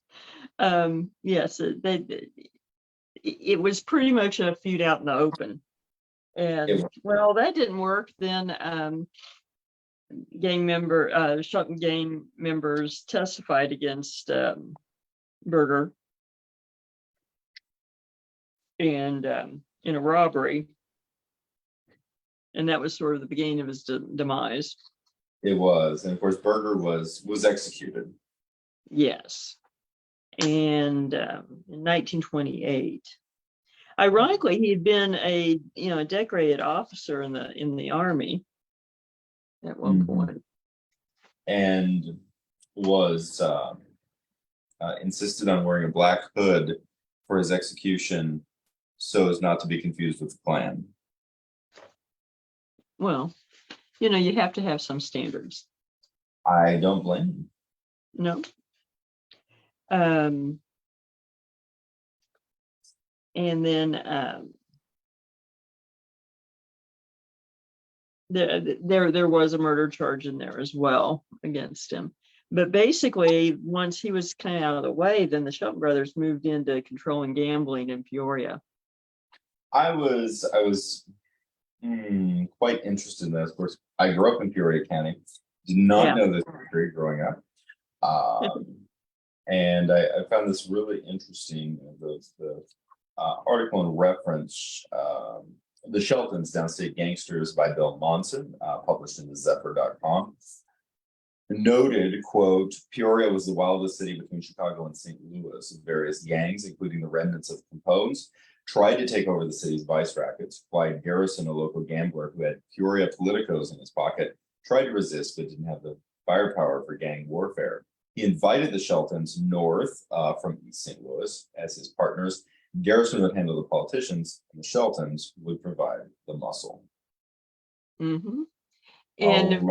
Yes, it was pretty much a feud out in the open. And well, that didn't work. Then Shelton gang members testified against Berger, and in a robbery, and that was sort of the beginning of his demise. It was, and of course Berger was executed. Yes. And in 1928, ironically, he had been a decorated officer in the Army at one point, and was insisted on wearing a black hood for his execution, so as not to be confused with the Klan. Well, you have to have some standards. I don't blame him. No. And then there was a murder charge in there as well against him. But basically, once he was kind of out of the way, then the Shelton brothers moved into controlling gambling in Peoria. I was quite interested in that. Of course, I grew up in Peoria County. Did not know this history growing up. And I found this really interesting. The article in reference, The Sheltons, Downstate Gangsters by Bill Monson, published in the Zephyr.com. Noted, quote, Peoria was the wildest city between Chicago and St. Louis. Various gangs, including the remnants of Compones, tried to take over the city's vice rackets. Clyde Garrison, a local gambler who had Peoria politicos in his pocket, tried to resist but didn't have the firepower for gang warfare. He invited the Sheltons north from East St. Louis as his partners. Garrison would handle the politicians, and the Sheltons would provide the muscle. Mm-hmm. And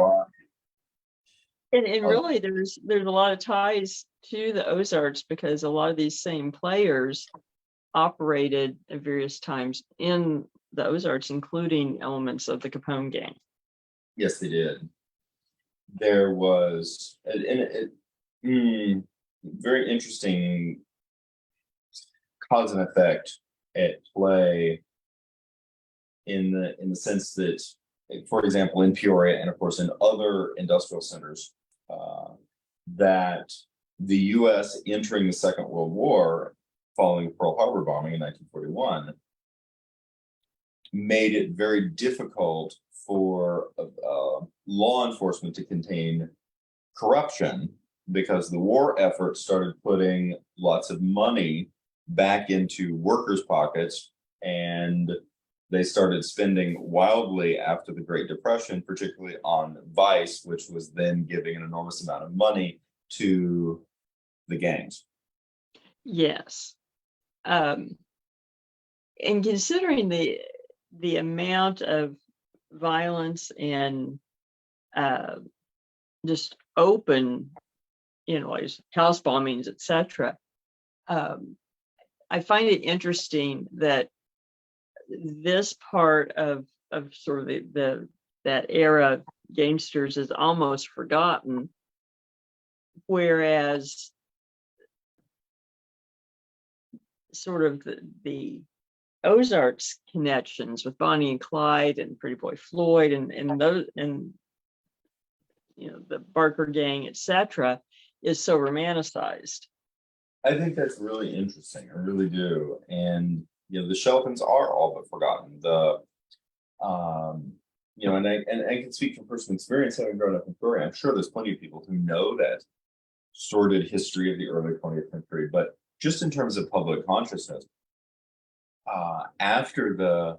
really, there's a lot of ties to the Ozarks, because a lot of these same players operated at various times in the Ozarks, including elements of the Capone gang. Yes, they did. There was very interesting cause and effect at play in the sense that, for example, in Peoria and of course in other industrial centers, that the U.S. entering the Second World War following Pearl Harbor bombing in 1941 made it very difficult for law enforcement to contain corruption, because the war effort started putting lots of money back into workers' pockets, and they started spending wildly after the Great Depression, particularly on vice, which was then giving an enormous amount of money to the gangs. Yes. And considering the amount of violence and just open, like house bombings, etc., I find it interesting that this part of sort of that era of gangsters is almost forgotten, whereas sort of the Ozarks connections with Bonnie and Clyde and Pretty Boy Floyd and those, and the Barker gang, etc., is so romanticized. I think that's really interesting. I really do. And the Sheltons are all but forgotten. And I can speak from personal experience, having grown up in Prairie. I'm sure there's plenty of people who know that sordid history of the early 20th century, but just in terms of public consciousness, after the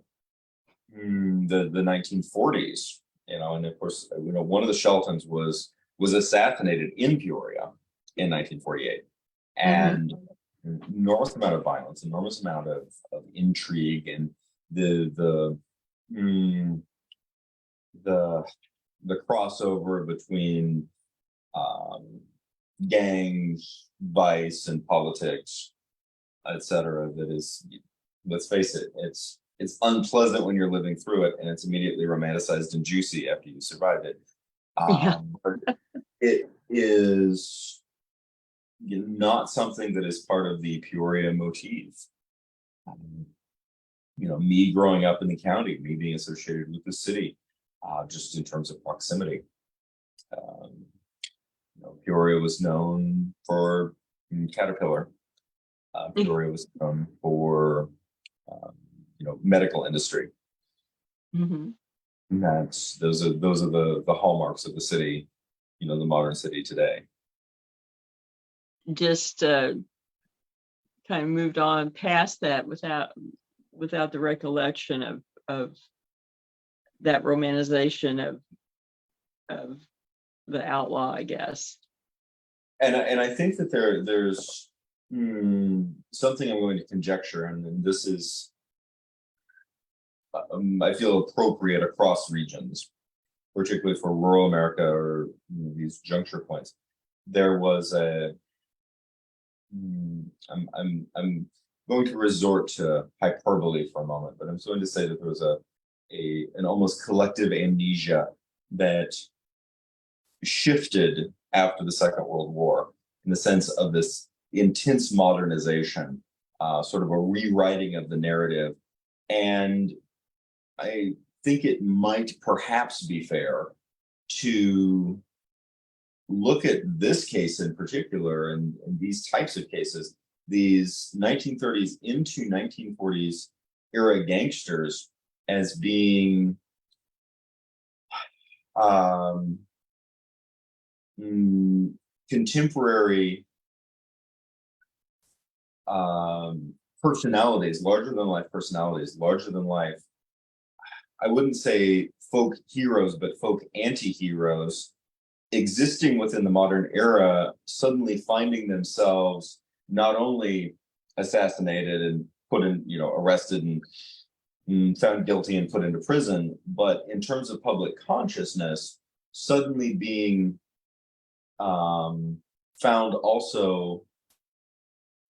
1940s, and of course, one of the Sheltons was assassinated in Peoria in 1948, and enormous amount of violence, enormous amount of intrigue, and the crossover between gangs, vice, and politics, etc. That is, let's face it, it's unpleasant when you're living through it, and it's immediately romanticized and juicy after you survive it. But it is not something that is part of the Peoria motif. Me growing up in the county, me being associated with the city, just in terms of proximity. Peoria was known for Caterpillar. Peoria was known for medical industry. Mm-hmm. And those are the hallmarks of the city, the modern city today. Just kind of moved on past that without the recollection of that romanticization of the outlaw, I guess. And I think that there's something I'm going to conjecture, and this is I feel appropriate across regions, particularly for rural America or these juncture points. There was I'm going to resort to hyperbole for a moment, but I'm going to say that there was an almost collective amnesia that shifted after the Second World War, in the sense of this intense modernization, sort of a rewriting of the narrative. And I think it might perhaps be fair to look at this case in particular, and these types of cases, these 1930s into 1940s era gangsters, as being contemporary personalities, larger than life personalities, larger than life, I wouldn't say folk heroes, but folk anti-heroes, existing within the modern era, suddenly finding themselves not only assassinated and put in, arrested and found guilty and put into prison, but in terms of public consciousness, suddenly being found also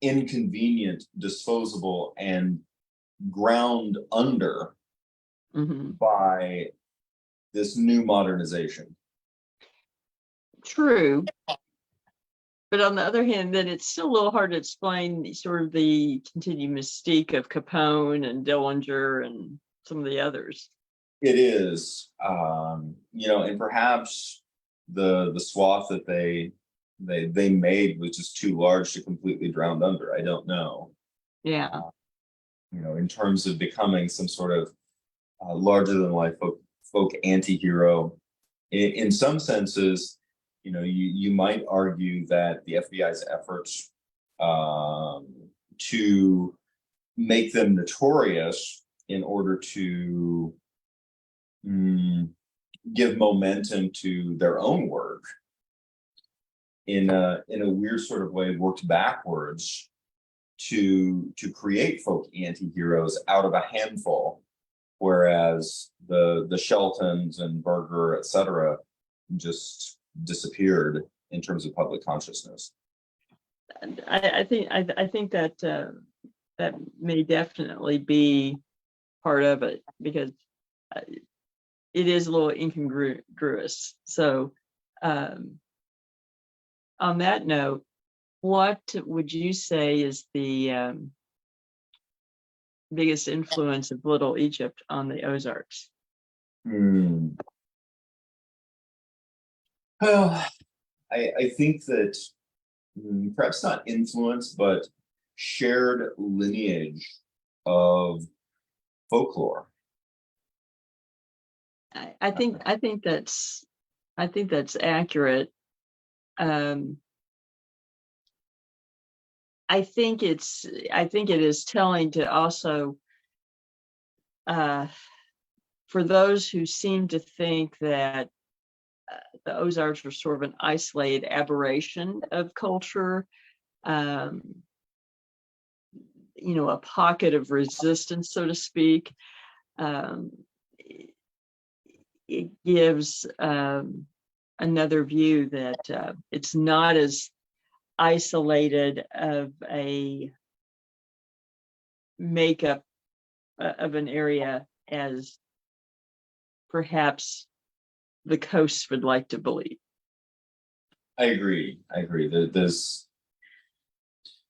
inconvenient, disposable, and ground under by this new modernization. True. But on the other hand, then it's still a little hard to explain sort of the continued mystique of Capone and Dillinger and some of the others. It is, and perhaps the swath that they made was just too large to completely drown under. I don't know. Yeah. In terms of becoming some sort of larger than life folk anti-hero. In some senses, you might argue that the FBI's efforts to make them notorious in order to give momentum to their own work in a weird sort of way worked backwards to create folk anti-heroes out of a handful, whereas the Sheltons and Berger, etc., just disappeared in terms of public consciousness. I think that that may definitely be part of it, because it is a little incongruous. So on that note, what would you say is the biggest influence of Little Egypt on the Ozarks? Well, I think that perhaps not influence, but shared lineage of folklore. I think that's accurate. I think it is telling to also, for those who seem to think that the Ozarks are sort of an isolated aberration of culture, a pocket of resistance, so to speak. It gives another view that it's not as isolated of a makeup of an area as perhaps the coast would like to believe. I agree. There's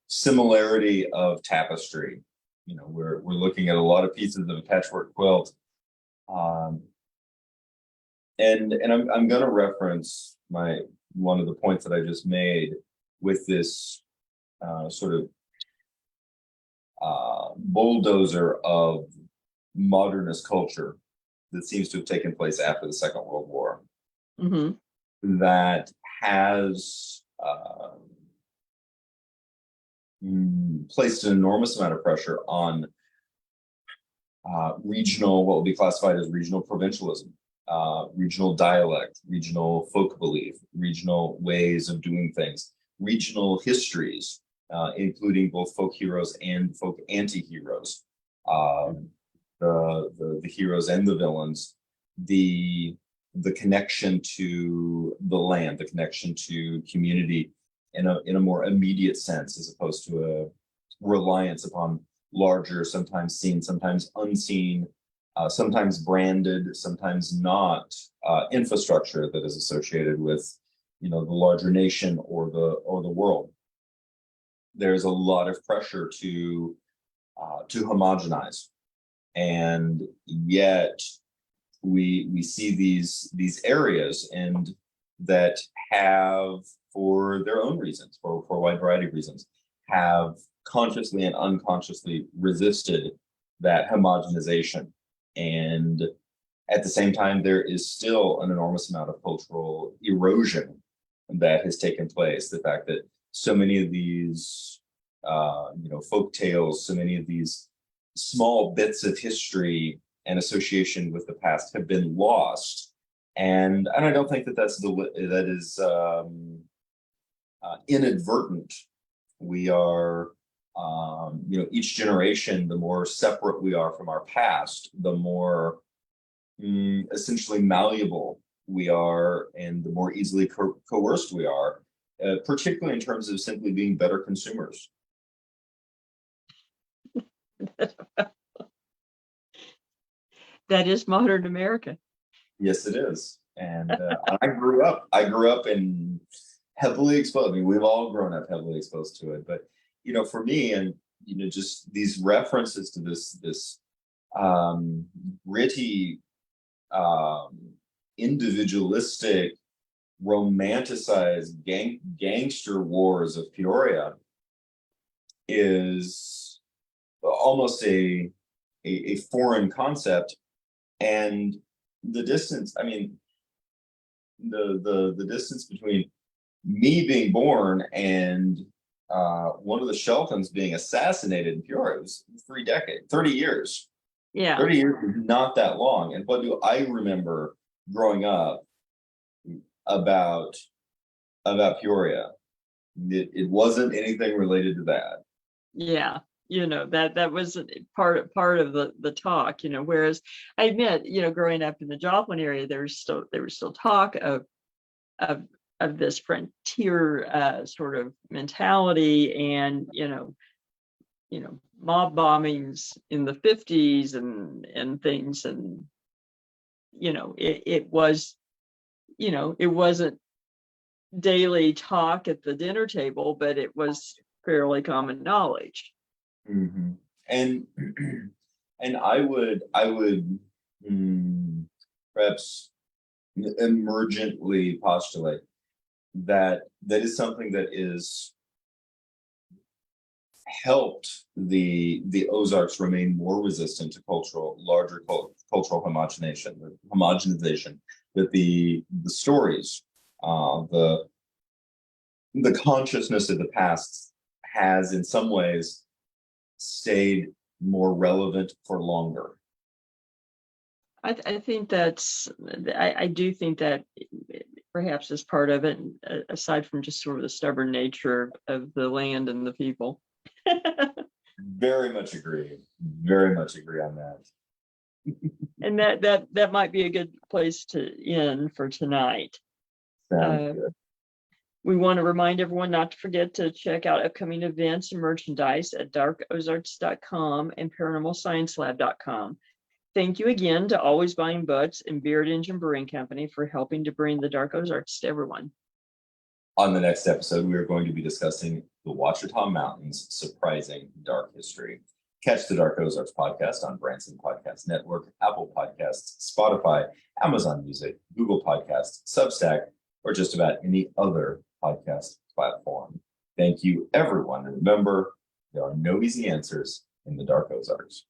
similarity of tapestry. We're looking at a lot of pieces of a patchwork quilt. And I'm going to reference one of the points that I just made with this sort of bulldozer of modernist culture that seems to have taken place after the Second World War, that has placed an enormous amount of pressure on regional, what will be classified as regional provincialism, regional dialect, regional folk belief, regional ways of doing things, regional histories, including both folk heroes and folk anti-heroes, the heroes and the villains, the connection to the land, the connection to community in a more immediate sense, as opposed to a reliance upon larger, sometimes seen, sometimes unseen, sometimes branded, sometimes not, infrastructure that is associated with, the larger nation or the world. There's a lot of pressure to homogenize, and yet we see these areas and that have, for their own reasons, for a wide variety of reasons, have consciously and unconsciously resisted that homogenization. And at the same time, there is still an enormous amount of cultural erosion that has taken place. The fact that so many of these, folk tales, so many of these small bits of history and association with the past have been lost. And I don't think that is inadvertent. We are, each generation, the more separate we are from our past, the more essentially malleable we are, and the more easily coerced we are, particularly in terms of simply being better consumers. That is modern America. Yes, it is. And I grew up in heavily exposed. I mean, we've all grown up heavily exposed to it. But for me, and just these references to this gritty, individualistic, romanticized gangster wars of Peoria is almost a foreign concept. And the distance, I mean, the distance between me being born and one of the Sheltons being assassinated in Peoria was 30 years. Yeah. 30 years is not that long. And what do I remember growing up about Peoria? It wasn't anything related to that. Yeah. That was part of the talk, whereas I admit, growing up in the Joplin area, there was still talk of this frontier sort of mentality, and mob bombings in the 50s and things, and it wasn't daily talk at the dinner table, but it was fairly common knowledge. Mm-hmm. And I would perhaps emergently postulate that is something that is helped the Ozarks remain more resistant to larger cultural homogenization, that the stories, the consciousness of the past has in some ways stayed more relevant for longer. I think I do think that perhaps is part of it, aside from just sort of the stubborn nature of the land and the people. Very much agree on that. And that might be a good place to end for tonight. Sounds good. We want to remind everyone not to forget to check out upcoming events and merchandise at darkozarks.com and paranormalsciencelab.com. Thank you again to Always Buying Butts and Beard Engine Brewing Company for helping to bring the Dark Ozarks to everyone. On the next episode, we are going to be discussing the Ouachita Mountains' surprising dark history. Catch the Dark Ozarks podcast on Branson Podcast Network, Apple Podcasts, Spotify, Amazon Music, Google Podcasts, Substack, or just about any other podcast platform. Thank you, everyone. And remember, there are no easy answers in the Dark Ozarks.